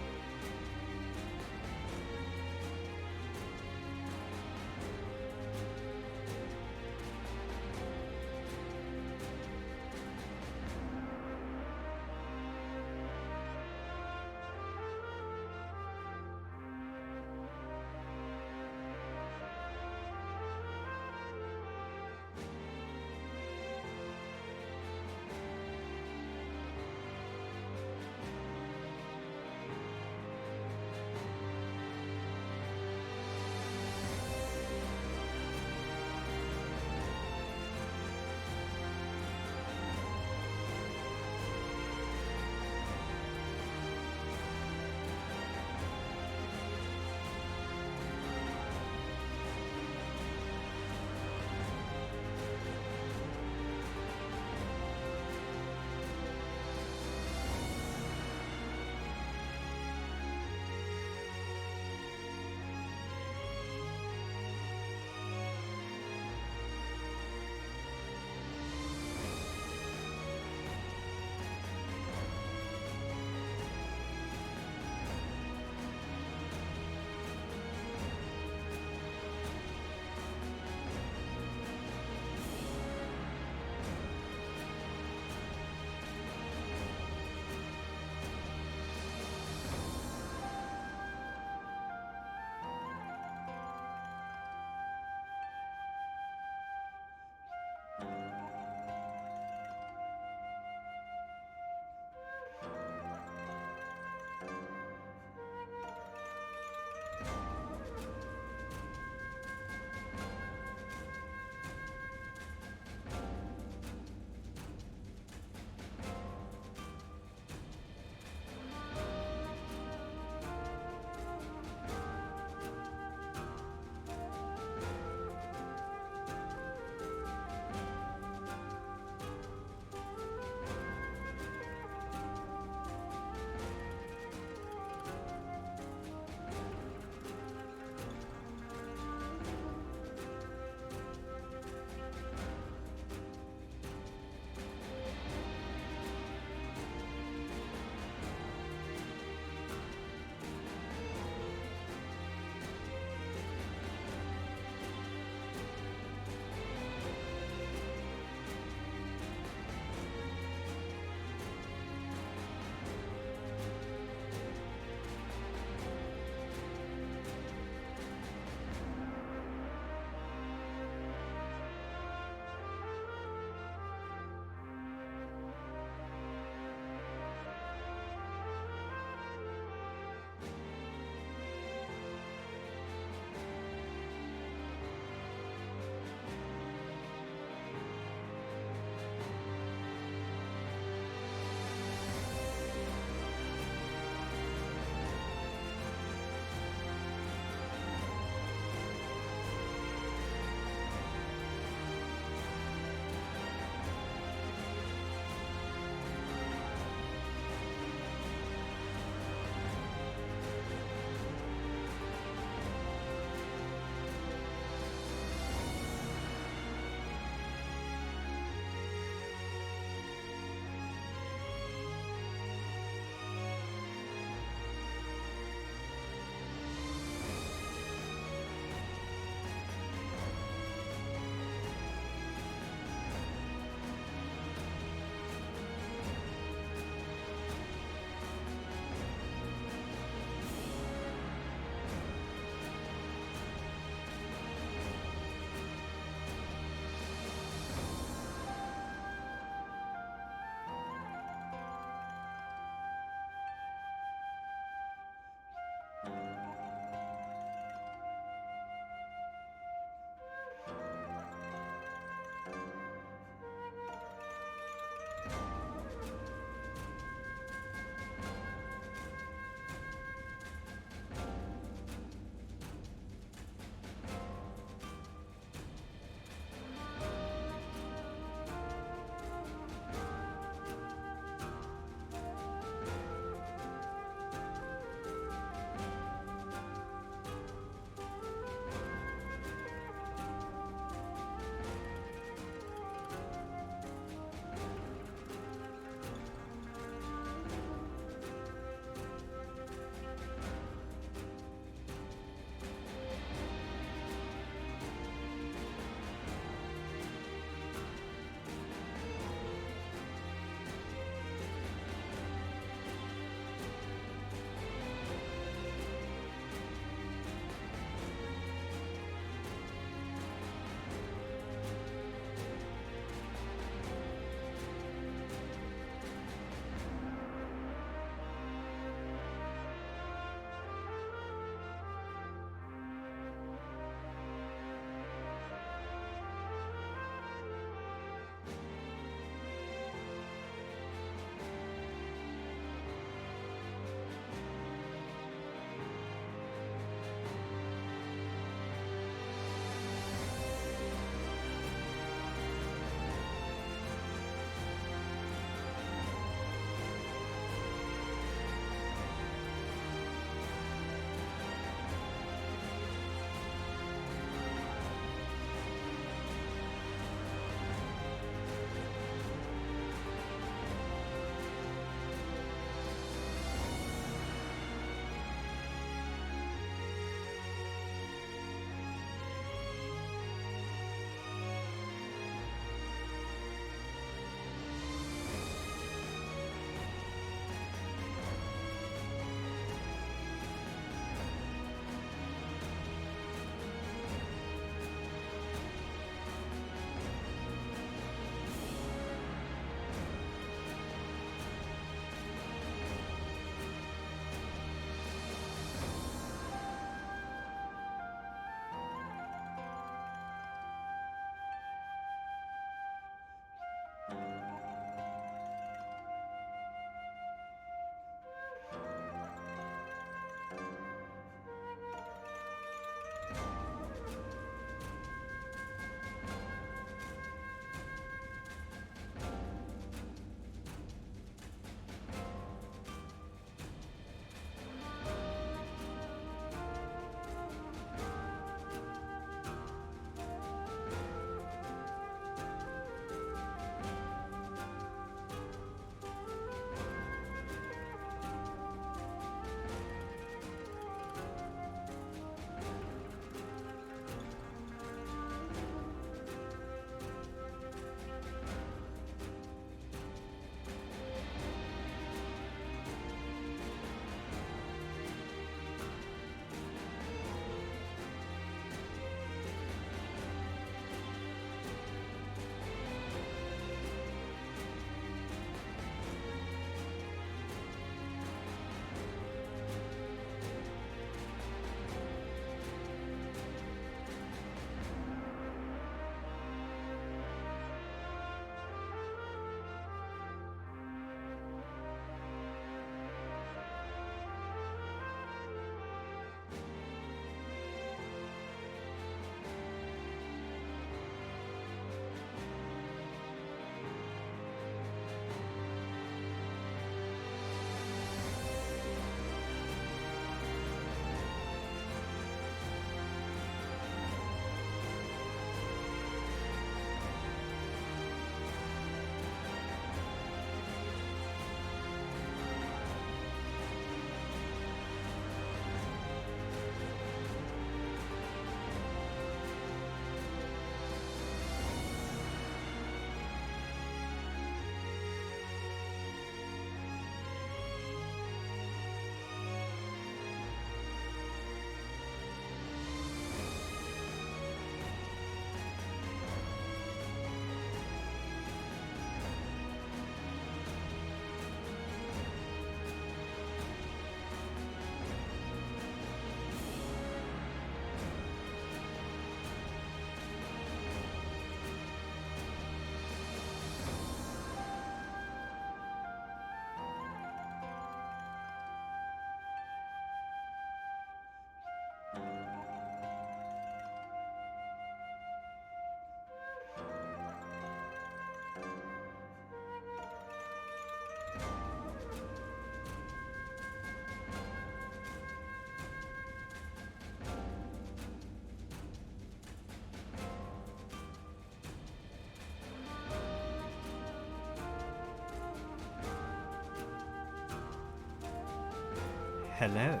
Hello.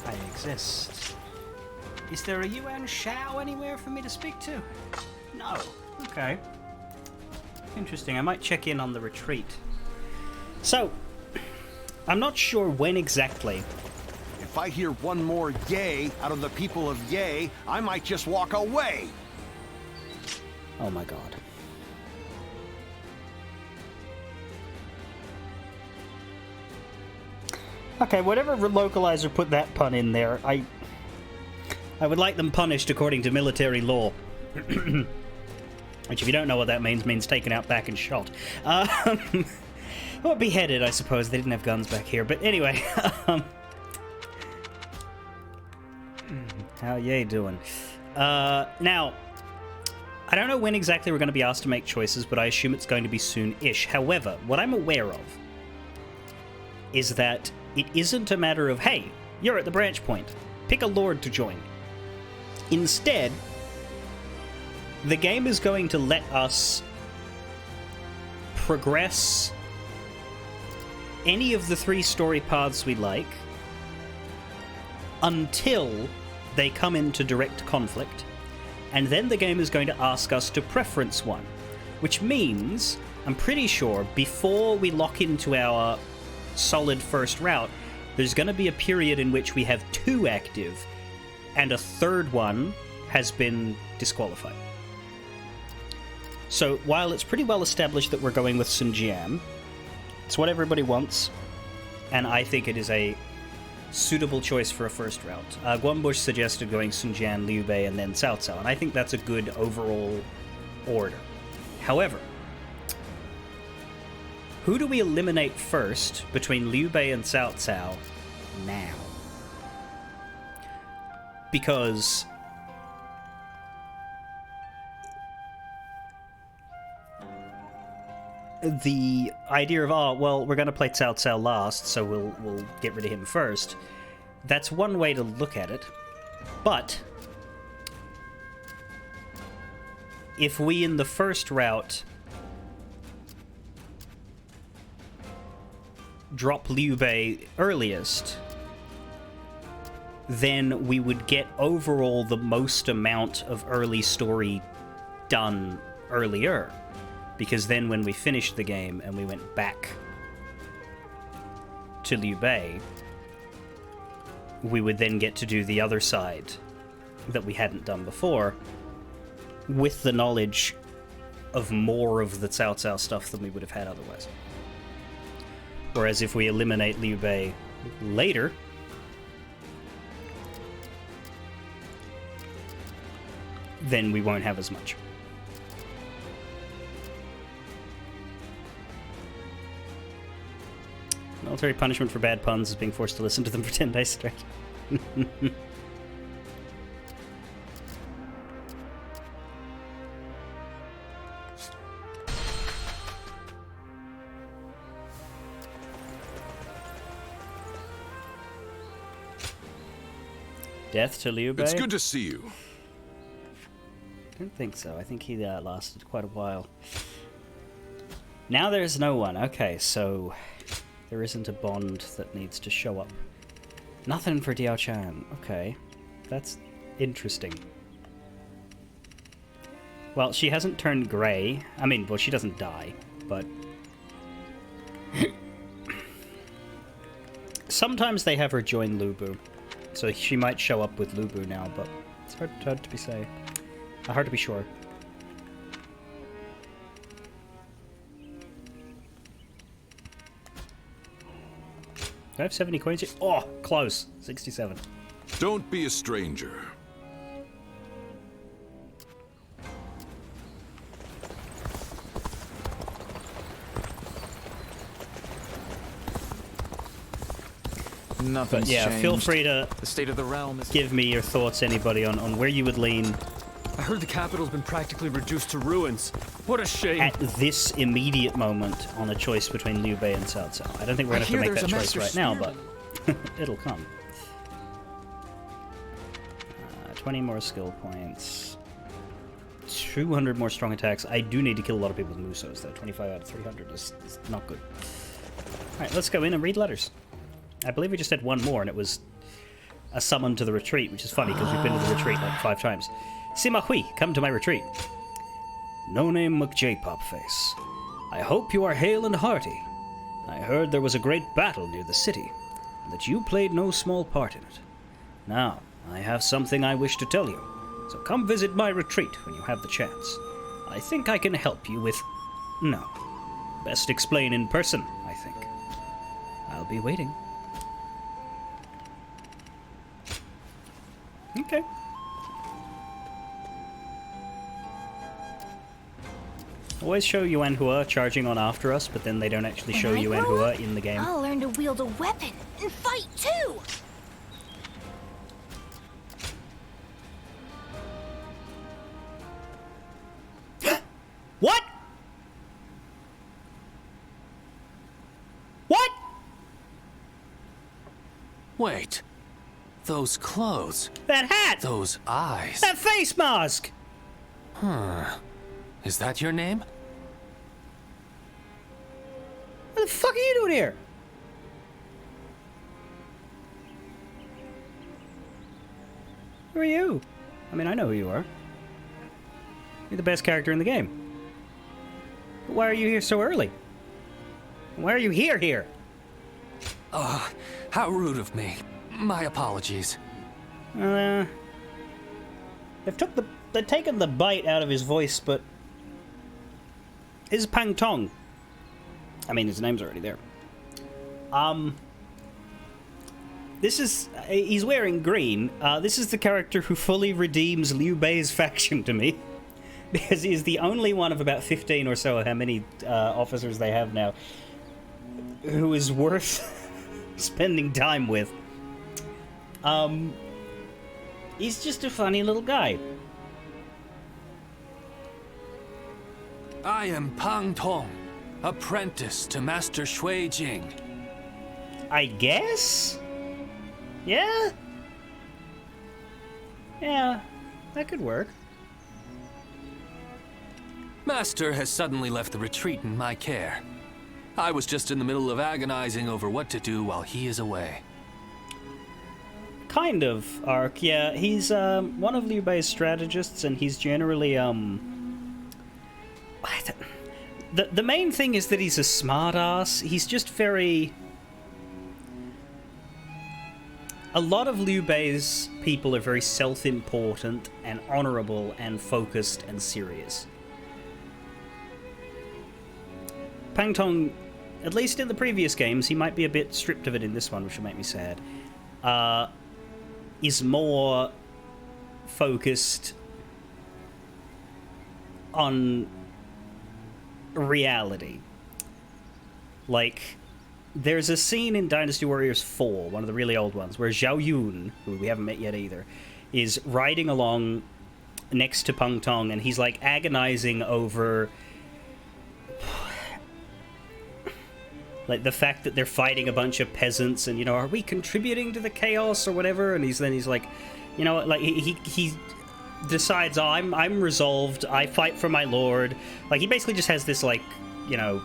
I exist. Is there a Yuan Shao anywhere for me to speak to? No. Okay. Interesting. I might check in on the retreat. So, I'm not sure when exactly. If I hear one more yay out of the people of Yay, I might just walk away. Oh my god. Okay, whatever localizer put that pun in there, I would like them punished according to military law. Which, if you don't know what that means taken out back and shot. Or beheaded, I suppose. They didn't have guns back here. But anyway, how Yay doing? Now, I don't know when exactly we're going to be asked to make choices, but I assume it's going to be soon-ish. However, what I'm aware of is that it isn't a matter of, hey, you're at the branch point, pick a lord to join. Instead, the game is going to let us progress any of the 3 story paths we like until they come into direct conflict, and then the game is going to ask us to preference one, which means, I'm pretty sure, before we lock into our solid first route, there's going to be a period in which we have 2 active, and a 3rd one has been disqualified. So, while it's pretty well established that we're going with Xinjiang, it's what everybody wants, and I think it is a suitable choice for a first route. Guanbush suggested going Xinjiang, Liu Bei, and then Cao Cao, and I think that's a good overall order. However, who do we eliminate first between Liu Bei and Cao Cao now? Because the idea of, oh, well, we're going to play Cao Cao last, so we'll get rid of him first, that's one way to look at it. But if we, in the first route, drop Liu Bei earliest, then we would get overall the most amount of early story done earlier. Because then when we finished the game and we went back to Liu Bei, we would then get to do the other side that we hadn't done before, with the knowledge of more of the Cao Cao stuff than we would have had otherwise. Whereas if we eliminate Liu Bei later, then we won't have as much. Military punishment for bad puns is being forced to listen to them for 10 days straight. Death to Liu Bei? It's good to see you. I don't think so. I think he lasted quite a while. Now there's no one. Okay, so there isn't a bond that needs to show up. Nothing for Diao Chan. Okay, that's interesting. Well, she hasn't turned grey. I mean, well, she doesn't die, but sometimes they have her join Lu Bu, so she might show up with Lu Bu now, but it's hard to be say. Hard to be sure. Do I have 70 coins here? Oh, close. 67. Don't be a stranger. Nothing's But yeah, changed. feel free to The state of the realm is... give me your thoughts, anybody, on where you would lean I heard the capital's been practically reduced to ruins. What a shame. at this immediate moment on a choice between Liu Bei and Cao Cao. I don't think we're going to have to make that choice right now, but it'll come. 20 more skill points. 200 more strong attacks. I do need to kill a lot of people with Musos, though. 25 out of 300 is not good. Alright, let's go in and read letters. I believe we just had one more, and it was a summon to the retreat, which is funny because we've been to the retreat like 5 times. Simahui, come to my retreat. No name McJ-Popface. I hope you are hale and hearty. I heard there was a great battle near the city, and that you played no small part in it. Now, I have something I wish to tell you, so come visit my retreat when you have the chance. I think I can help you with... No. Best explain in person, I think. I'll be waiting. Okay. Always show Yuan Hua charging on after us, but then they don't actually show Yuan Hua in the game. I'll learn to wield a weapon and fight too! What? What? Wait. Those clothes. That hat! Those eyes. That face mask! Huh. Is that your name? What the fuck are you doing here? Who are you? I mean, I know who you are. You're the best character in the game. But why are you here so early? Why are you here? How rude of me. My apologies. They've taken the bite out of his voice, but is Pang Tong. I mean, his name's already there. He's wearing green. This is the character who fully redeems Liu Bei's faction to me. Because he's the only one of about 15 or so, how many officers they have now, who is worth spending time with. He's just a funny little guy. I am Pang Tong, apprentice to Master Shui Jing. I guess? Yeah? Yeah, that could work. Master has suddenly left the retreat in my care. I was just in the middle of agonizing over what to do while he is away. Kind of, Ark, yeah. He's one of Liu Bei's strategists, and he's generally, The main thing is that he's a smartass. He's just very... A lot of Liu Bei's people are very self-important and honorable and focused and serious. Pang Tong, at least in the previous games, he might be a bit stripped of it in this one, which will make me sad, is more focused on reality. Like, there's a scene in Dynasty Warriors 4, one of the really old ones, where Zhao Yun, who we haven't met yet either, is riding along next to Pang Tong, and he's like agonizing over like the fact that they're fighting a bunch of peasants, and, you know, are we contributing to the chaos or whatever? And he's like, you know, like he decides, oh, I'm resolved, I fight for my lord. Like, he basically just has this, like, you know,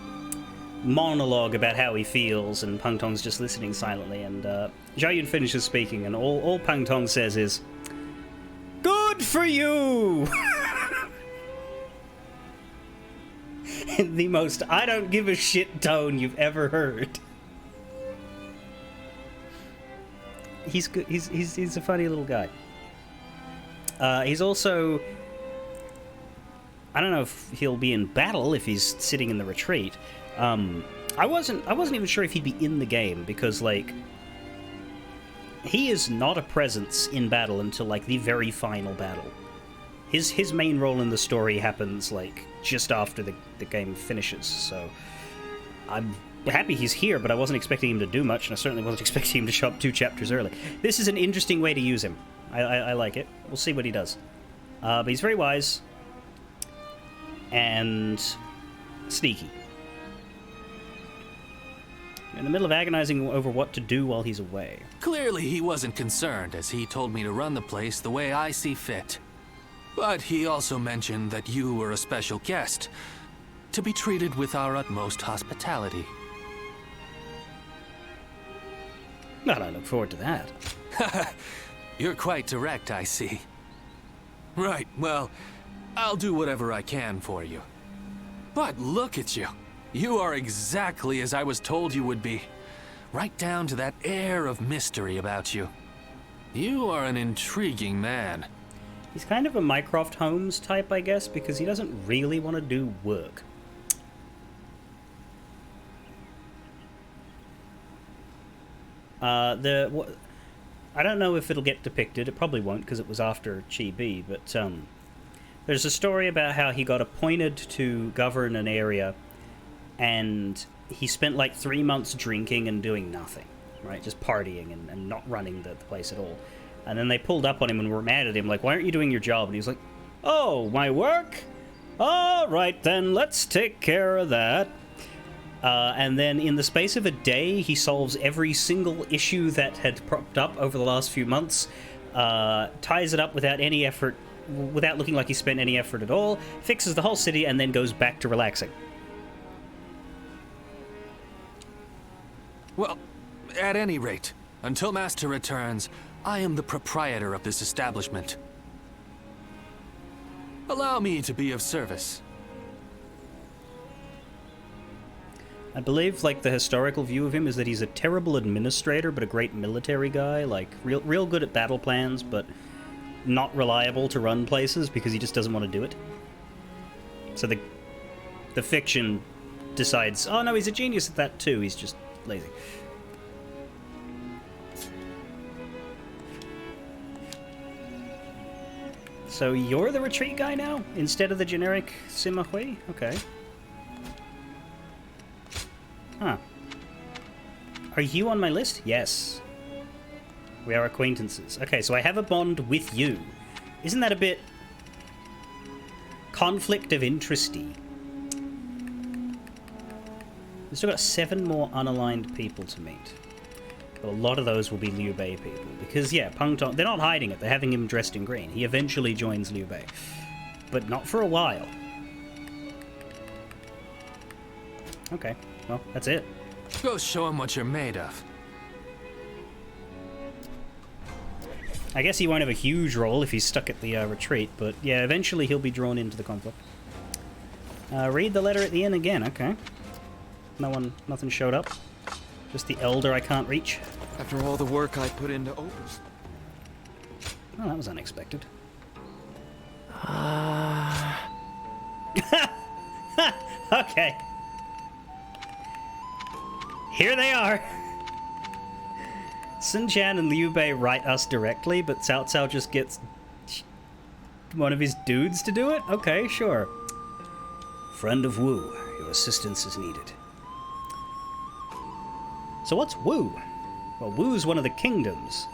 monologue about how he feels, and Pang Tong's just listening silently, and Zhao Yun finishes speaking, and all Pang Tong says is, "Good for you!" In the most I don't give a shit tone you've ever heard. He's good. He's a funny little guy. He's also, I don't know if he'll be in battle if he's sitting in the retreat. I wasn't even sure if he'd be in the game, because, like, he is not a presence in battle until, like, the very final battle. His main role in the story happens, like, just after the game finishes, so I'm happy he's here, but I wasn't expecting him to do much, and I certainly wasn't expecting him to show up 2 chapters early. This is an interesting way to use him. I like it. We'll see what he does. But he's very wise and sneaky. In the middle of agonizing over what to do while he's away. Clearly he wasn't concerned, as he told me to run the place the way I see fit. But he also mentioned that you were a special guest, to be treated with our utmost hospitality. Well, I look forward to that. You're quite direct, I see. Right, well, I'll do whatever I can for you. But look at you. You are exactly as I was told you would be. Right down to that air of mystery about you. You are an intriguing man. He's kind of a Mycroft Holmes type, I guess, because he doesn't really want to do work. I don't know if it'll get depicted. It probably won't, because it was after Chibi, but there's a story about how he got appointed to govern an area, and he spent like 3 months drinking and doing nothing, right? Just partying and not running the place at all. And then they pulled up on him and were mad at him, like, why aren't you doing your job? And he was like, oh, my work? All right, then, let's take care of that. And then in the space of a day, he solves every single issue that had propped up over the last few months, ties it up without any effort, without looking like he spent any effort at all, fixes the whole city, and then goes back to relaxing. Well, at any rate, until Master returns, I am the proprietor of this establishment. Allow me to be of service. I believe, like, the historical view of him is that he's a terrible administrator, but a great military guy, like, real good at battle plans, but not reliable to run places because he just doesn't want to do it. So the fiction decides, oh no, he's a genius at that too, he's just lazy. So you're the retreat guy now, instead of the generic Sima Hui? Okay. Huh. Are you on my list? Yes. We are acquaintances. Okay, so I have a bond with you. Isn't that a bit conflict of interesty? We've still got 7 more unaligned people to meet. But a lot of those will be Liu Bei people. Because, yeah, Peng Tong, they're not hiding it. They're having him dressed in green. He eventually joins Liu Bei. But not for a while. Okay. Well, that's it. Go show him what you're made of. I guess he won't have a huge role if he's stuck at the retreat, but yeah, eventually he'll be drawn into the conflict. Read the letter at the inn again, okay. Nothing showed up. Just the elder I can't reach. After all the work I put into open... Oh, that was unexpected. Okay. Here they are! Sun Jian and Liu Bei write us directly, but Cao Cao just gets one of his dudes to do it? Okay, sure. Friend of Wu, your assistance is needed. So what's Wu? Well, Wu's one of the kingdoms.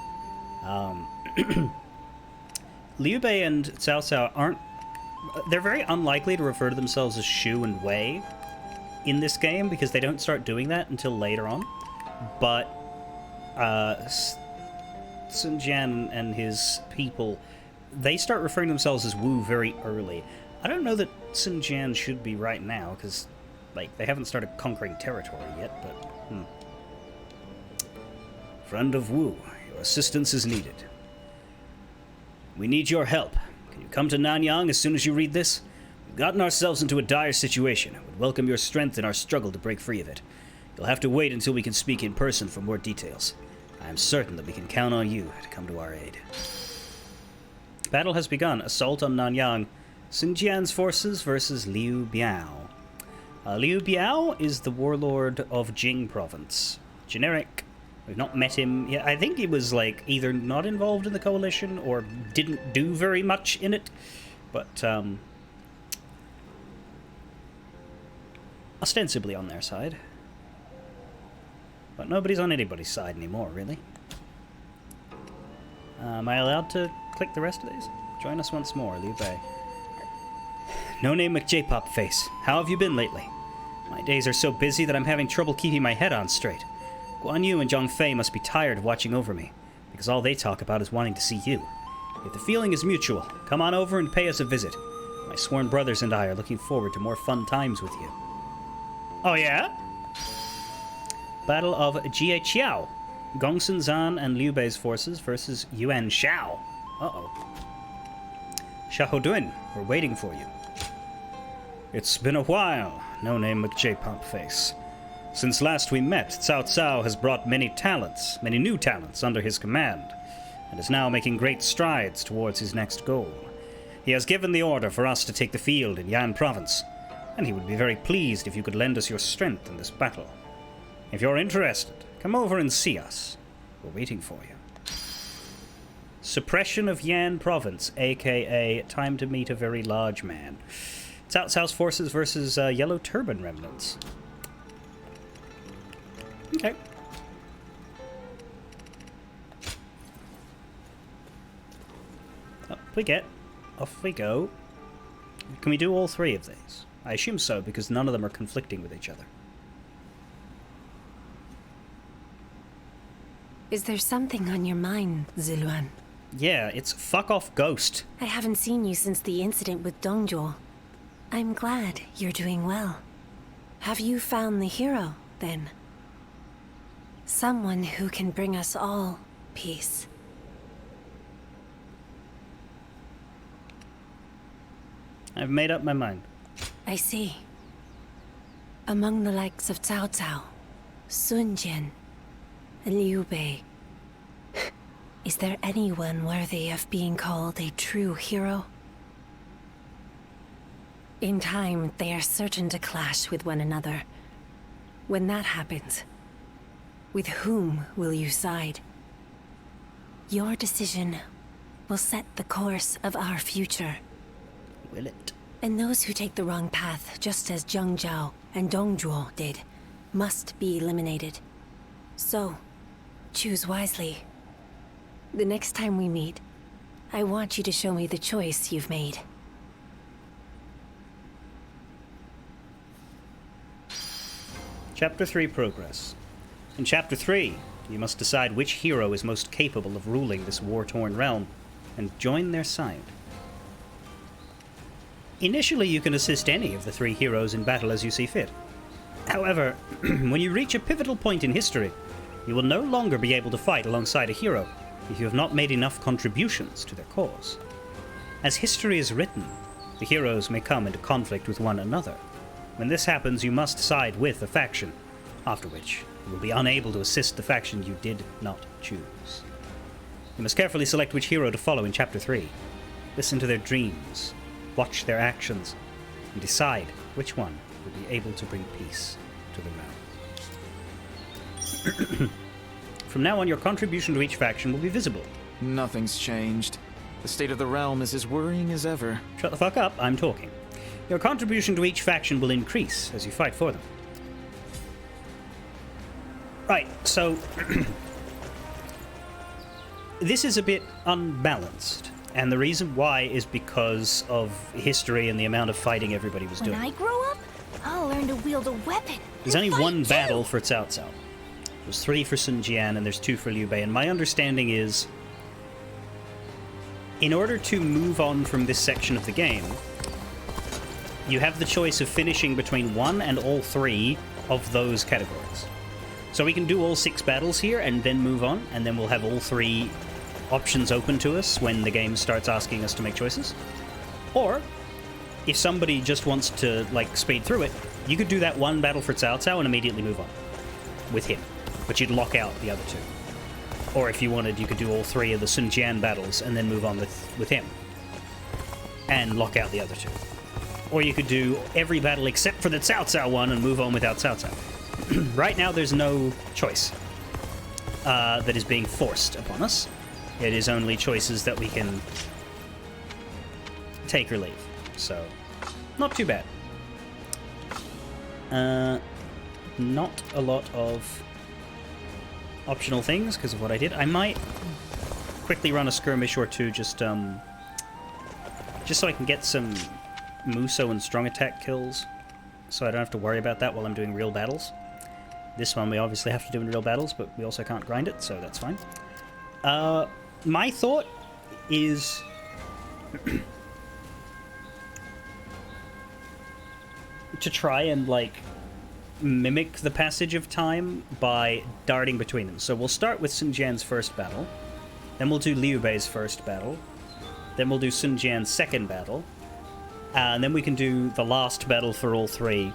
Liu Bei and Cao Cao aren't... They're very unlikely to refer to themselves as Shu and Wei in this game, because they don't start doing that until later on. But Sun Jian and his people, they start referring to themselves as Wu very early. I don't know that Sun Jian should be right now, because like they haven't started conquering territory yet, but Friend of Wu, your assistance is needed. We need your help. Can you come to Nanyang as soon as you read this? We've gotten ourselves into a dire situation and would welcome your strength in our struggle to break free of it. You'll have to wait until we can speak in person for more details. I am certain that we can count on you to come to our aid. Battle has begun. Assault on Nanyang. Sun Jian's forces versus Liu Biao. Liu Biao is the warlord of Jing province. Generic. We've not met him yet. I think he was like either not involved in the coalition or didn't do very much in it. But ostensibly on their side. But nobody's on anybody's side anymore, really. Am I allowed to click the rest of these? Join us once more, Liu Bei. No name McJ-Pop face. How have you been lately? My days are so busy that I'm having trouble keeping my head on straight. Guan Yu and Zhang Fei must be tired of watching over me, because all they talk about is wanting to see you. If the feeling is mutual, come on over and pay us a visit. My sworn brothers and I are looking forward to more fun times with you. Oh yeah? Battle of Jieqiao. Gongsun Zan and Liu Bei's forces versus Yuan Shao. Uh-oh. Xiahou Dun, we're waiting for you. It's been a while, No Name McJ-Pumpface. Since last we met, Cao Cao has brought many new talents under his command, and is now making great strides towards his next goal. He has given the order for us to take the field in Yan Province, and he would be very pleased if you could lend us your strength in this battle. If you're interested, come over and see us. We're waiting for you. Suppression of Yan Province, aka time to meet a very large man. Cao Cao's forces versus Yellow Turban remnants. Okay. Up we get. Off we go. Can we do all three of these? I assume so, because none of them are conflicting with each other. Is there something on your mind, Ziluan? Yeah, it's fuck off ghost. I haven't seen you since the incident with Dongzhuo. I'm glad you're doing well. Have you found the hero, then? Someone who can bring us all peace. I've made up my mind. I see. Among the likes of Cao Cao, Sun Jian, and Liu Bei, is there anyone worthy of being called a true hero? In time, they are certain to clash with one another. When that happens, with whom will you side? Your decision will set the course of our future. Will it? And those who take the wrong path, just as Zheng Zhao and Dongzhuo did, must be eliminated. So, choose wisely. The next time we meet, I want you to show me the choice you've made. Chapter 3 Progress. In Chapter 3, you must decide which hero is most capable of ruling this war-torn realm, and join their side. Initially, you can assist any of the three heroes in battle as you see fit. However, when you reach a pivotal point in history, you will no longer be able to fight alongside a hero if you have not made enough contributions to their cause. As history is written, the heroes may come into conflict with one another. When this happens, you must side with a faction, after which you will be unable to assist the faction you did not choose. You must carefully select which hero to follow in Chapter 3. Listen to their dreams, watch their actions, and decide which one will be able to bring peace to the realm. From now on, your contribution to each faction will be visible. Nothing's changed. The state of the realm is as worrying as ever. Shut the fuck up, I'm talking. Your contribution to each faction will increase as you fight for them. Right, so... this is a bit unbalanced. And the reason why is because of history and the amount of fighting everybody was doing. When I grow up, I'll learn to wield a weapon. There's only one battle for Cao Cao. There's 3 for Sun Jian and there's 2 for Liu Bei. And my understanding is, in order to move on from this section of the game, you have the choice of finishing between 1 and all 3 of those categories. So we can do all 6 battles here and then move on, and then we'll have all 3 options open to us when the game starts asking us to make choices. Or, if somebody just wants to, like, speed through it, you could do that one battle for Cao Cao and immediately move on with him. But you'd lock out the other 2. Or if you wanted, you could do all 3 of the Sun Jian battles and then move on with him. And lock out the other 2. Or you could do every battle except for the Cao Cao one and move on without Cao Cao. Right now, there's no choice that is being forced upon us. It is only choices that we can take or leave. So, not too bad. Not a lot of optional things because of what I did. I might quickly run a skirmish or 2 just so I can get some Muso and strong attack kills, so I don't have to worry about that while I'm doing real battles. This one we obviously have to do in real battles, but we also can't grind it, so that's fine. My thought is to try and, like, mimic the passage of time by darting between them. So we'll start with Sun Jian's first battle, then we'll do Liu Bei's first battle, then we'll do Sun Jian's second battle, and then we can do the last battle for all three,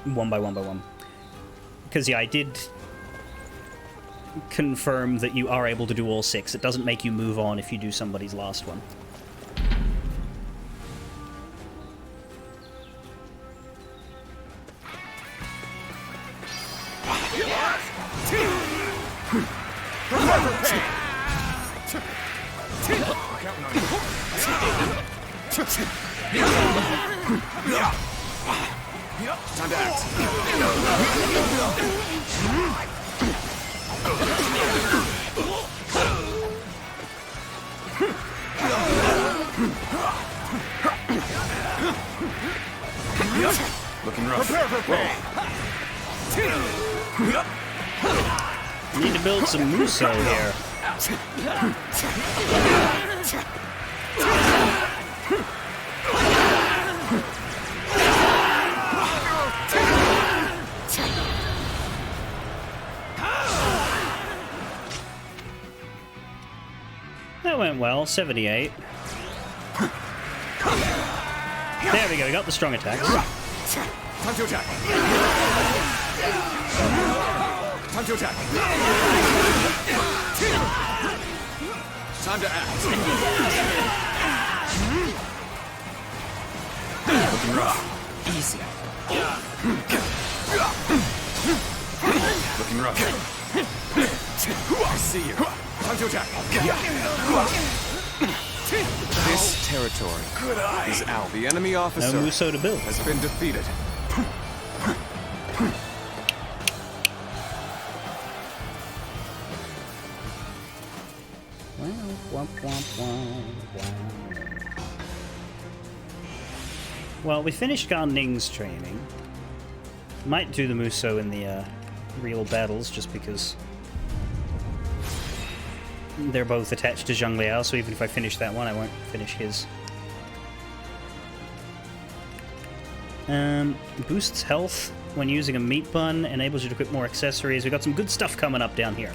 one by one by one. Because, yeah, I did confirm that you are able to do all 6. It doesn't make you move on if you do somebody's last one. Time to act. Looking rough. Prepare for pain. Need to build some Muso here. That went well, 78. There we go, we got the strong attack. Time to attack. Time to attack. Time to act. Looking rough. Easy. Looking rough. I see you. Time to attack. This territory is out. The enemy officer no Muso to build. Has been defeated. Well, we finished Gan Ning's training. Might do the Muso in the real battles, just because they're both attached to Zhang Liao, so even if I finish that one, I won't finish his. Boosts health when using a meat bun, enables you to equip more accessories. We've got some good stuff coming up down here.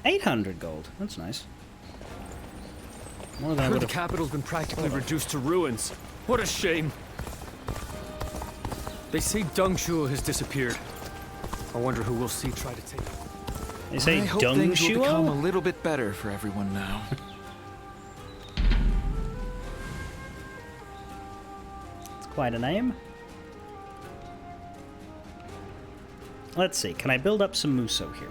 $800 gold. That's nice. More than I would The have. capital's been practically reduced to ruins. What a shame. They say Dongzhuo has disappeared. I wonder who we'll see try to take it. They say I hope things will become a Dongzhuo? little bit better for everyone now. It's quite a name. Let's see. Can I build up some Muso here?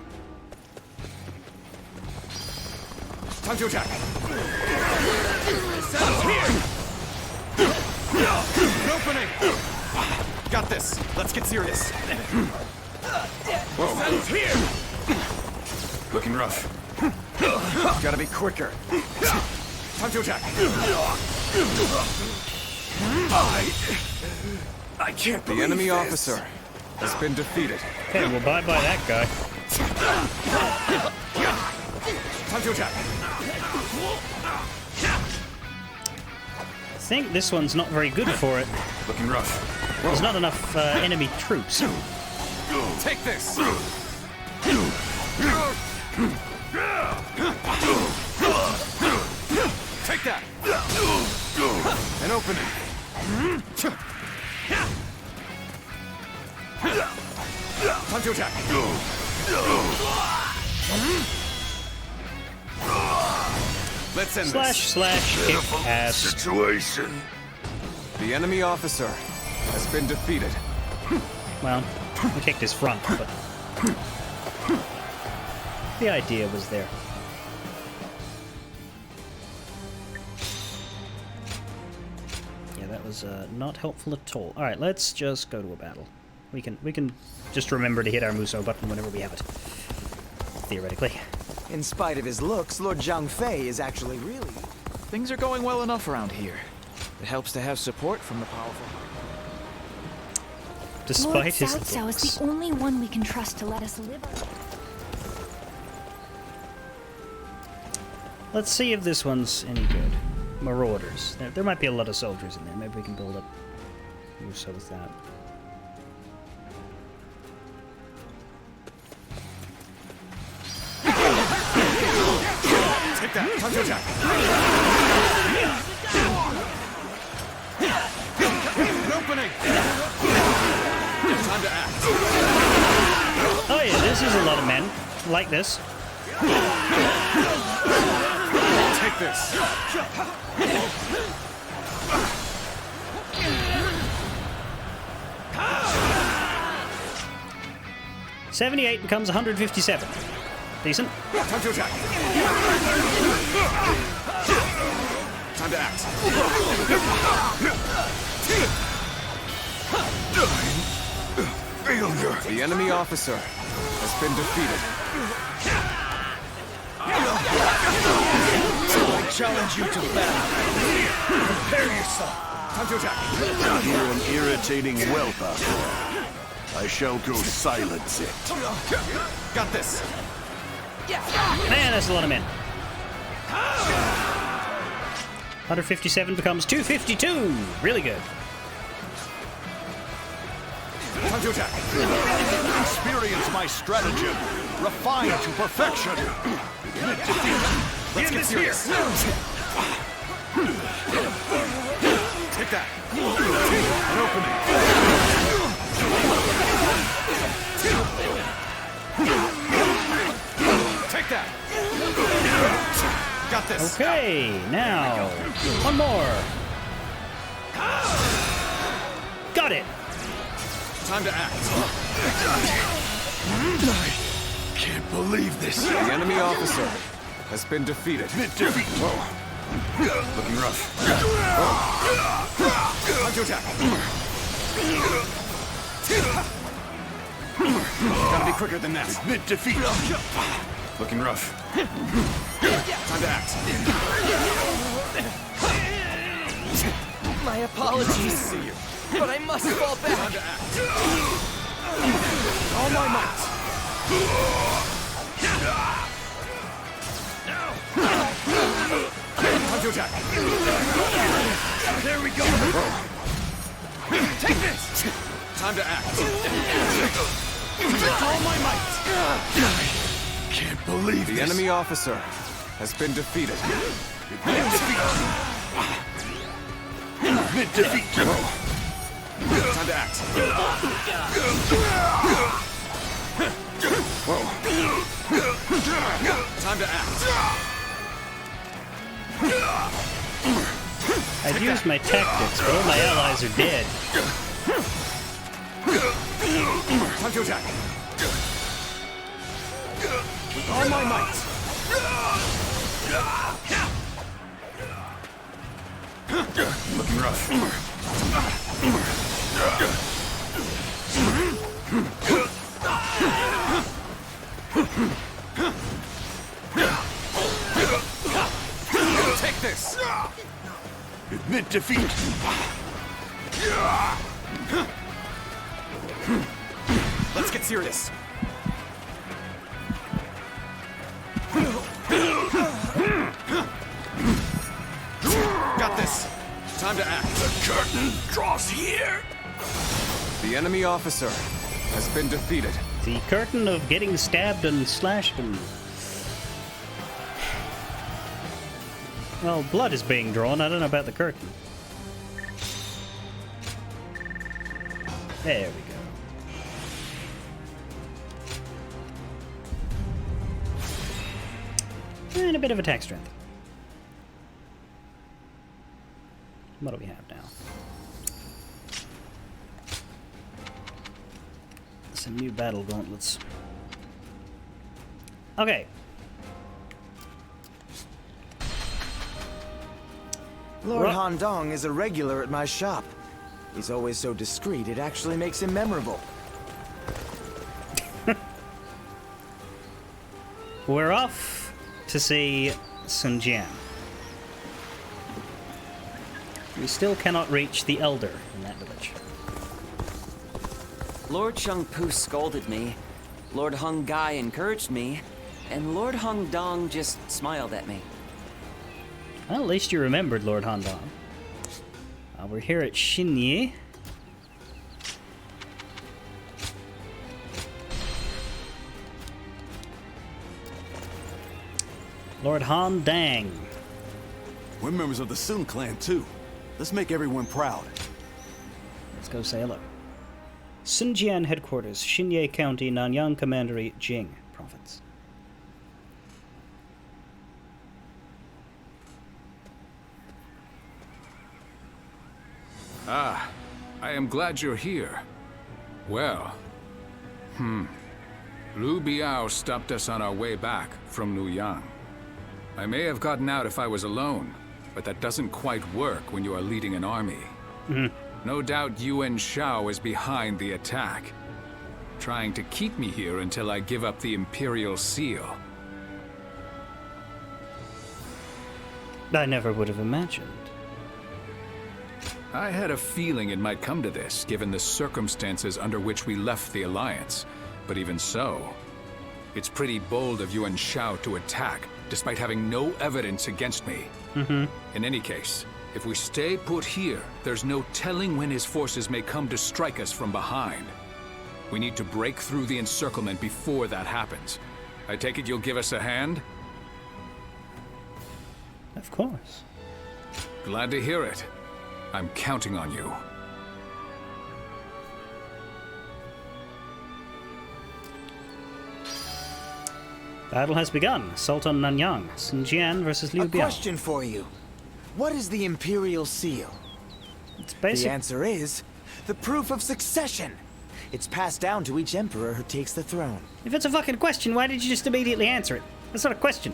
Time to attack. Opening. Got this. Let's get serious. Whoa. Here. Looking rough. Gotta be quicker. Time to attack. I can't believe the enemy officer has been defeated. Okay, well, bye-bye that guy. Time to attack. I think this one's not very good for it. Looking rough. There's not enough enemy troops. Take this. Take that. An opening. Time to attack. Let's end Slash, this. kick ass. Situation. The enemy officer has been defeated. Well, we kicked his front, but the idea was there. Yeah, that was not helpful at all. All right, let's just go to a battle. We can just remember to hit our Muso button whenever we have it. Theoretically. In spite of his looks, Lord Zhang Fei is actually really... Things are going well enough around here. It helps to have support from the powerful. Despite Lord his Cao Cao looks. is the only one we can trust to let us live. Let's see if this one's any good. Marauders. There might be a lot of soldiers in there. Maybe we can build up. So with that. Take that! Counter attack! An opening! Time to act. Oh yeah, this is a lot of men. Like this. Take this! 78 becomes 157. Decent. Time to attack. Time to act. Failure. The enemy officer has been defeated. I challenge you to battle. Prepare yourself. Time to attack. You're an irritating whelp out there. I shall go silence it. Got this. Man, that's a lot of men. 157 becomes 252. Really good. Time to attack. Experience my stratagem. Refined to perfection. Let's get serious. Take that. An opening. Take that. Got this. Okay, now one more. Got it. Time to act. I can't believe this. The enemy officer has been defeated. Defeat. Looking rough. Time to attack. Gotta be quicker than that. Admit defeat. Looking rough. Time to act. My apologies, but I must fall back. Time to act. All my might. Time to attack. There we go. Take this. Time to act. All my might. Can't believe the this. enemy officer has been defeated. Admit defeat. Time to act. Whoa. Time to act. I've used my tactics, but all my allies are dead. Time to attack. With all my might. Looking rough. Take this. Admit defeat. Let's get serious. Got this. Time to act. The curtain draws here. The enemy officer has been defeated. The curtain of getting stabbed and slashed and... Well, blood is being drawn. I don't know about the curtain. There we go. And a bit of attack strength. What do we have now? Some new battle gauntlets. Okay. Lord Han Dong is a regular at my shop. He's always so discreet, it actually makes him memorable. We're off to see Sun Jian. We still cannot reach the Elder in that village. Lord Shang Pu scolded me, Lord Hung Gai encouraged me, and Lord Hung Dong just smiled at me. Well, at least you remembered, Lord Handan. We're here at Xinye. Lord Han Dang. We're members of the Sun clan, too. Let's make everyone proud. Let's go say hello. Sunjian Headquarters, Xinye County, Nanyang Commandery, Jing Province. Ah, I am glad you're here. Well, Liu Biao stopped us on our way back from Luoyang. I may have gotten out if I was alone, but that doesn't quite work when you are leading an army. No doubt Yuan Shao is behind the attack, trying to keep me here until I give up the Imperial Seal. I never would have imagined. I had a feeling it might come to this, given the circumstances under which we left the Alliance. But even so, it's pretty bold of Yuan Shao to attack, despite having no evidence against me. In any case, if we stay put here, there's no telling when his forces may come to strike us from behind. We need to break through the encirclement before that happens. I take it you'll give us a hand? Of course. Glad to hear it. I'm counting on you. Battle has begun. Sultan Nanyang, Sunjian versus Liu Biao. A question for you. What is the Imperial Seal? It's basic. The answer is the proof of succession. It's passed down to each emperor who takes the throne. If it's a fucking question, why did you just immediately answer it? That's not a question.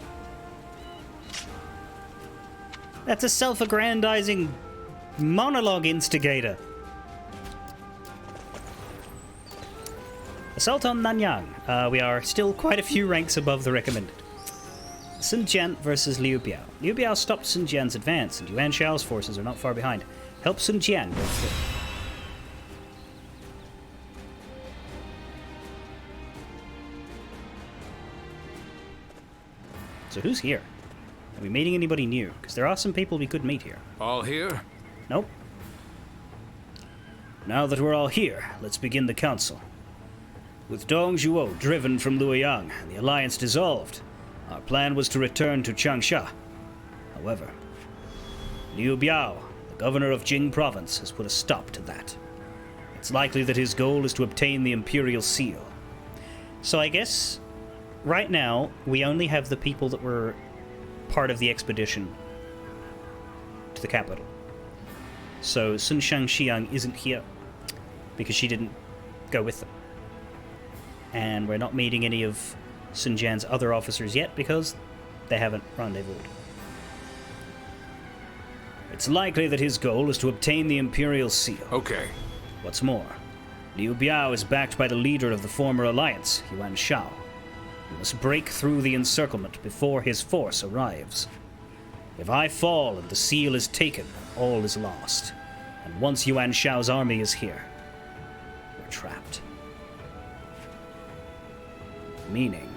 That's a self-aggrandizing monologue instigator. Assault on Nanyang. We are still quite a few ranks above the recommended. Sun Jian versus Liu Biao. Liu Biao stopped Sun Jian's advance, and Yuan Shao's forces are not far behind. Help Sun Jian go through. So who's here? Are we meeting anybody new? Because there are some people we could meet here. All here? Nope. Now that we're all here, let's begin the council. With Dong Zhuo driven from Luoyang and the alliance dissolved, our plan was to return to Changsha. However, Liu Biao, the governor of Jing province, has put a stop to that. It's likely that his goal is to obtain the Imperial Seal. So I guess, right now, we only have the people that were part of the expedition to the capital. So Sun Shangxiang isn't here because she didn't go with them. And we're not meeting any of Sun Jian's other officers yet because they haven't rendezvoused. It's likely that his goal is to obtain the Imperial Seal. Okay. What's more, Liu Biao is backed by the leader of the former alliance, Yuan Shao. We must break through the encirclement before his force arrives. If I fall and the seal is taken, all is lost. And once Yuan Shao's army is here, we're trapped. Meaning,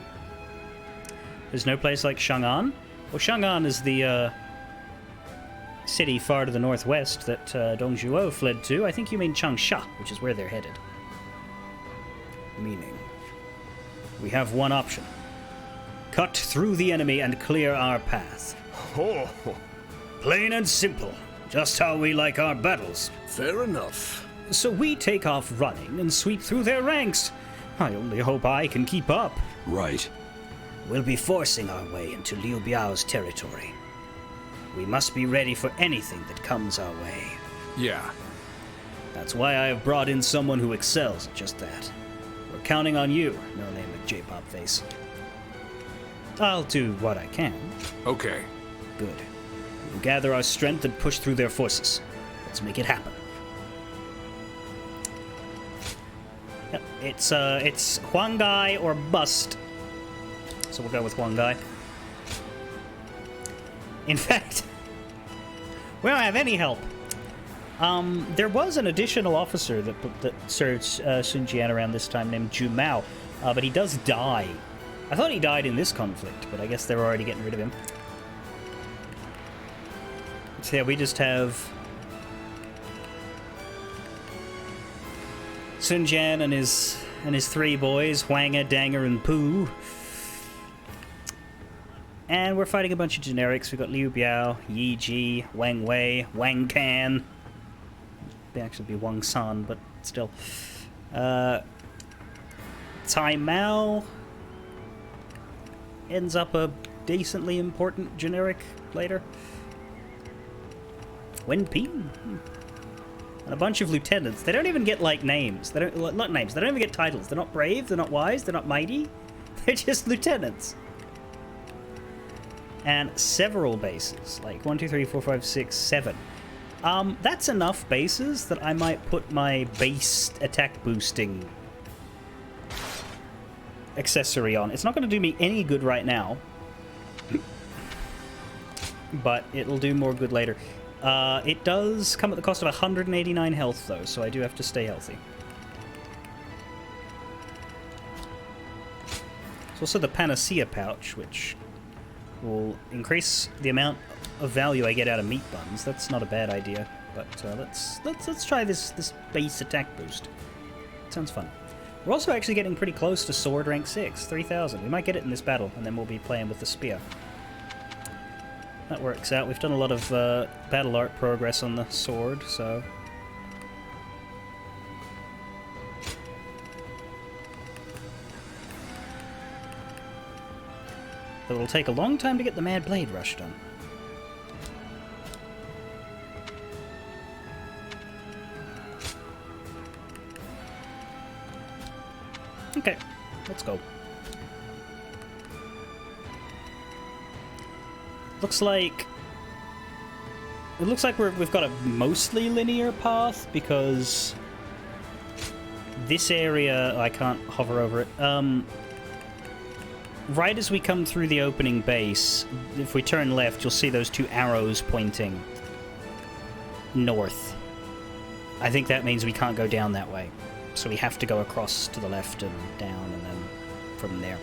there's no place like Chang'an? Well, Chang'an is the city far to the northwest that Dong Zhuo fled to. I think you mean Changsha, which is where they're headed. Meaning, we have one option. Cut through the enemy and clear our path. Oh. Plain and simple. Just how we like our battles. Fair enough. So we take off running and sweep through their ranks. I only hope I can keep up. Right. We'll be forcing our way into Liu Biao's territory. We must be ready for anything that comes our way. Yeah. That's why I have brought in someone who excels at just that. We're counting on you, no name at J-Pop Face. I'll do what I can. Okay. Good. We'll gather our strength and push through their forces. Let's make it happen. Yep, it's Huang Gai or bust. So we'll go with Huang Gai. In fact, we don't have any help. There was an additional officer that served Sun Jian around this time named Zhu Mao, but he does die. I thought he died in this conflict, but I guess they're already getting rid of him. So yeah, we just have Sun Jian and his 3 boys, Hwanga, Danger, and Pooh. And we're fighting a bunch of generics. We've got Liu Biao, Yi Ji, Wang Wei, Wang Can. They actually be Wang San, but still. Tai Mao ends up a decently important generic later. Wen Ping. And a bunch of lieutenants. They don't even get, like, names. They don't, not names. They don't even get titles. They're not brave. They're not wise. They're not mighty. They're just lieutenants. And several bases. Like 1, 2, 3, 4, 5, 6, 7. That's enough bases that I might put my base attack boosting accessory on. It's not going to do me any good right now. But it'll do more good later. It does come at the cost of 189 health, though, so I do have to stay healthy. There's also the Panacea pouch, which will increase the amount of value I get out of meat buns. That's not a bad idea, but let's try this base attack boost. Sounds fun. We're also actually getting pretty close to sword rank 6, 3,000. We might get it in this battle, and then we'll be playing with the spear. That works out. We've done a lot of battle art progress on the sword, so... But it'll take a long time to get the Mad Blade Rush done. Okay, let's go. Looks like... It looks like we've got a mostly linear path, because this area... I can't hover over it. Right as we come through the opening base, if we turn left, you'll see those 2 arrows pointing north. I think that means we can't go down that way. So we have to go across to the left and down, and then from there.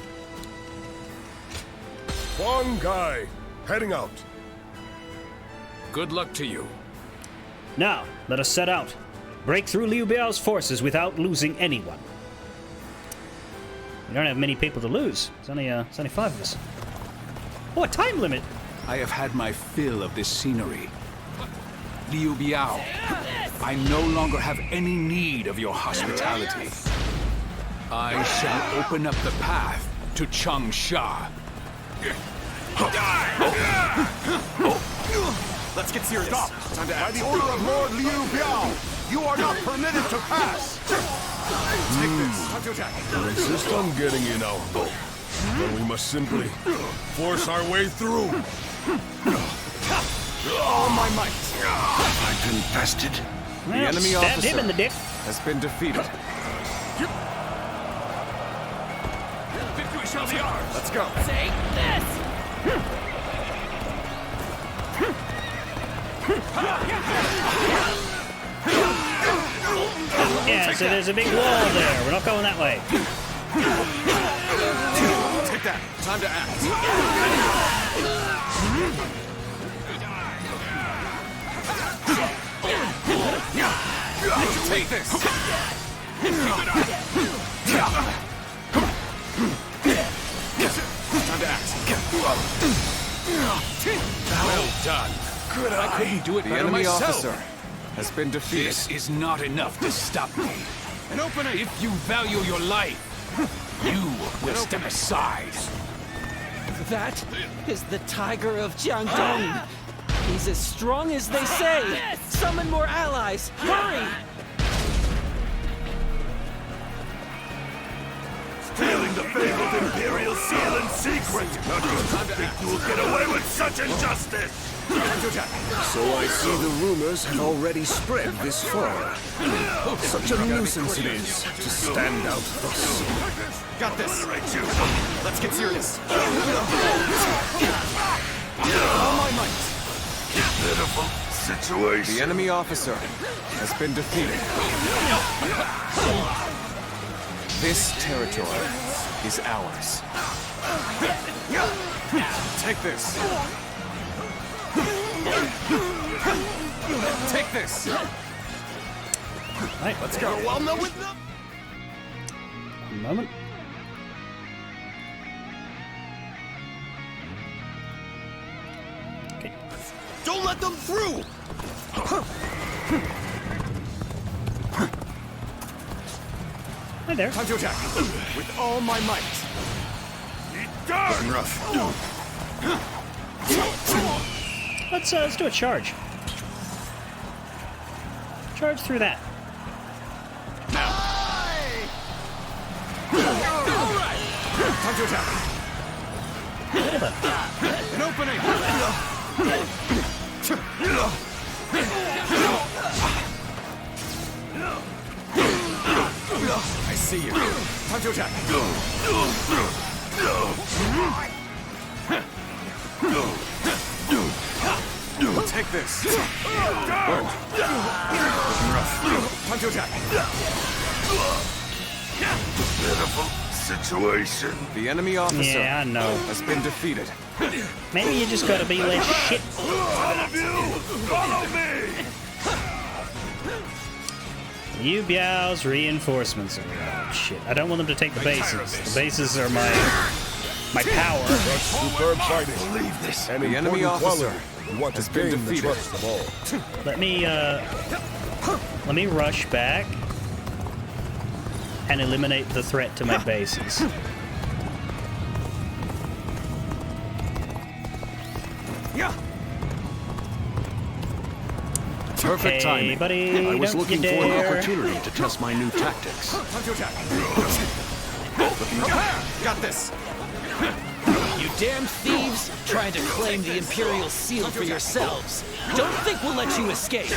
One guy, heading out. Good luck to you. Now, let us set out. Break through Liu Biao's forces without losing anyone. We don't have many people to lose. It's only 5 of us. Oh, a time limit! I have had my fill of this scenery. Liu Biao, I no longer have any need of your hospitality. I shall open up the path to Changsha. Let's get serious. Stop! By the order of Lord Liu Biao, you are not permitted to pass! Take this. Time to attack. You insist on getting in our boat. Then we must simply force our way through. All my might. I've infested. The enemy stabbed officer him in the dick. has been defeated. Victory shall be ours. Let's go. Take this! Yeah, so there's a big wall there. We're not going that way. Take that. Time to act. Take this. Time to act. Well done. Good I couldn't do it The better enemy myself. officer has been defeated. This is not enough to stop me. An opening. If you value your life, you will step aside. That is the Tiger of Jiangdong. He's as strong as they say. Summon more allies. Hurry! Stealing the fabled Imperial seal in secret! Not good. Think you will get away with such injustice! So I see the rumors have already spread this far. Such a nuisance it is to stand out thus. Got this. Let's get serious. All my might. Pitiful situation. The enemy officer has been defeated. This territory is ours. Take this. Take this. Right. Let's go. Well, no, with no. One moment. Okay. Don't let them through. Hi there. Time to attack with all my might. Looking rough. Let's do a charge. Charge through that. Time to attack. An opening. I see you. Time to attack. Take this. Looking rough. Time to attack. Pitiful situation. The enemy officer Yeah, I know. has been defeated. Maybe you just gotta be less shit. All of you, follow me. Yu Biao's reinforcements. Oh, shit. I don't want them to take the bases. The bases are my power. Superb fighting. Believe this. An The enemy important officer quality you want to has been gain the defeated. trust of all. Let me rush back and eliminate the threat to my bases. Yeah. Perfect Hey, timing. buddy, I was don't looking you for an dare. opportunity to test my new tactics. Time to attack. Prepare. Got this. You damn thieves, trying to claim the Imperial seal for yourselves. Don't think we'll let you escape.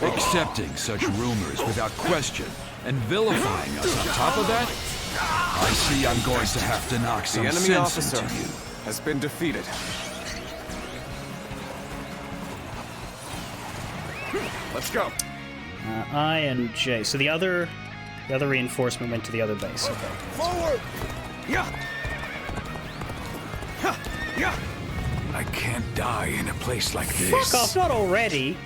Accepting such rumors without question and vilifying us on top of that? I see I'm going to have to knock The some enemy sense officer into you. has been defeated. Let's go. I and J. So the other reinforcement went to the other base. Okay. Forward. Yeah. Yeah. I can't die in a place like this. Fuck off! Not already.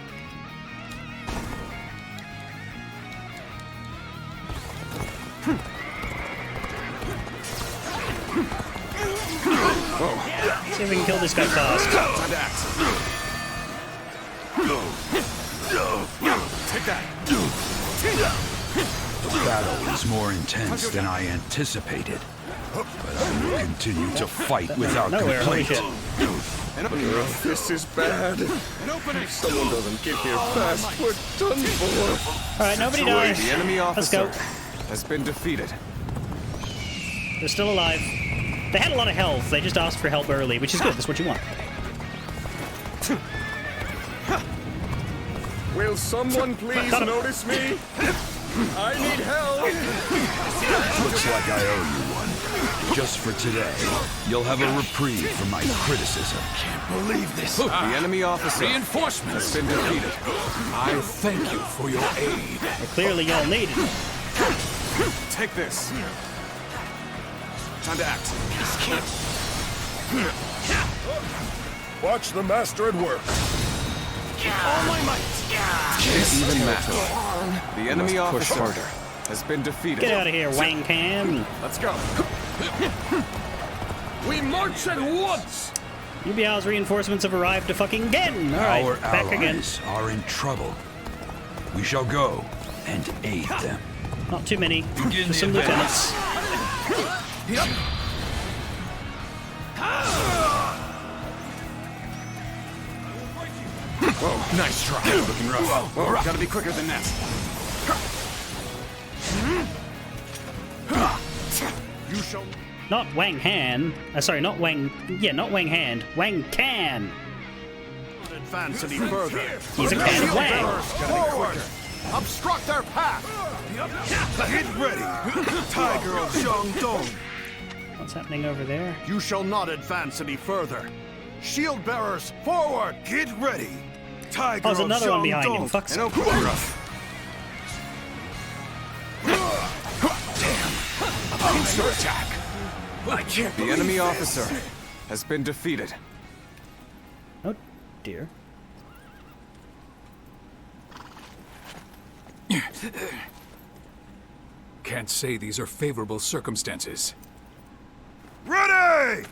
See if we can kill this guy fast. Time to act. Take that. The battle is more intense than I anticipated, but I will continue to fight without Nowhere, holy complaint. shit. This is bad. If someone doesn't get here fast, we're done for. Alright, nobody dies. The enemy Let's go. officer has been defeated. They're still alive. They had a lot of health. They just asked for help early, which is good. That's what you want. Will someone please Got him. notice me? I need help. Looks like I owe you one. Just for today, you'll have a reprieve from my criticism. Can't believe this. The enemy officer Reinforcements. has been defeated. I thank you for your aid. Well, clearly y'all needed it. Take this. Time to act. Watch the master at work. All my might. Can't even match. The enemy officer has been defeated. Get out of here, Wang Cam. Let's go. We march at once. Yu Biao's reinforcements have arrived to fucking again. All right, Our back again. allies are in trouble. We shall go and aid them. Not too many. Begin Just the some advance. lieutenants. Whoa, nice try. Looking rough. Whoa, gotta be quicker than that. You shall Not Wang Han. Sorry, not Wang. Yeah, not Wang Hand. Wang Can. not advance any further. He's a can of Wang. Forward. Obstruct their path. Get ready. Tiger of Jiangdong. What's happening over there? You shall not advance any further. Shield bearers, forward. Get ready. Tiger Oh, there's of another one behind him. Jiangdong. Fuck's sake. Pincer attack. I can't. The enemy officer has been defeated. Oh, dear. Can't say these are favorable circumstances. Ready!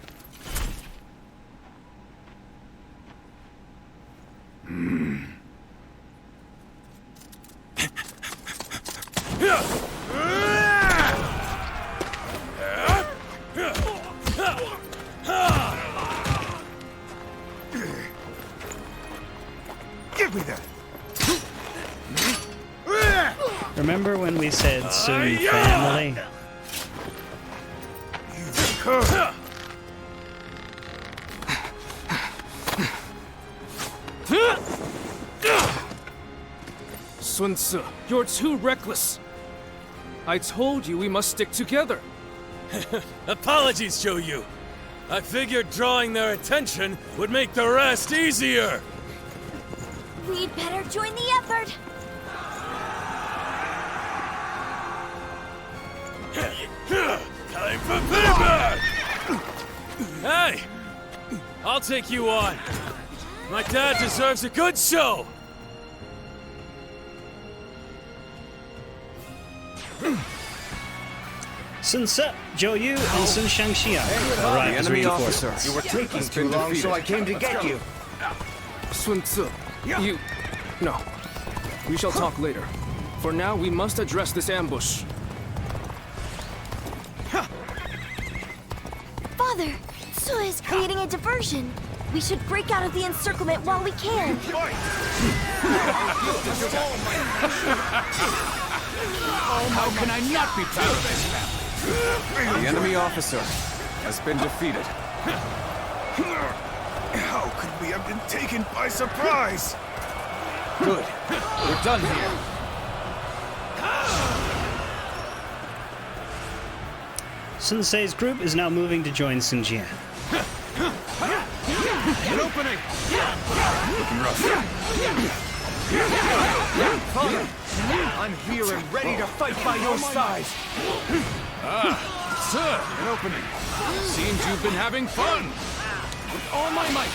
Give me that. Remember when we said soon family? Sun Tzu, you're too reckless. I told you we must stick together. Apologies, Zhou. I figured drawing their attention would make the rest easier. We'd better join the effort. Time for payback! Hey! I'll take you on. My dad deserves a good show! Sun Tzu, Zhou Yu, and Sun Shangxiang arrived as reinforcements. You were taking too long, so I came to get you. Sun Tzu, you... No. We shall talk later. For now, we must address this ambush. Father, Tzu is creating a diversion. We should break out of the encirclement while we can. How can I not be proud of this family? The enemy officer has been defeated. How could we have been taken by surprise? Good. We're done here. Sun Tzu's group is now moving to join Sun Jian. An opening! Looking rough. Father, I'm here and ready to fight by your side. Sir! An opening. Seems you've been having fun. With all my might.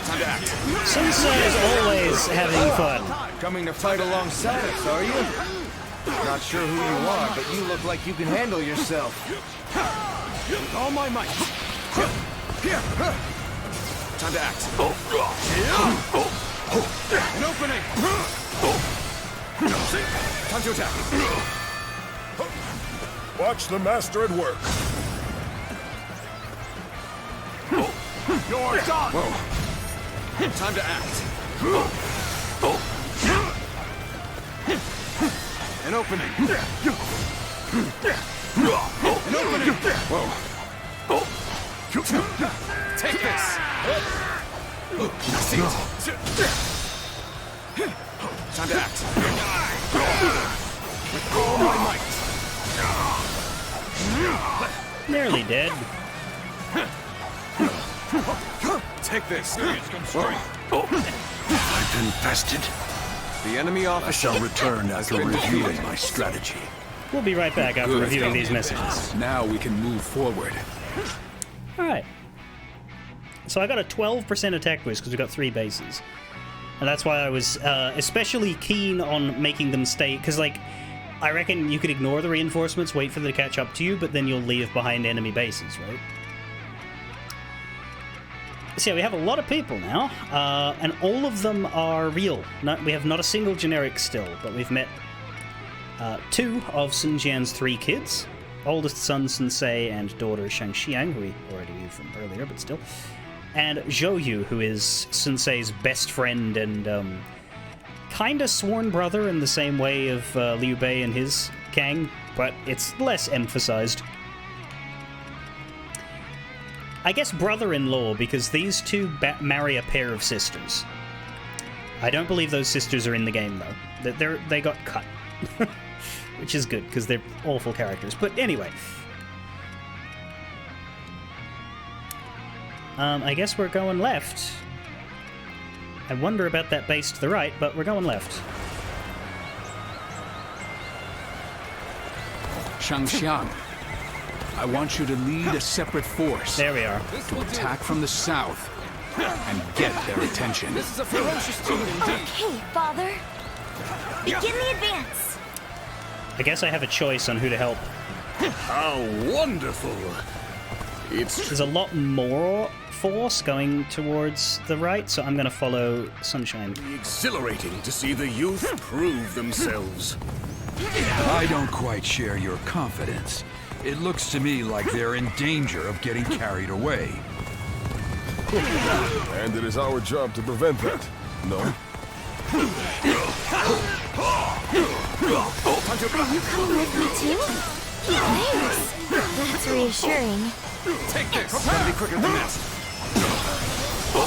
Time to act. Sun Tzu is always having fun. Coming to fight alongside us, are you? Not sure who you are, but you look like you can handle yourself. With all my might. Time to act. An opening. Time to attack. Watch the master at work. You're done. Whoa. Time to act. An opening. An opening. Whoa. Take this. See it. Time to act. With all my might. Nearly dead. Take this. I've been bested. The enemy officer. I shall return after reviewing my strategy. We'll be right back after reviewing these messages. Now we can move forward. Alright. So I got a 12% attack boost because we got 3 bases. And that's why I was especially keen on making them stay, because, like, I reckon you could ignore the reinforcements, wait for them to catch up to you, but then you'll leave behind enemy bases, right? So yeah, we have a lot of people now, and all of them are real. We have not a single generic still, but we've met 2 of Sun Jian's 3 kids. Oldest son Sun Tzu and daughter Shangxiang, who we already knew from earlier, but still. And Zhou Yu, who is Sun Tzu's best friend and kinda sworn brother in the same way of Liu Bei and his gang, but it's less emphasized. I guess brother-in-law, because these 2 marry a pair of sisters. I don't believe those sisters are in the game, though. They got cut. Which is good, because they're awful characters. But anyway. I guess we're going left. I wonder about that base to the right, but we're going left. Shangxiang, I want you to lead a separate force. There we are. To attack from the south and get their attention. This is a ferocious team indeed. Okay, Father. Begin the advance. I guess I have a choice on who to help. How wonderful! There's a lot more force going towards the right, so I'm going to follow Sunshine. Exhilarating to see the youth prove themselves. I don't quite share your confidence. It looks to me like they're in danger of getting carried away. And it is our job to prevent that, no? Are you coming with me too? Thanks. That's reassuring. Take this! Gotta be quicker than this.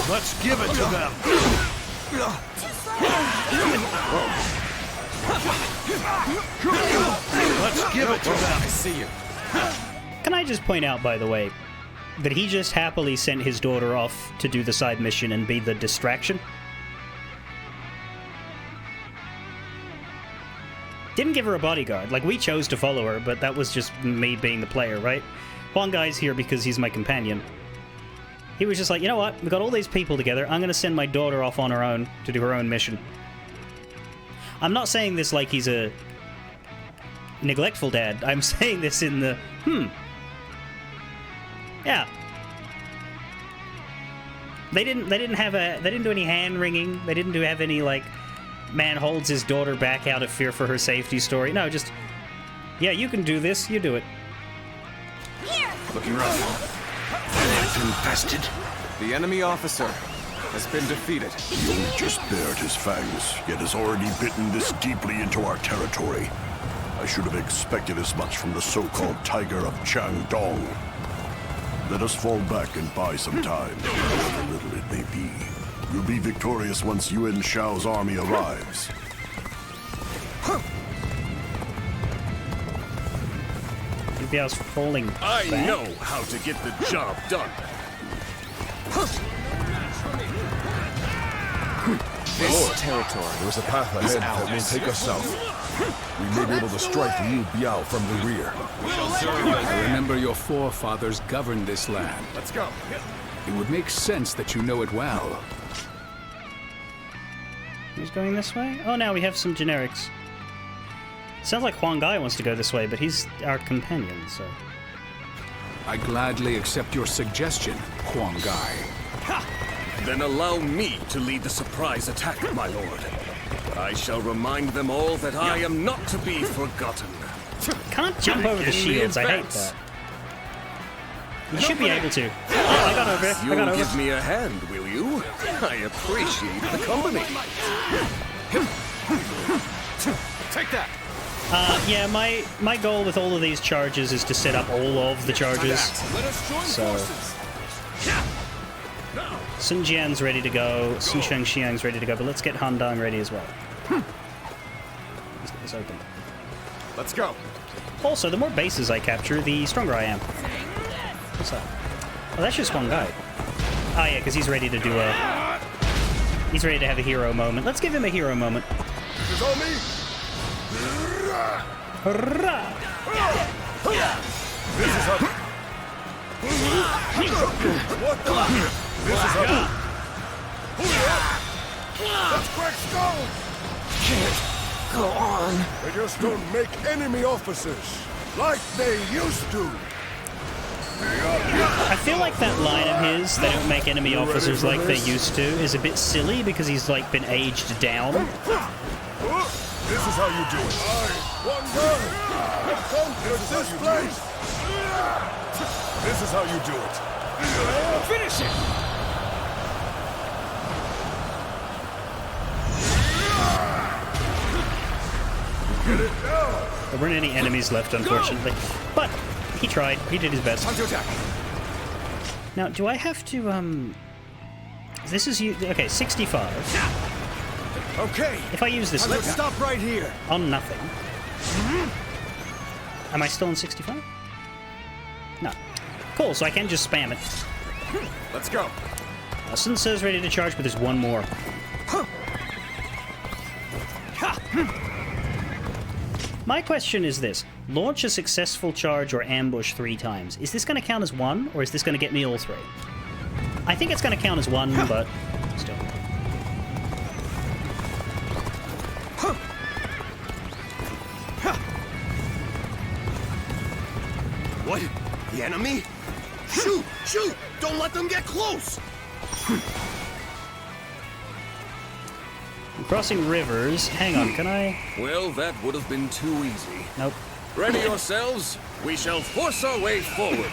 Let's give it to them! Let's give it to them! I see you. Can I just point out, by the way, that he just happily sent his daughter off to do the side mission and be the distraction? Didn't give her a bodyguard. Like, we chose to follow her, but that was just me being the player, right? Huang Gai's here because he's my companion. He was just like, you know what? We've got all these people together. I'm going to send my daughter off on her own to do her own mission. I'm not saying this like he's a neglectful dad. I'm saying this in the, yeah. They didn't do any hand wringing. They didn't have any, like, man holds his daughter back out of fear for her safety story. No, just, yeah, you can do this. You do it. Here. Looking rough. Infested. The enemy officer has been defeated. He only just bared his fangs, yet has already bitten this deeply into our territory. I should have expected as much from the so-called Tiger of Changdong. Let us fall back and buy some time, however little it may be. We'll be victorious once Yuan Shao's army arrives. Maybe I was falling I back? know how to get the job done. This territory. There's a path ahead that will take us south. We may be able to strike Liu Biao from the rear. I remember your forefathers governed this land. Let's go. It would make sense that you know it well. Who's going this way? Oh, now we have some generics. Sounds like Huang Gai wants to go this way, but he's our companion, so... I gladly accept your suggestion, Huang Gai. Then allow me to lead the surprise attack, my lord. I shall remind them all that I am not to be forgotten. Can't jump over the shields, I hate that. You should be able to. Oh, I got over it. I got You'll over give it. me a hand, will you? I appreciate the company. Take that. Yeah, my goal with all of these charges is to set up all of the charges. So, Sun Jian's ready to go, Sun Shengxiang's ready to go, but let's get Han Dang ready as well. Let's get this open. Let's go. Also, the more bases I capture, the stronger I am. What's that? Oh, that's just one guy. Oh yeah, because he's ready to do a... He's ready to have a hero moment. Let's give him a hero moment. This is on me. Hurrah! This is up. What the? This is up. Let's crack stone. Can't go on. They just don't make enemy officers like they used to. I feel like that line of his, they don't make enemy officers like they used to, is a bit silly because he's like been aged down. This is how you do it. One girl have conquered this place. This is how you do it. Finish it! Get it down. There weren't any enemies left, unfortunately. But he tried. He did his best. Time to attack. Now, do I have to, This is... Okay, 65. Okay. If I use this... Let's stop right here. On nothing. Am I still on 65? No. Cool, so I can just spam it. Let's go. Sun Tzu's ready to charge, but there's one more. My question is this. Launch a successful charge or ambush 3 times. Is this going to count as one, or is this going to get me all 3? I think it's going to count as one, but still. What? The enemy? Shoot! Shoot! Don't let them get close! I'm crossing rivers. Hang on, can I? Well, that would have been too easy. Nope. Ready yourselves? We shall force our way forward.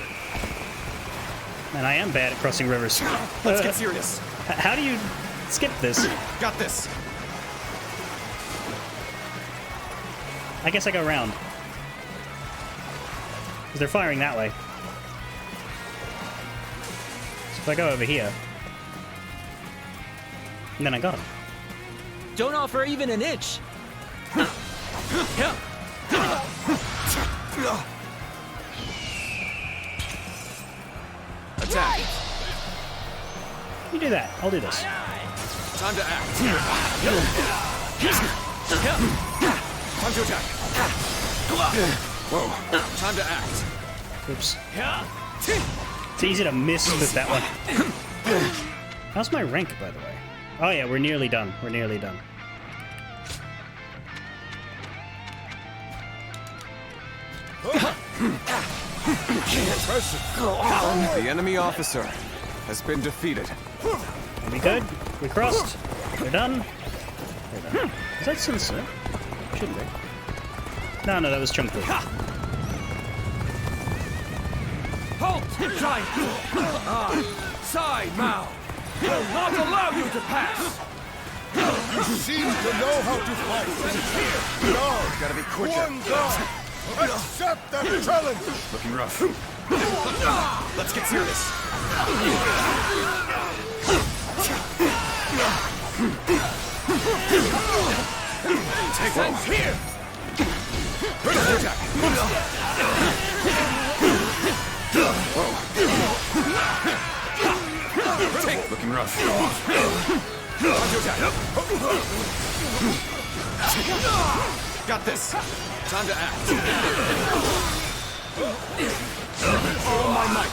Man, I am bad at crossing rivers. Let's get serious. How do you skip this? Got this. I guess I go around. Because they're firing that way. So if I go over here... And then I got him. Don't offer even an inch. Attack. You do that. I'll do this. Time to act. Time to attack. Whoa. Time to act. Oops. It's easy to miss with that one. How's my rank, by the way? Oh yeah, we're nearly done. We're nearly done. The enemy officer has been defeated. Are we good? We crossed. We're done. We're done. Is that Sunset? Shouldn't be. No, that was Chunky. Halt! Giant! Sai Mao! Will not allow you to pass! You seem to know how to fight. No, Gotta be quicker. one God. Accept that challenge. Looking rough. Let's get serious. Take one here! Ready to attack. Looking rough. Time to attack. Got this. Time to act. All my might!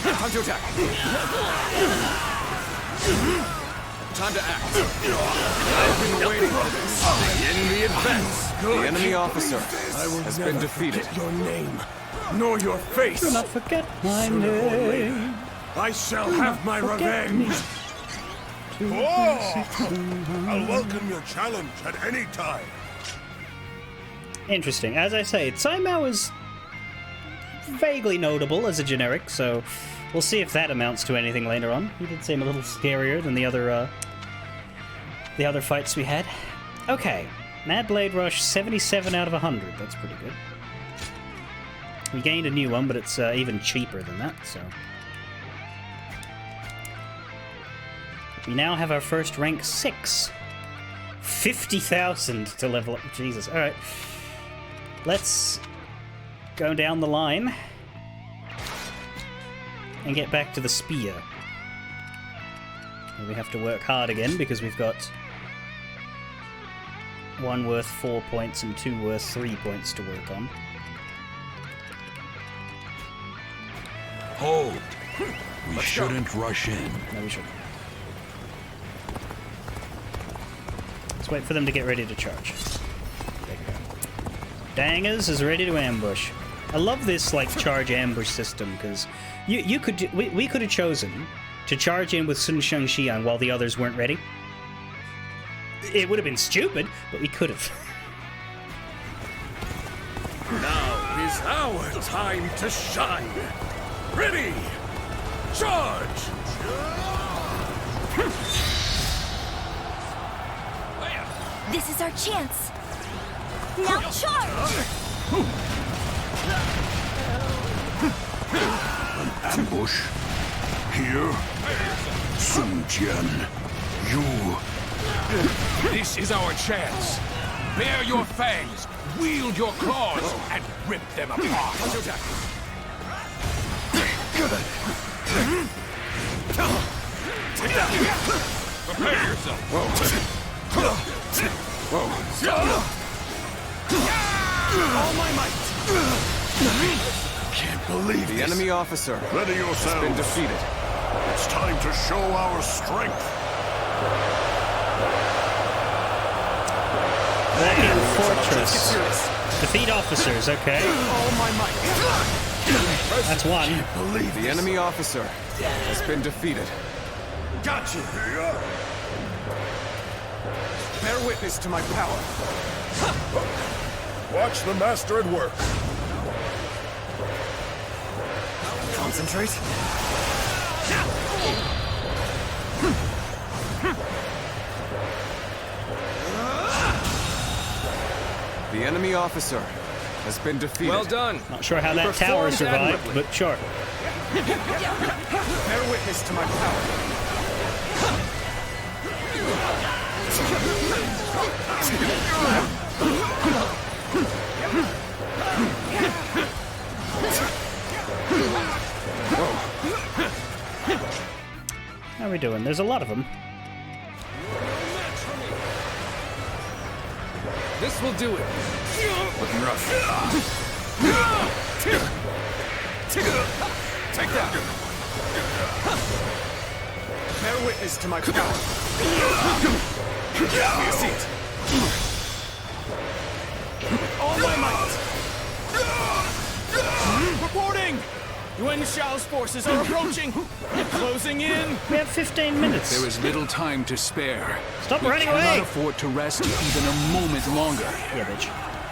Time to attack. Time to act. I've been waiting for this. In the advance. The enemy officer has been defeated. Your name, nor your face. Do not forget my name. I shall have my revenge. I'll welcome your challenge at any time. Interesting. As I say, Sai Mao is vaguely notable as a generic, so we'll see if that amounts to anything later on. He did seem a little scarier than the other fights we had. Okay, Mad Blade Rush 77 out of 100. That's pretty good. We gained a new one, but it's even cheaper than that, so... We now have our first rank 6. 50,000 to level up. Jesus. Alright. Let's go down the line and get back to the spear. And we have to work hard again because we've got one worth 4 points and two worth 3 points to work on. Hold. We shouldn't rush in. No, we shouldn't. Let's wait for them to get ready to charge. There you go. Dangers is ready to ambush. I love this like charge ambush system because we could have chosen to charge in with Sun Shangxian while the others weren't ready. It would have been stupid, but we could have. Now is our time to shine. Ready! Charge! This is our chance. Now charge! An ambush? Here? Sun Jian, you... This is our chance. Bare your fangs, wield your claws, and rip them apart. Prepare yourself. Whoa. All my might. Can't believe The enemy officer Ready has yourselves. been defeated. It's time to show our strength. Walking fortress. Defeat officers, okay. All my might. That's one. The enemy officer has been defeated. Got you. Bear witness to my power. Watch the master at work. Concentrate. The enemy officer has been defeated. Well done. Not sure how that tower survived, but sure. Bear witness to my power. How are we doing? There's a lot of them. This will do it. Looking rough. Take that. Bear witness to my power. Give me a seat. All my might. Reporting! Yuan Shao's forces are approaching. Closing in. We have 15 minutes. There is little time to spare. Stop We running cannot away! afford to rest even a moment longer. Yeah, bitch.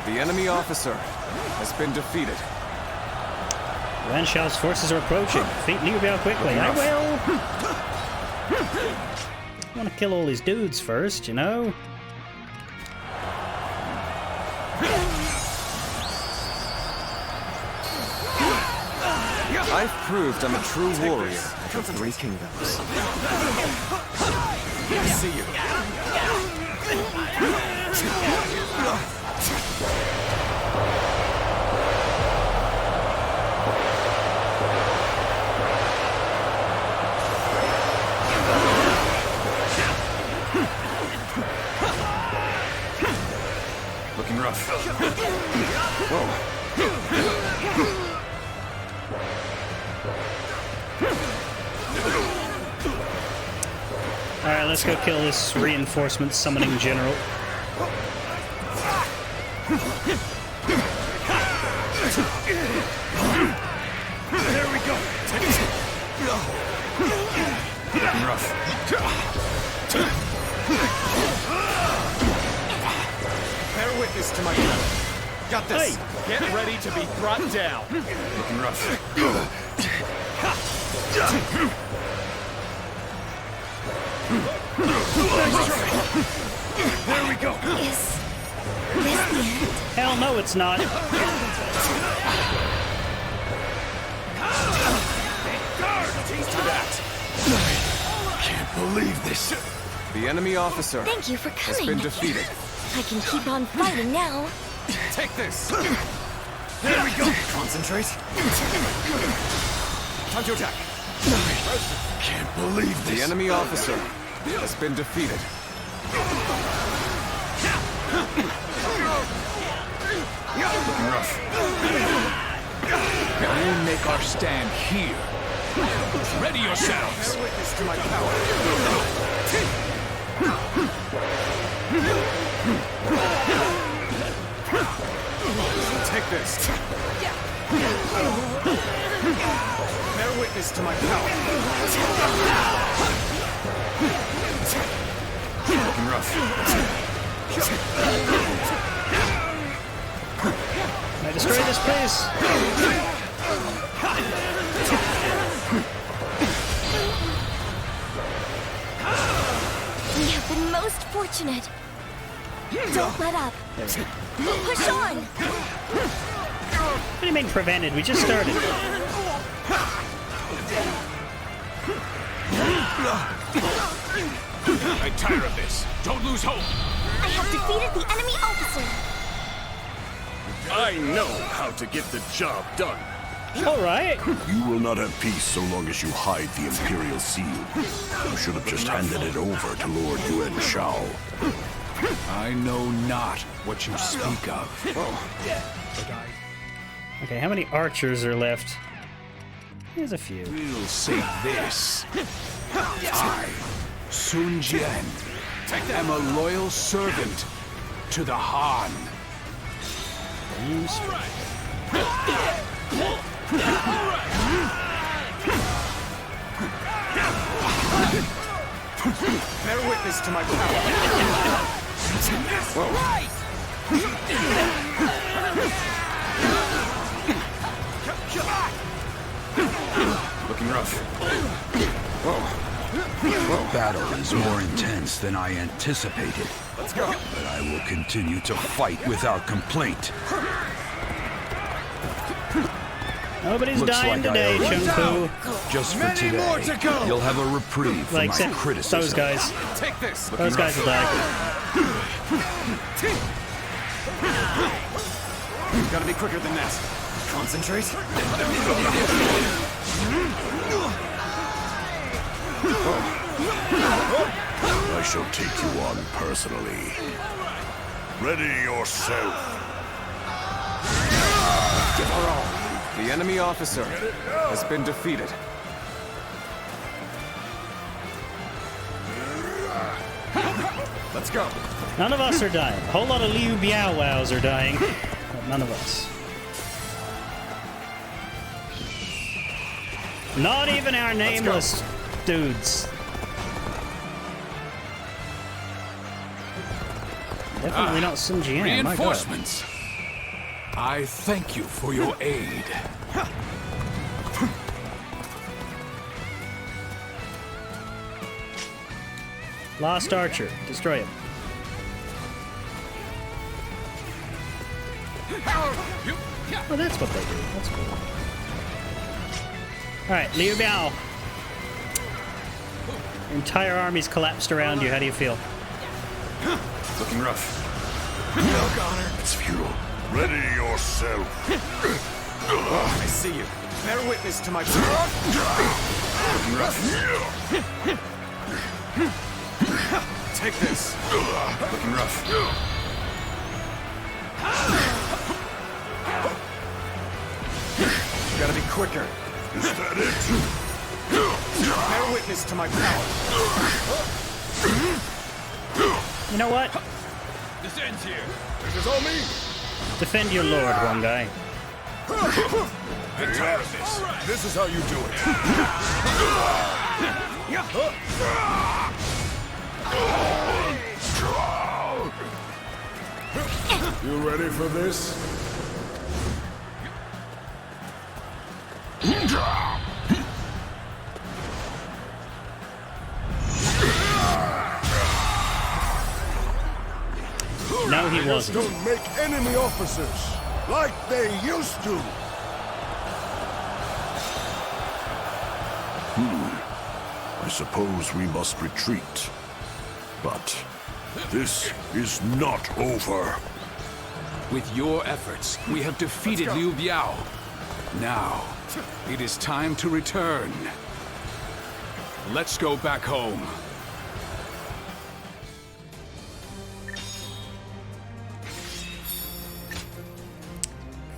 The enemy officer has been defeated. Yuan Shao's forces are approaching. Defeat Liu Biao quickly. I will! I want to kill all these dudes first, you know? I've proved I'm a true warrior of the Three Kingdoms. I see you. Looking rough. Whoa. Alright, let's go kill this reinforcement summoning general. There we go. Looking rough. Bear witness to my power. Got this. Get ready to be brought down. Looking rough. There we go. Is this the end? Hell no, it's not. Can't believe this. The enemy officer Thank you for has coming. been defeated. I can keep on fighting now. Take this. There we go. Concentrate. Time to attack. Can't believe this. The enemy officer has been defeated. Looking rough. We will make our stand here. Ready yourselves. Bear witness to my power. Take this. Bear witness to my power. Looking rough. Can I destroy this place? We have been most fortunate. Don't let up. Push on. What do you mean prevented? We just started. I'm tired of this. Don't lose hope. I have defeated the enemy officer. I know how to get the job done. All right. You will not have peace so long as you hide the Imperial Seal. You should have just handed it over to Lord Yuan Shao. I know not what you speak of. Okay, how many archers are left? There's a few. We'll say this. I, Sun Jian, am a loyal servant to the Han. Bear witness to my power. Looking rough. The battle is more intense than I anticipated. Let's go. But I will continue to fight without complaint. Nobody's Looks dying like today, I Chung Fu. Just for today, you'll have a reprieve from Like, my except criticism. those guys. Take this. Those guys will die. Gotta be quicker than that. Concentrate. I shall take you on personally. Ready yourself. Give her all. The enemy officer has been defeated. Let's go. None of us are dying. A whole lot of Liu Biao Wows are dying, but none of us. Not even our nameless dudes. Definitely not Sun Jian, my God. Reinforcements. I thank you for your aid. Lost Archer. Destroy him. Oh, that's what they do. That's cool. Alright, Liu Biao. Your entire army's collapsed around you. How do you feel? Looking rough. It's futile. Ready yourself. I see you. Bear witness to my power. Looking rough. Take this. Looking rough. Gotta be quicker. Is that it? Bear witness to my power. You know what? This ends here. This is all me. Defend your lord, one guy. I'm tired of this. This is how you do it. You ready for this? No, he wasn't. Don't make enemy officers like they used to. I suppose we must retreat. But this is not over. With your efforts, we have defeated Liu Biao. Now, it is time to return. Let's go back home.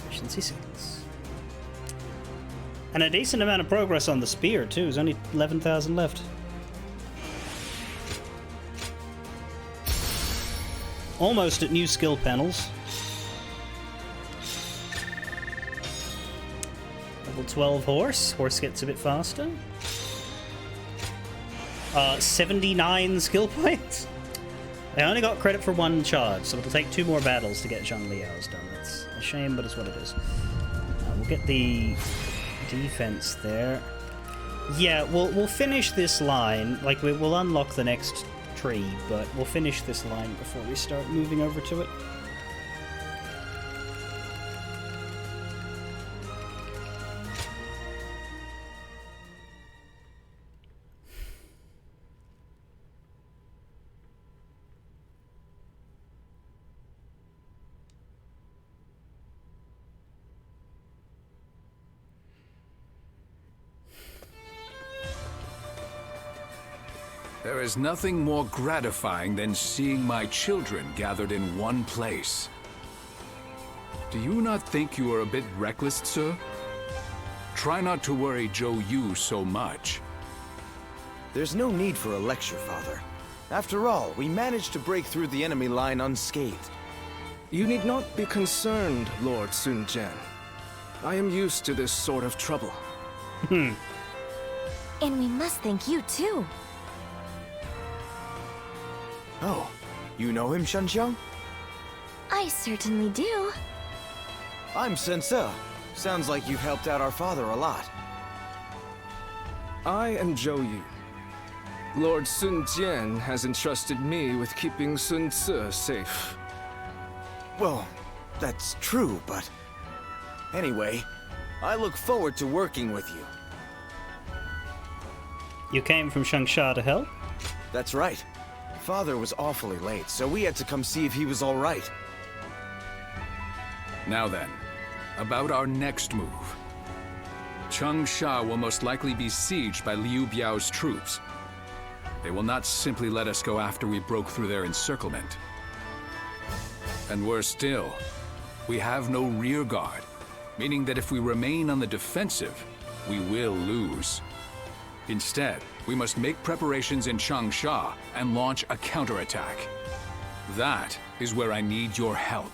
Efficiency 6. And a decent amount of progress on the spear, too. There's only 11,000 left. Almost at new skill panels. Level 12 horse. Horse gets a bit faster. 79 skill points. I only got credit for one charge, so it'll take 2 more battles to get Zhang Liao's done. That's a shame, but it's what it is. We'll get the defense there. Yeah, we'll finish this line. Like, we'll unlock the next tree, but we'll finish this line before we start moving over to it. There is nothing more gratifying than seeing my children gathered in one place. Do you not think you are a bit reckless, sir? Try not to worry Zhou Yu so much. There's no need for a lecture, Father. After all, we managed to break through the enemy line unscathed. You need not be concerned, Lord Sun Jian. I am used to this sort of trouble. And we must thank you, too. Oh, you know him, Shenxiang? I certainly do. I'm Sun Ce. Sounds like you've helped out our father a lot. I am Zhou Yu. Lord Sun Jian has entrusted me with keeping Sun Ce safe. Well, that's true, but... Anyway, I look forward to working with you. You came from Changsha to help? That's right. Father was awfully late, so we had to come see if he was all right. Now then, about our next move. Changsha will most likely be sieged by Liu Biao's troops. They will not simply let us go after we broke through their encirclement. And worse still, we have no rear guard, meaning that if we remain on the defensive, we will lose. Instead, we must make preparations in Changsha and launch a counterattack. That is where I need your help.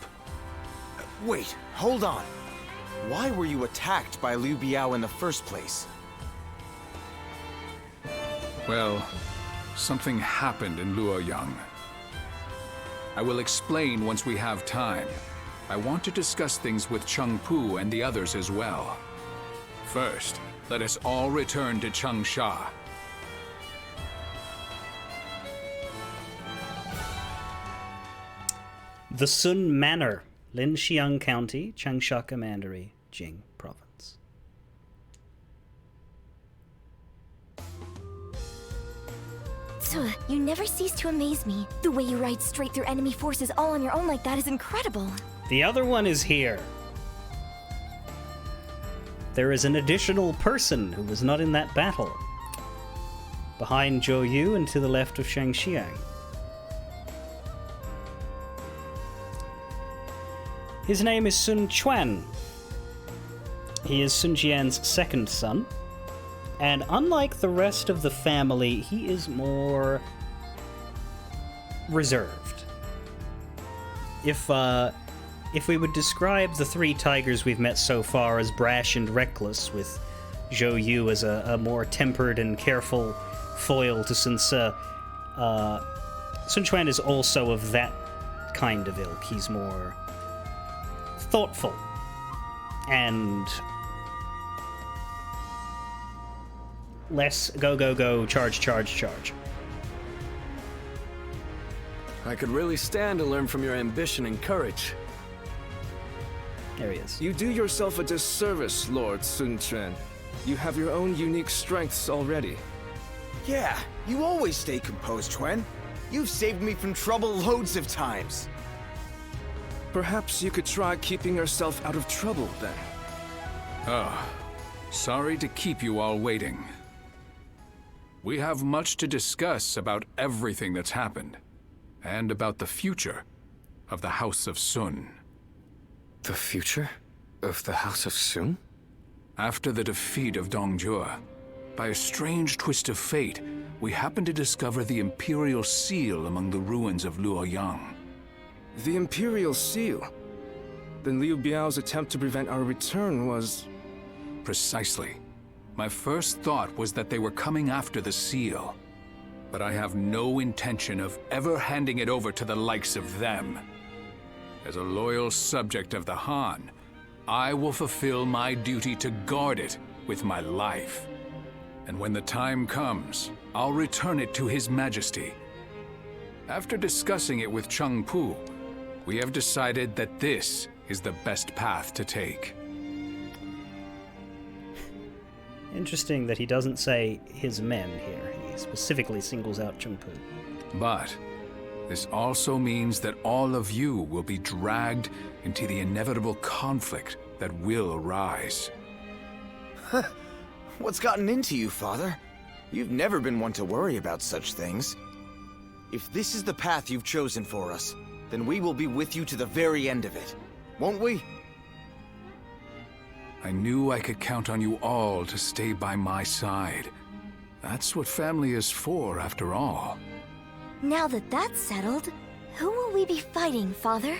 Wait, hold on. Why were you attacked by Liu Biao in the first place? Well, something happened in Luoyang. I will explain once we have time. I want to discuss things with Cheng Pu and the others as well. First, let us all return to Changsha. The Sun Manor, Linxiang County, Changsha Commandery, Jing Province. So, you never cease to amaze me. The way you ride straight through enemy forces all on your own like that is incredible. The other one is here. There is an additional person who was not in that battle. Behind Zhou Yu and to the left of Shang Xiang. His name is Sun Quan. He is Sun Jian's second son. And unlike the rest of the family, he is more reserved. If we would describe the three tigers we've met so far as brash and reckless, with Zhou Yu as a more tempered and careful foil to Sun Ce, Sun Quan is also of that kind of ilk. He's more thoughtful and less go, go, go, charge, charge, charge. I could really stand to learn from your ambition and courage. There he is. You do yourself a disservice, Lord Sun Quan. You have your own unique strengths already. Yeah, you always stay composed, Quan. You've saved me from trouble loads of times. Perhaps you could try keeping yourself out of trouble, then. Oh, sorry to keep you all waiting. We have much to discuss about everything that's happened, and about the future of the House of Sun. The future of the House of Sun? After the defeat of Dongjue, by a strange twist of fate, we happened to discover the Imperial Seal among the ruins of Luoyang. The Imperial Seal? Then Liu Biao's attempt to prevent our return was... Precisely. My first thought was that they were coming after the seal. But I have no intention of ever handing it over to the likes of them. As a loyal subject of the Han, I will fulfill my duty to guard it with my life. And when the time comes, I'll return it to His Majesty. After discussing it with Cheng Pu, we have decided that this is the best path to take. Interesting that he doesn't say his men here. He specifically singles out Cheng Pu. But this also means that all of you will be dragged into the inevitable conflict that will arise. What's gotten into you, Father? You've never been one to worry about such things. If this is the path you've chosen for us, then we will be with you to the very end of it. Won't we? I knew I could count on you all to stay by my side. That's what family is for, after all. Now that that's settled, who will we be fighting, Father?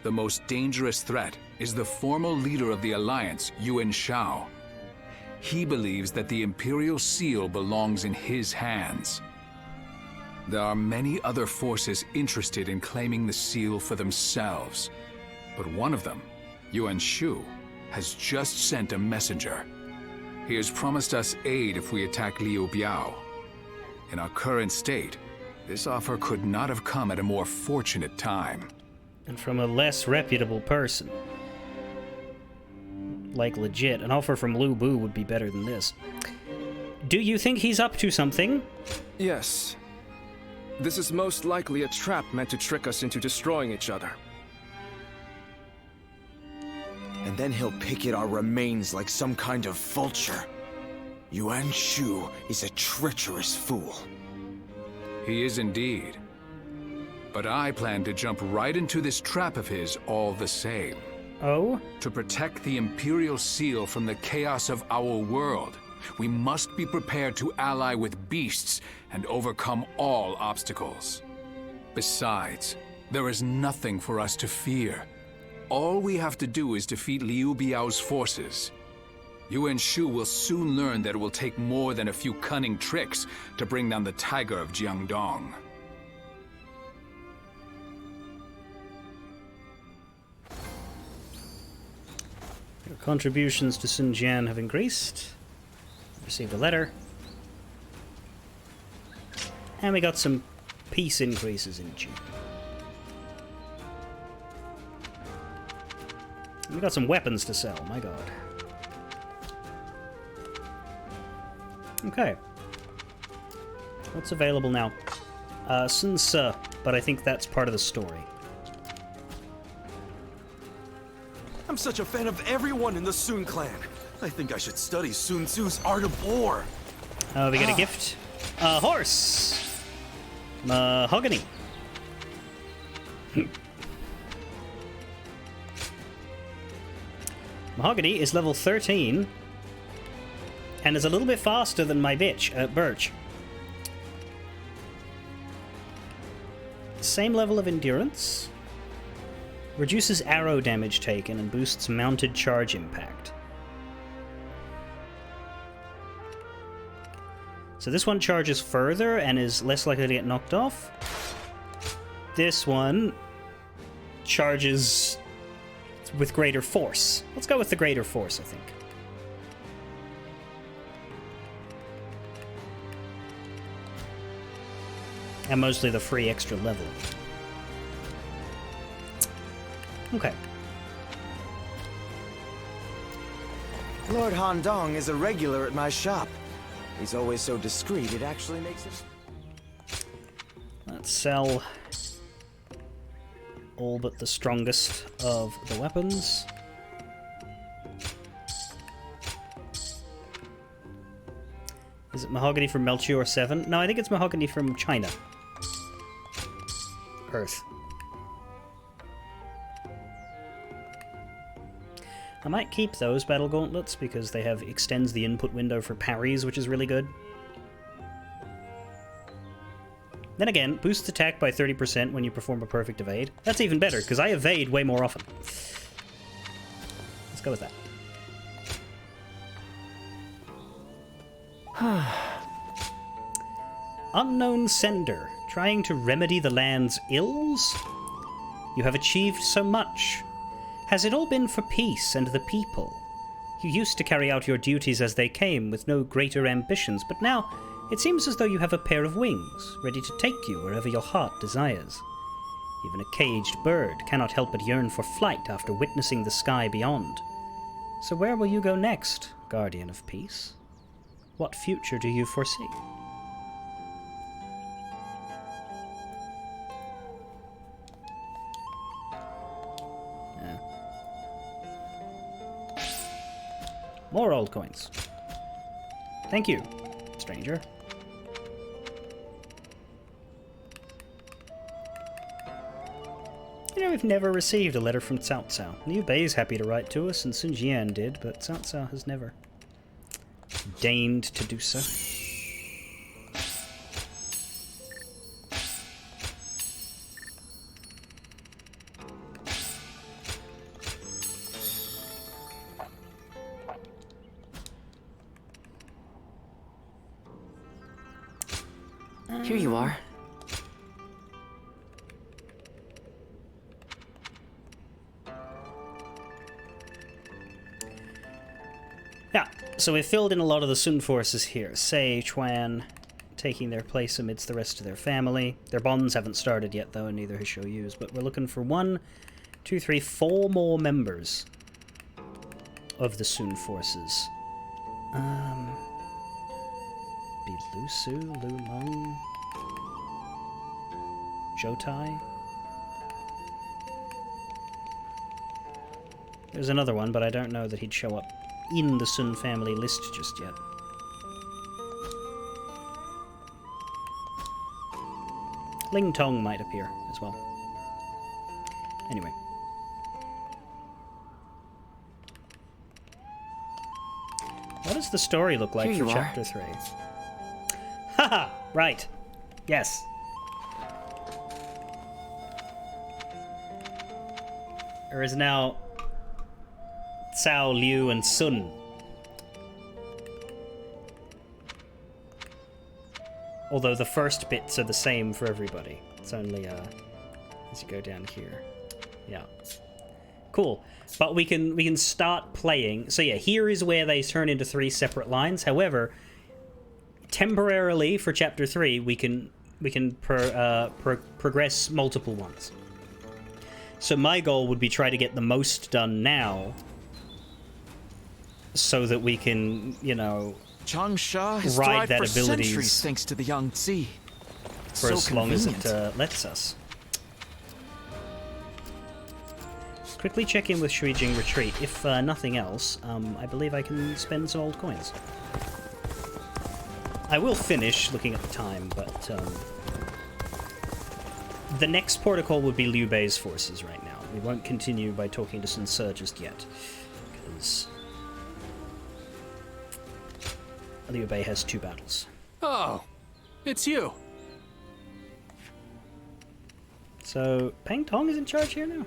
The most dangerous threat is the former leader of the Alliance, Yuan Shao. He believes that the Imperial Seal belongs in his hands. There are many other forces interested in claiming the seal for themselves. But one of them, Yuan Shu, has just sent a messenger. He has promised us aid if we attack Liu Biao. In our current state, this offer could not have come at a more fortunate time. And from a less reputable person. Like, legit. An offer from Lu Bu would be better than this. Do you think he's up to something? Yes. This is most likely a trap meant to trick us into destroying each other. And then he'll pick at our remains like some kind of vulture. Yuan Shu is a treacherous fool. He is indeed. But I plan to jump right into this trap of his all the same. Oh? To protect the Imperial Seal from the chaos of our world, we must be prepared to ally with beasts and overcome all obstacles. Besides, there is nothing for us to fear. All we have to do is defeat Liu Biao's forces. Yuan Shu will soon learn that it will take more than a few cunning tricks to bring down the Tiger of Jiangdong. Your contributions to Sun Jian have increased. Received a letter. And we got some peace increases in June. We got some weapons to sell, my god. Okay. What's available now? Sun Ce, but I think that's part of the story. I'm such a fan of everyone in the Sun clan. I think I should study Sun Tzu's Art of War. We get a gift. A horse! Mahogany. Mahogany is level 13 and is a little bit faster than my Birch. Same level of endurance. Reduces arrow damage taken and boosts mounted charge impact. So this one charges further and is less likely to get knocked off. This one charges with greater force. Let's go with the greater force, I think. And mostly the free extra level. Okay. Lord Han Dong is a regular at my shop. He's always so discreet, it actually makes it... Let's sell all but the strongest of the weapons. Is it mahogany from Melchior 7? No, I think it's mahogany from China. Earth. I might keep those battle gauntlets because they have extends the input window for parries, which is really good. Then again, boosts attack by 30% when you perform a perfect evade. That's even better, because I evade way more often. Let's go with that. Unknown sender, trying to remedy the land's ills? You have achieved so much. Has it all been for peace and the people? You used to carry out your duties as they came, with no greater ambitions, but now it seems as though you have a pair of wings, ready to take you wherever your heart desires. Even a caged bird cannot help but yearn for flight after witnessing the sky beyond. So where will you go next, Guardian of Peace? What future do you foresee? More old coins. Thank you. stranger. You know, we've never received a letter from Cao Cao. Liu Bei is happy to write to us, and Sun Jian did, but Cao Cao has never deigned to do so. Here you are. Yeah, so we've filled in a lot of the Sun forces here. Sei, Chuan, taking their place amidst the rest of their family. Their bonds haven't started yet, though, and neither has Shou Yu's, but we're looking for 1, 2, 3, 4 more members of the Sun forces. Be Lu Su, Lu Meng, Zhou Tai. There's another one, but I don't know that he'd show up in the Sun family list just yet. Ling Tong might appear as well. Anyway. What does the story look like for Chapter 3? Haha! Right. Yes. There is now Cao, Liu, and Sun. Although the first bits are the same for everybody. It's only as you go down here. Yeah. Cool. But we can start playing. So yeah, here is where they turn into 3 separate lines. However, temporarily for Chapter 3, we can progress multiple ones. So my goal would be try to get the most done now, so that we can, you know, Changsha has ride thrived that for abilities centuries thanks to the Yangtze. for as long as it lets us. Quickly check in with Shuijing Retreat. If nothing else, I believe I can spend some old coins. I will finish looking at the time, but the next protocol would be Liu Bei's forces right now. We won't continue by talking to Sun Ce just yet, because Liu Bei has 2 battles. Oh, it's you. So, Peng Tong is in charge here now?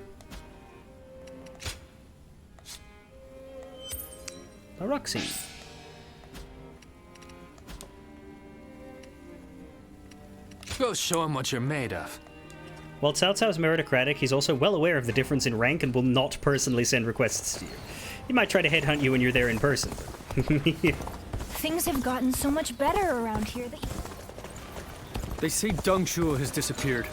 Roxy. Go show him what you're made of. While Cao Cao is meritocratic, he's also well aware of the difference in rank and will not personally send requests to you. He might try to headhunt you when you're there in person. Things have gotten so much better around here that... They say Deng Shuo has disappeared.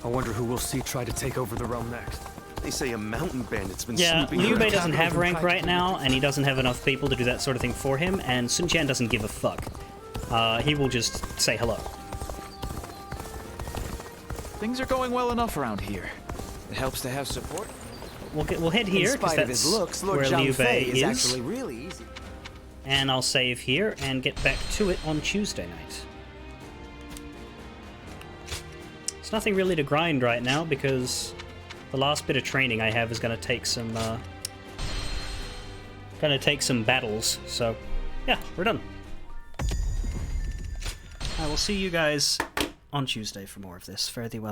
I wonder who we'll see try to take over the realm next. They say a mountain bandit's been Yeah, snooping Liu around. Bei doesn't have rank right now, and he doesn't have enough people to do that sort of thing for him, and Sun Jian doesn't give a fuck. He will just say hello. Things are going well enough around here. It helps to have support. We'll head here, because that's looks, Lord where Liu Bei is actually really easy. And I'll save here and get back to it on Tuesday night. There's nothing really to grind right now, because the last bit of training I have is going to take some battles. So, yeah, we're done. I will see you guys on Tuesday for more of this. Fare thee well.